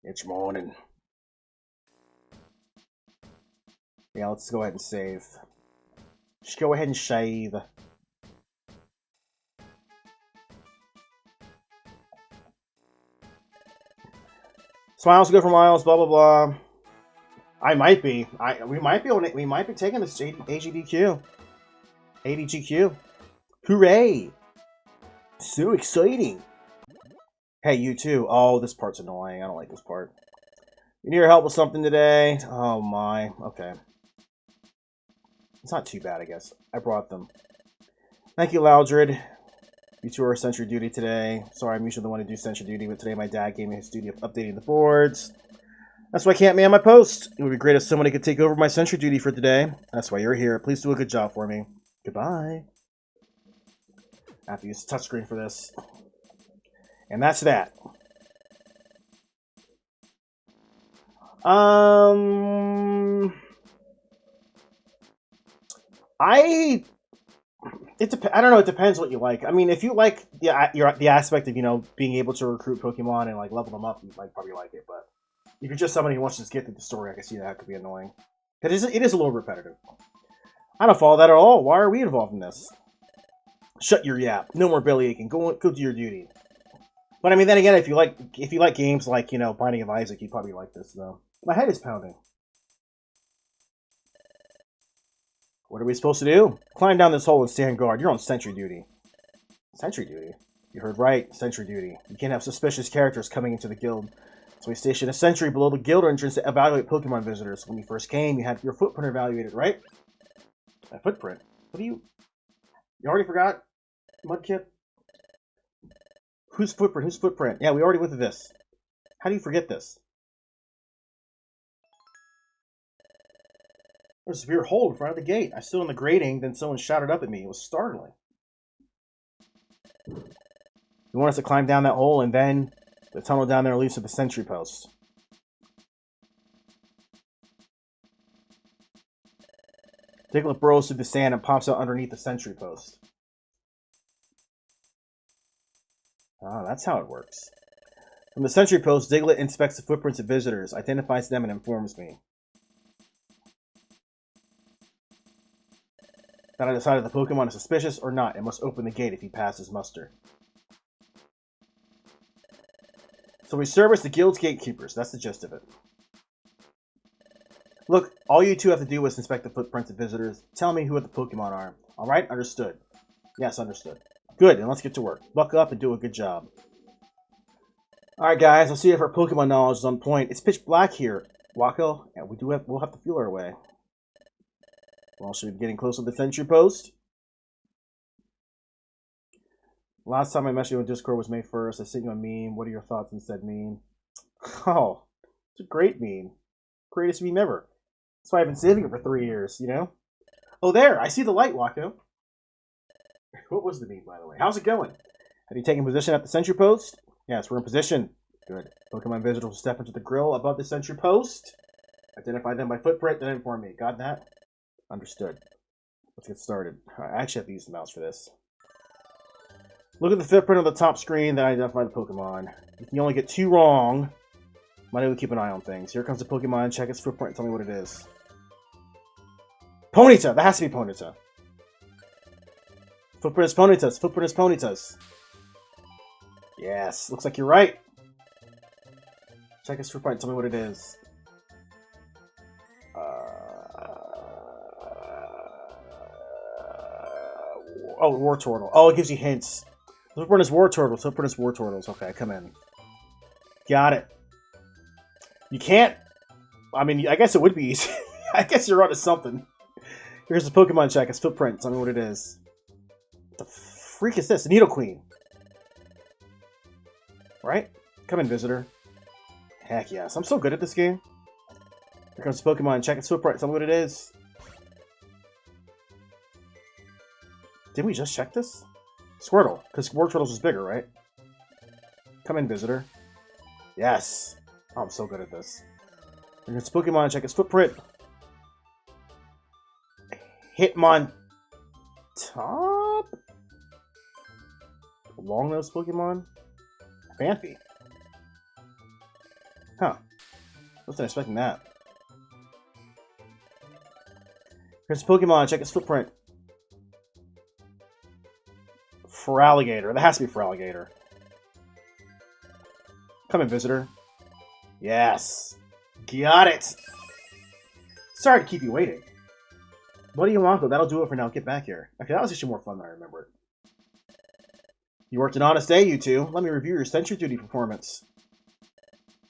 It's morning. Yeah, let's go ahead and save. Just go ahead and shave. Smiles go for miles, blah blah blah. I might be. We might be taking this AGDQ. ADGQ. Hooray! So exciting. Hey, you too. Oh, this part's annoying. I don't like this part. You need your help with something today? Oh my. Okay. It's not too bad, I guess. I brought them. Thank you, Loudred. You two are sentry duty today. Sorry, I'm usually the one to do sentry duty, but today my dad gave me his duty of updating the boards. That's why I can't man my post. It would be great if somebody could take over my sentry duty for today. That's why you're here. Please do a good job for me. Goodbye. I have to use the touchscreen for this. And that's that. I don't know. It depends what you like. I mean, if you like the aspect of, you know, being able to recruit Pokemon and like level them up, you might probably like it. But if you're just somebody who wants to just get through the story, I can see that could be annoying. It is a little repetitive. I don't follow that at all. Why are we involved in this? Shut your yap. No more belly aching. Go do your duty. But I mean, then again, if you like games like, you know, Binding of Isaac, you probably like this though. My head is pounding. What are we supposed to do? Climb down this hole and stand guard. You're on sentry duty. Sentry duty? You heard right. Sentry duty. You can't have suspicious characters coming into the guild. So we stationed a sentry below the guild entrance to evaluate Pokemon visitors. When you first came, you had your footprint evaluated, right? A footprint? What do you... You already forgot? Mudkip? Whose footprint? Whose footprint? Yeah, we already went through this. How do you forget this? There's a severe hole in front of the gate. I stood on the grating, then someone shouted up at me. It was startling. You want us to climb down that hole, and then the tunnel down there leads to the sentry post. Diglett burrows through the sand and pops out underneath the sentry post. Ah, that's how it works. From the sentry post, Diglett inspects the footprints of visitors, identifies them, and informs me. That I decided the Pokemon is suspicious or not, and must open the gate if he passes muster. So we service the guild's gatekeepers. That's the gist of it. Look, all you two have to do is inspect the footprints of visitors. Tell me who the Pokemon are. Alright? Understood. Yes, understood. Good, and let's get to work. Buck up and do a good job. Alright guys, let's see if our Pokemon knowledge is on point. It's pitch black here, Wako, and we'll have to feel our way. Well, should we be getting close to the sentry post? Last time I messaged you on Discord was May 1st. I sent you a meme. What are your thoughts on said meme? Oh, it's a great meme. Greatest meme ever. That's why I've been saving it for 3 years, you know? Oh, there! I see the light, Wako. What was the meme, by the way? How's it going? Have you taken position at the sentry post? Yes, we're in position. Good. Pokemon visitors will step into the grill above the sentry post. Identify them by footprint, then inform me. Got that? Understood. Let's get started. I actually have to use the mouse for this. Look at the footprint on the top screen that identify the Pokemon. You can only get 2 wrong. Might able to keep an eye on things. Here comes the Pokemon. Check its footprint and tell me what it is. Ponyta! That has to be Ponyta. Footprint is Ponyta's. Footprint is Ponyta's. Yes, looks like you're right. Check its footprint and tell me what it is. Oh, Wartortle. Oh, it gives you hints. Footprint is Wartortle. Footprint is Wartortles. Okay, come in. Got it. You can't... I mean, I guess it would be easy. I guess you're onto something. Here's the Pokemon check. Its footprint. Tell me what it is. What the freak is this? The Nidoqueen. Right? Come in, visitor. Heck yes. I'm so good at this game. Here comes the Pokemon. Check its footprint. Tell me what it is. Didn't we just check this? Squirtle. Because Wartortles is bigger, right? Come in, visitor. Yes. Oh, I'm so good at this. Here comes Pokemon. Check its footprint. Hitmontop? Long-nosed Pokemon? Phanpy. Huh. Wasn't expecting that. Here's Pokemon. Check its footprint. Feraligatr. That has to be Feraligatr. Come in, visitor. Yes. Got it. Sorry to keep you waiting. What do you want? That'll do it for now. Get back here. Okay, that was actually more fun than I remembered. You worked an honest day, you two. Let me review your sentry duty performance.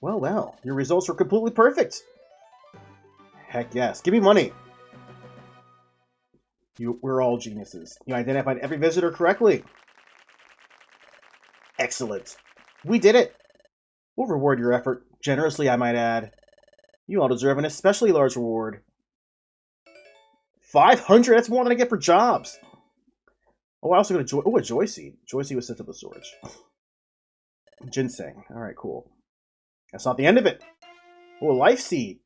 Well, well. Your results were completely perfect. Heck yes. Give me money. We're all geniuses. You identified every visitor correctly. Excellent. We did it. We'll reward your effort. Generously, I might add. You all deserve an especially large reward. 500? That's more than I get for jobs. Oh, I also got a Joy Seed. Joy Seed was sent to the storage. Ginseng. Alright, cool. That's not the end of it. Oh, a Life Seed.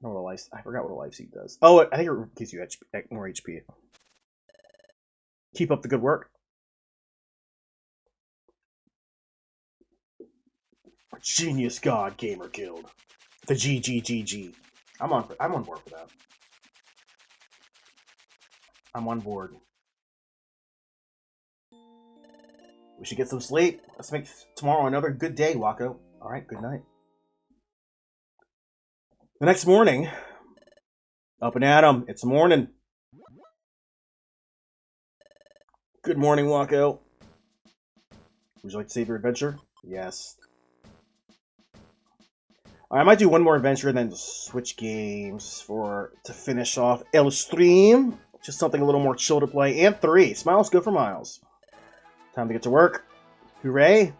I forgot what a Life Seed does. Oh, I think it gives you more HP. Keep up the good work. Genius God Gamer Guild. The GGGG. I'm on board for that. I'm on board. We should get some sleep. Let's make tomorrow another good day, Wako. Alright, good night. The next morning, up and at 'em. It's morning. Good morning, Wako. Would you like to save your adventure? Yes. I might do one more adventure and then switch games to finish off El Stream. Just something a little more chill to play. And 3. Smiles go for miles. Time to get to work. Hooray.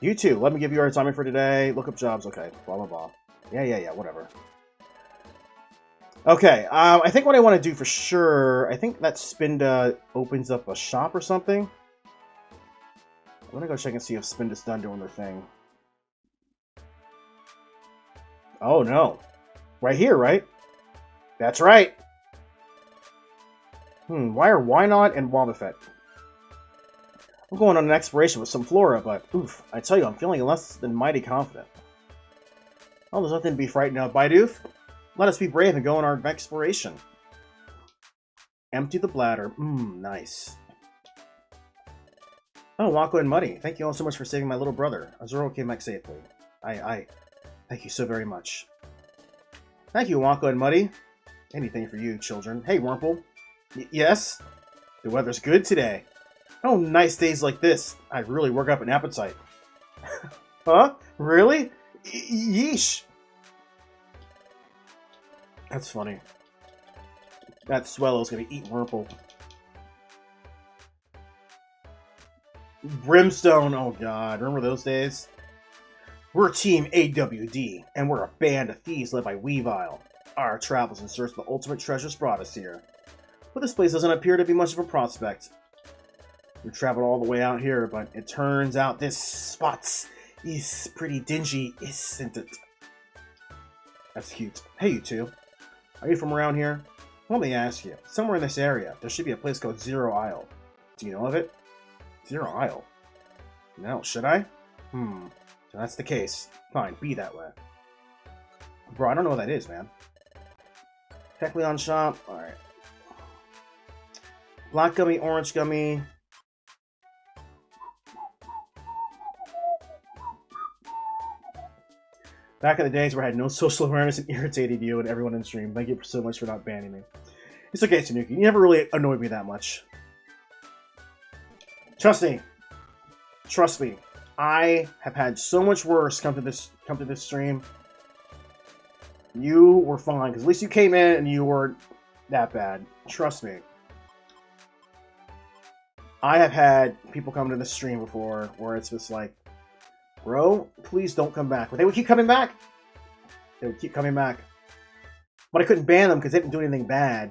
You too. Let me give you our assignment for today. Look up jobs. Okay. Blah, blah, blah. Yeah. Whatever. Okay. I think what I want to do for sure, I think that Spinda opens up a shop or something. I'm gonna go check and see if Spinda's done doing their thing. Oh, no. Right here, right? That's right. Why not and Wobbuffet? I'm going on an exploration with some flora, but oof, I tell you, I'm feeling less than mighty confident. Oh, there's nothing to be frightened of, Bidoof. Let us be brave and go on our exploration. Empty the bladder. Nice. Oh, Wako and Muddy, thank you all so much for saving my little brother. Azuro came back safely. Thank you so very much. Thank you, Wonka and Muddy. Anything for you, children. Hey, Wurmple. Yes? The weather's good today. Oh, nice days like this. I really work up an appetite. Huh? Really? Yeesh. That's funny. That Swellow's gonna eat Wurmple. Brimstone, oh god, remember those days? We're Team AWD, and we're a band of thieves led by Weavile. Our travels in search of the ultimate treasures brought us here. But this place doesn't appear to be much of a prospect. We traveled all the way out here, but it turns out this spot is pretty dingy, isn't it? That's cute. Hey, you two. Are you from around here? Let me ask you. Somewhere in this area, there should be a place called Zero Isle. Do you know of it? Zero Isle? No, should I? So that's the case. Fine, be that way. Bro, I don't know what that is, man. Techleon shop. Alright. Black gummy, orange gummy. Back in the days where I had no social awareness and irritated you and everyone in the stream. Thank you so much for not banning me. It's okay, Tanuki. You never really annoyed me that much. Trust me. Trust me. I have had so much worse come to this stream. You were fine, because at least you came in and you weren't that bad. Trust me. I have had people come to the stream before where it's just like, bro, please don't come back. But they would keep coming back. They would keep coming back. But I couldn't ban them because they didn't do anything bad.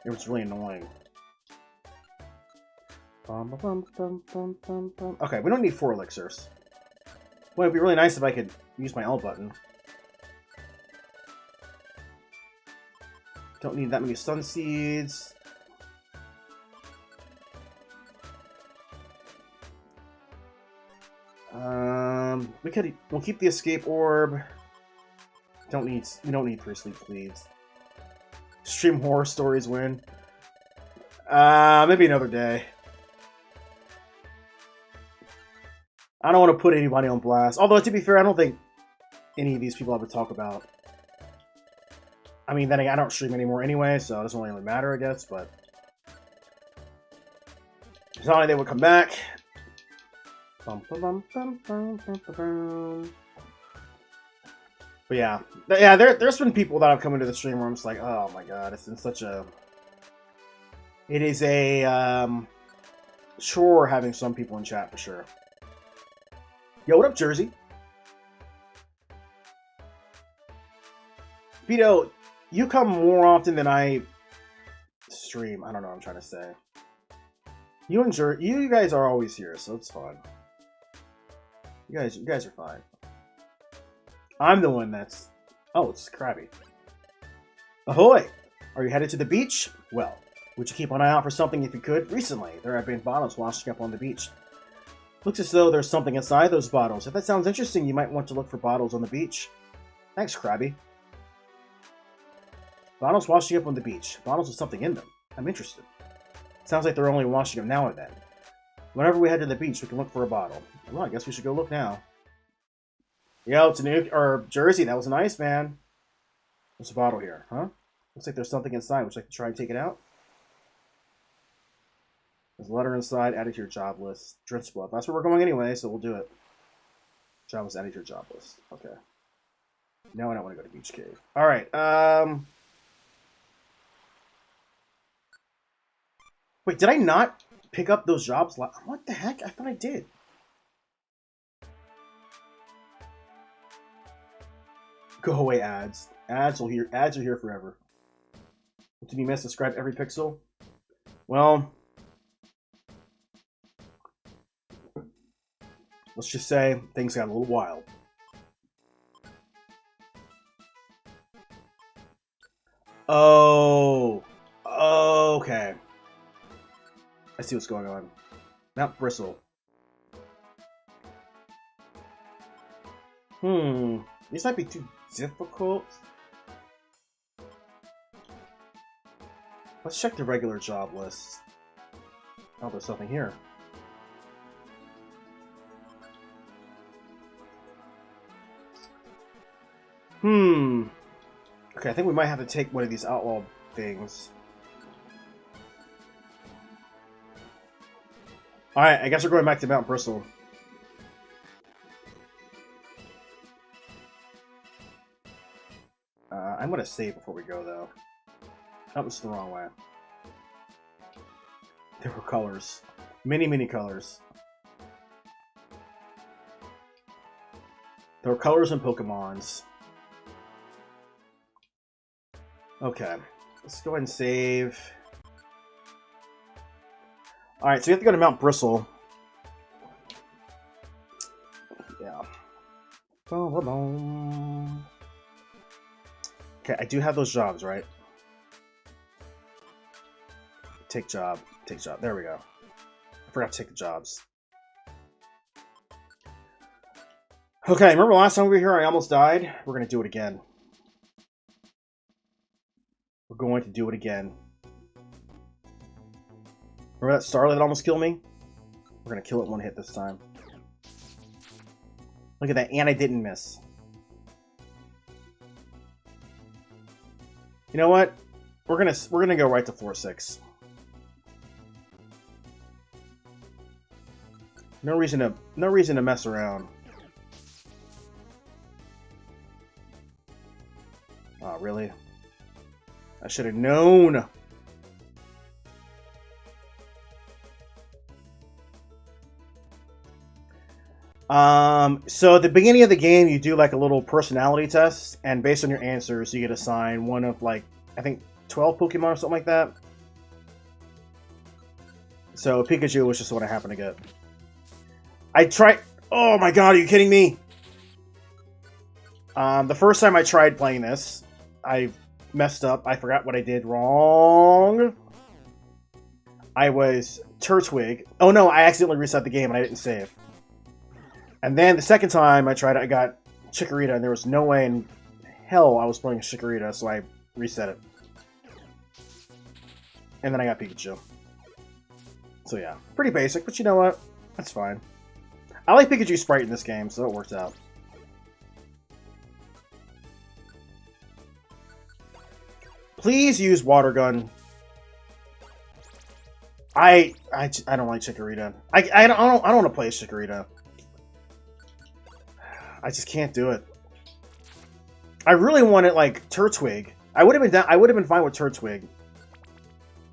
It was really annoying. Okay, we don't need 4 elixirs. Well, it'd be really nice if I could use my L button. Don't need that many stun seeds. We'll keep the escape orb. We don't need 3 sleep pleads. Stream horror stories win. Maybe another day. I don't want to put anybody on blast. Although, to be fair, I don't think any of these people I would talk about. I mean, then again, I don't stream anymore anyway, so it doesn't really matter, I guess, but... It's not like they would come back. But yeah. Yeah, there's been people that have come into the stream where I'm just like, oh my god, it's been such a... It is a, chore having some people in chat, for sure. Yo, what up, Jersey? Vito, you come more often than I stream. I don't know what I'm trying to say. You guys are always here, so it's fun. You guys are fine. I'm the one that's... Oh, it's Krabby. Ahoy! Are you headed to the beach? Well, would you keep an eye out for something if you could? Recently, there have been bottles washing up on the beach. Looks as though there's something inside those bottles. If that sounds interesting, you might want to look for bottles on the beach. Thanks, Krabby. Bottles washing up on the beach. Bottles with something in them. I'm interested. Sounds like they're only washing them now and then. Whenever we head to the beach, we can look for a bottle. Well, I guess we should go look now. Yo, Tanuki, or Jersey, that was nice, man. There's a bottle here, huh? Looks like there's something inside. Would you like to try and take it out? There's a letter inside. Add it to your job list. Drench blood. That's where we're going anyway, so we'll do it. Job was added to your job list. Okay. No, I don't want to go to Beach Cave. Alright, Wait, did I not pick up those jobs? What the heck? I thought I did. Go away, ads. Ads are here forever. Did you miss? Subscribe every pixel? Well, let's just say things got a little wild. Oh, okay. I see what's going on. Mount Bristle. These might be too difficult. Let's check the regular job list. Oh, there's something here. Okay, I think we might have to take one of these outlaw things. Alright, I guess we're going back to Mount Bristle. I'm gonna save before we go, though. That was the wrong way. There were colors. Many, many colors. There were colors and Pokemons. Okay. Let's go ahead and save. Alright, so we have to go to Mount Bristle. Yeah. Okay, I do have those jobs, right? Take job. Take job. There we go. I forgot to take the jobs. Okay, remember last time we were here I almost died? We're going to do it again. We're going to do it again. Remember that starlet that almost killed me? We're going to kill it one hit this time. Look at that, and I didn't miss. You know what? We're gonna go right to 4-6. No reason to mess around. Oh, really? I should have known. So at the beginning of the game, you do like a little personality test, and based on your answers, you get assigned one of like, I think 12 Pokemon or something like that. So Pikachu was just what I happened to get. I tried. Oh my god, are you kidding me? The first time I tried playing this, I messed up. I forgot what I did wrong. I was Turtwig. Oh no, I accidentally reset the game and I didn't save. And then the second time I tried it, I got Chikorita, and there was no way in hell I was playing Chikorita, so I reset it. And then I got Pikachu. So yeah, pretty basic, but you know what? That's fine. I like Pikachu's sprite in this game, so it works out. Please use Water Gun. I don't like Chikorita. I don't want to play as Chikorita. I just can't do it. I really wanted like Turtwig. I would have been fine with Turtwig.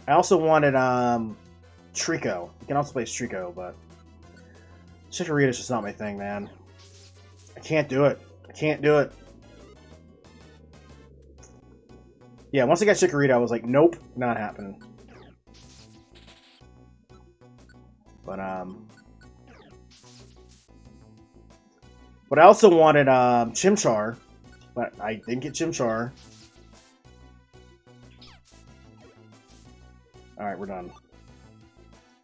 I also wanted Trico. You can also play as Trico, but Chikorita's just not my thing, man. I can't do it. I can't do it. Yeah, once I got Chikorita, I was like, nope, not happening. But I also wanted Chimchar, but I didn't get Chimchar. Alright, we're done.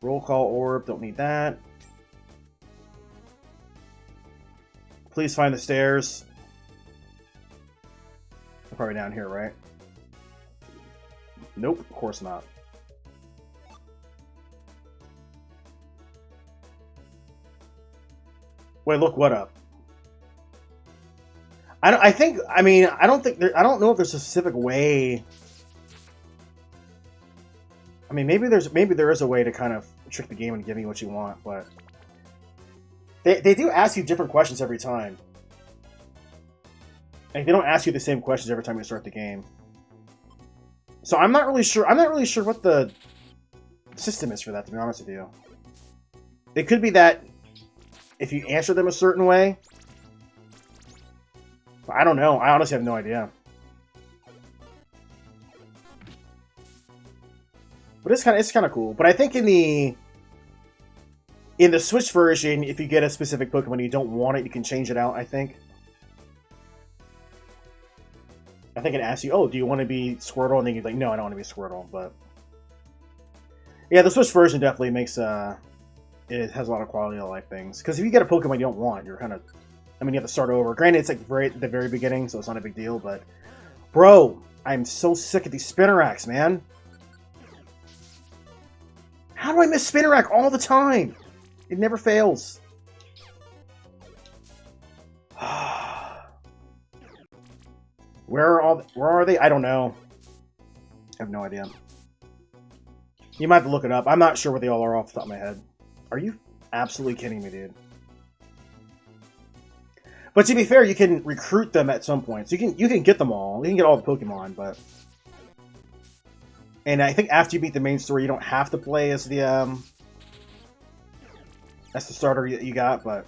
Roll call orb, don't need that. Please find the stairs. They're probably down here, right? Nope, of course not. Wait, look what up. I don't know if there's a specific way. I mean, maybe there is a way to kind of trick the game and give you what you want, but they do ask you different questions every time. Like, they don't ask you the same questions every time you start the game. So I'm not really sure. I'm not really sure what the system is for that, to be honest with you. It could be that if you answer them a certain way. I don't know. I honestly have no idea. But it's kind of cool. But I think in the Switch version, if you get a specific Pokemon and you don't want it, you can change it out, I think. I think it asks you, oh, do you want to be Squirtle? And then you're like, no, I don't want to be Squirtle. But yeah, the Switch version definitely makes it has a lot of quality of life things. Because if you get a Pokemon you don't want, you're kind of, I mean, you have to start over. Granted, it's like the very beginning, so it's not a big deal. But bro, I'm so sick of these Spinneracks, man. How do I miss Spinnerack all the time? It never fails. Where are they? I don't know. I have no idea. You might have to look it up. I'm not sure where they all are off the top of my head. Are you absolutely kidding me, dude? But to be fair, you can recruit them at some point. So you can get them all. You can get all the Pokemon, but... And I think after you beat the main story, you don't have to play as the starter that you got, but...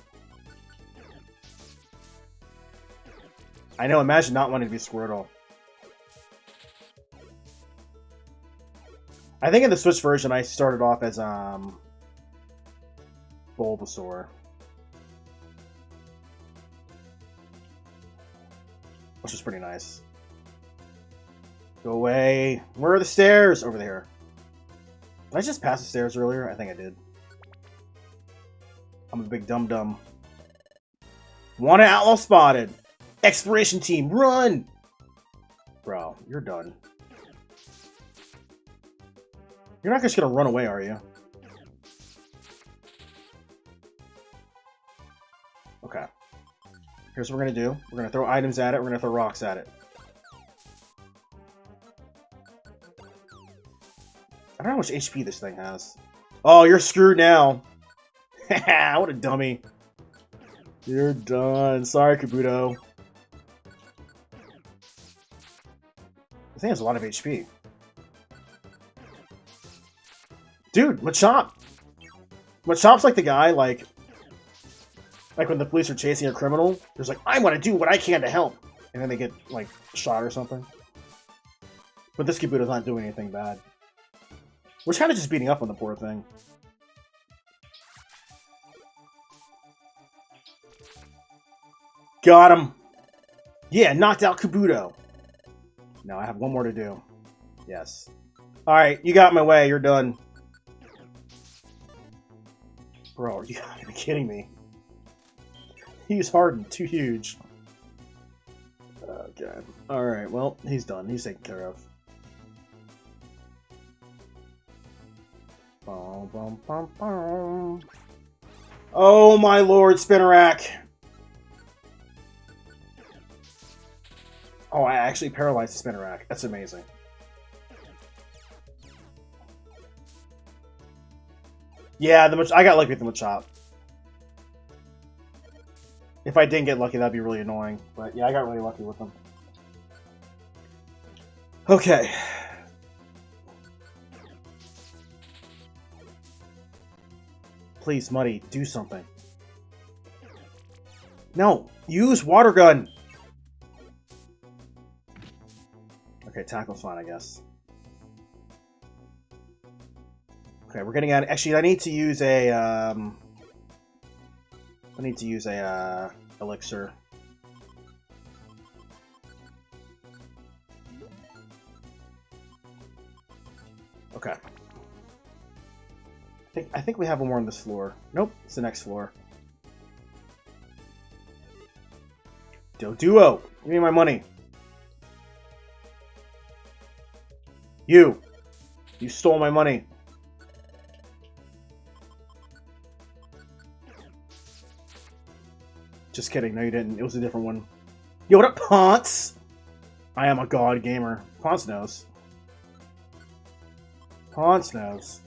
I know, imagine not wanting to be Squirtle. I think in the Switch version, I started off as, Bulbasaur. Which is pretty nice. Go away. Where are the stairs? Over there. Did I just pass the stairs earlier? I think I did. I'm a big dum-dum. Wanted outlaw spotted. Exploration team, run! Bro, you're done. You're not just gonna run away, are you? Okay. Here's what we're gonna do. We're gonna throw items at it. We're gonna throw rocks at it. I don't know how much HP this thing has. Oh, you're screwed now. What a dummy. You're done. Sorry, Kabuto. This thing has a lot of HP. Dude, Machop! Machop's like the guy, like when the police are chasing a criminal, there's like, I want to do what I can to help! And then they get, like, shot or something. But this Kabuto's not doing anything bad. We're kind of just beating up on the poor thing. Got him! Yeah, knocked out Kabuto! Now I have one more to do. Yes. Alright, you got my way, you're done. Bro, you gotta be kidding me. He's hardened, too huge. Okay. Alright, well, he's done. He's taken care of. Bum, bum, bum, bum. Oh my lord, Spinarak! Oh, I actually paralyzed the Spinarak. That's amazing. Yeah, I got lucky with the Machop. If I didn't get lucky, that'd be really annoying. But yeah, I got really lucky with them. Okay. Please, Muddy, do something. No! Use Water Gun! Okay, tackle's fine, I guess. Okay, we're getting out. Actually, I need to use a. Elixir. Okay. I think we have one more on this floor. Nope, it's the next floor. Doduo, give me my money. You stole my money. Just kidding. No, you didn't. It was a different one. Yo, what up, Ponce? I am a god gamer. Ponce knows. Ponce knows.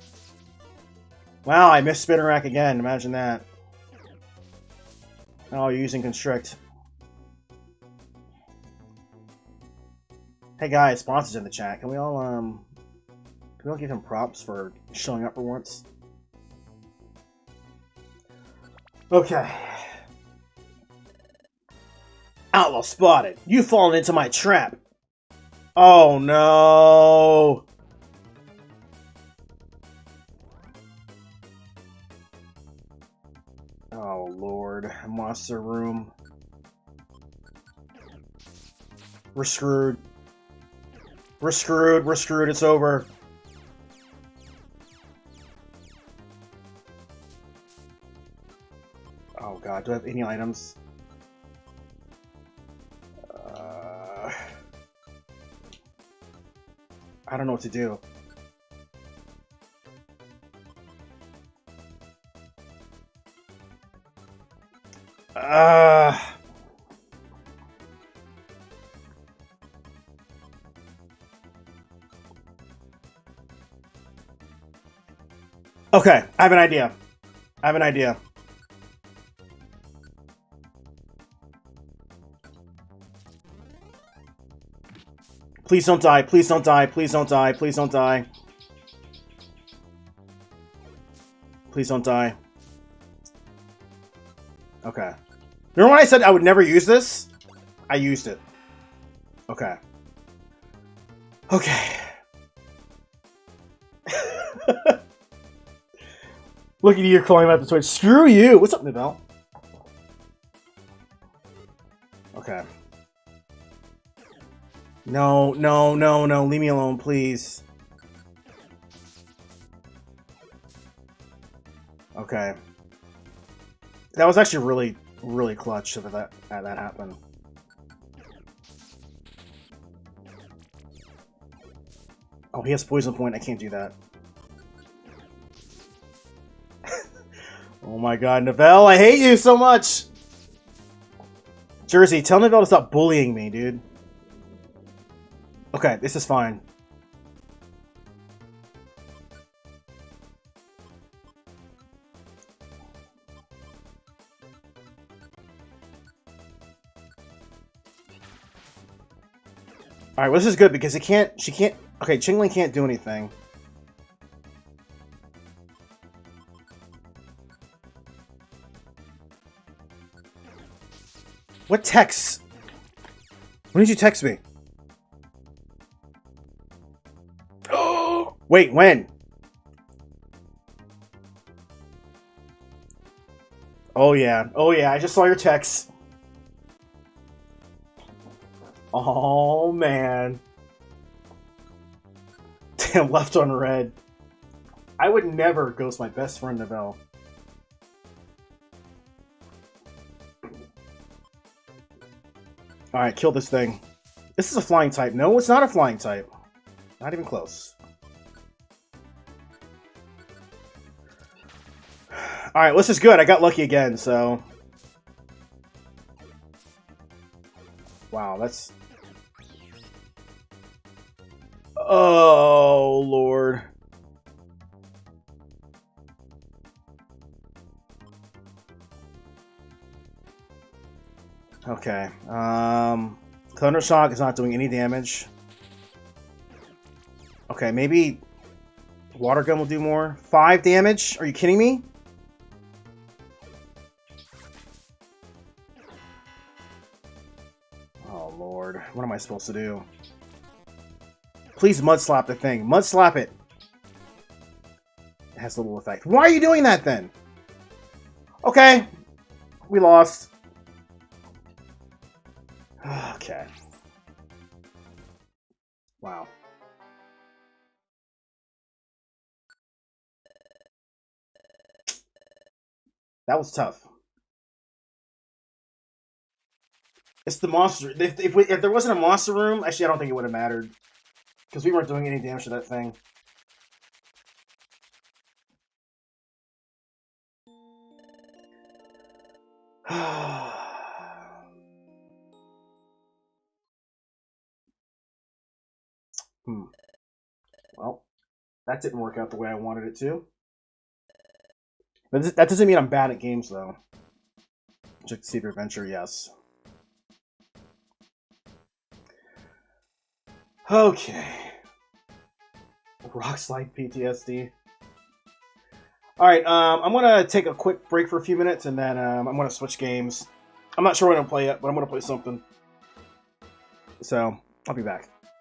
Wow, I missed Spinarak again. Imagine that. Oh, you're using Constrict. Hey guys, sponsors in the chat. Can we all give him props for showing up for once? Okay. Outlaw spotted. You've fallen into my trap. Oh no. Oh lord. Monster room. We're screwed. We're screwed. We're screwed. It's over. Oh god, do I have any items? I don't know what to do. Okay, I have an idea. I have an idea. Please don't die. Please don't die. Please don't die. Please don't die. Please don't die. Okay. Remember when I said I would never use this? I used it. Okay. Okay. Look at you calling out the Twitch. Screw you. What's up, Nibel? Okay. No, no, no, no. Leave me alone, please. Okay. That was actually really, really clutch if that happened. Oh, he has poison point. I can't do that. Oh my god, Nivelle, I hate you so much! Jersey, tell Nivelle to stop bullying me, dude. Okay, this is fine. Alright, well this is good because she can't... Okay, Chingling can't do anything. What text? When did you text me? Oh! Wait, when? Oh yeah, I just saw your text. Oh man. Damn, left on red. I would never ghost my best friend, Nivelle. Alright, kill this thing. This is a flying type. No, it's not a flying type. Not even close. Alright, well, this is good. I got lucky again, so... Wow, that's... Oh, Lord. Okay, Thundershock is not doing any damage. Okay, maybe Water Gun will do more. 5 damage? Are you kidding me? Oh, Lord. What am I supposed to do? Please Mud Slap the thing. Mud Slap it. It has little effect. Why are you doing that, then? Okay. We lost. Okay. Wow. That was tough. It's the monster. If there wasn't a monster room, actually, I don't think it would have mattered. Because we weren't doing any damage to that thing. Well, that didn't work out the way I wanted it to. But that doesn't mean I'm bad at games, though. Check the Secret Adventure, yes. Okay. Rock slide PTSD. Alright, I'm gonna take a quick break for a few minutes, and then I'm gonna switch games. I'm not sure what I'm gonna play yet, but I'm gonna play something. So, I'll be back.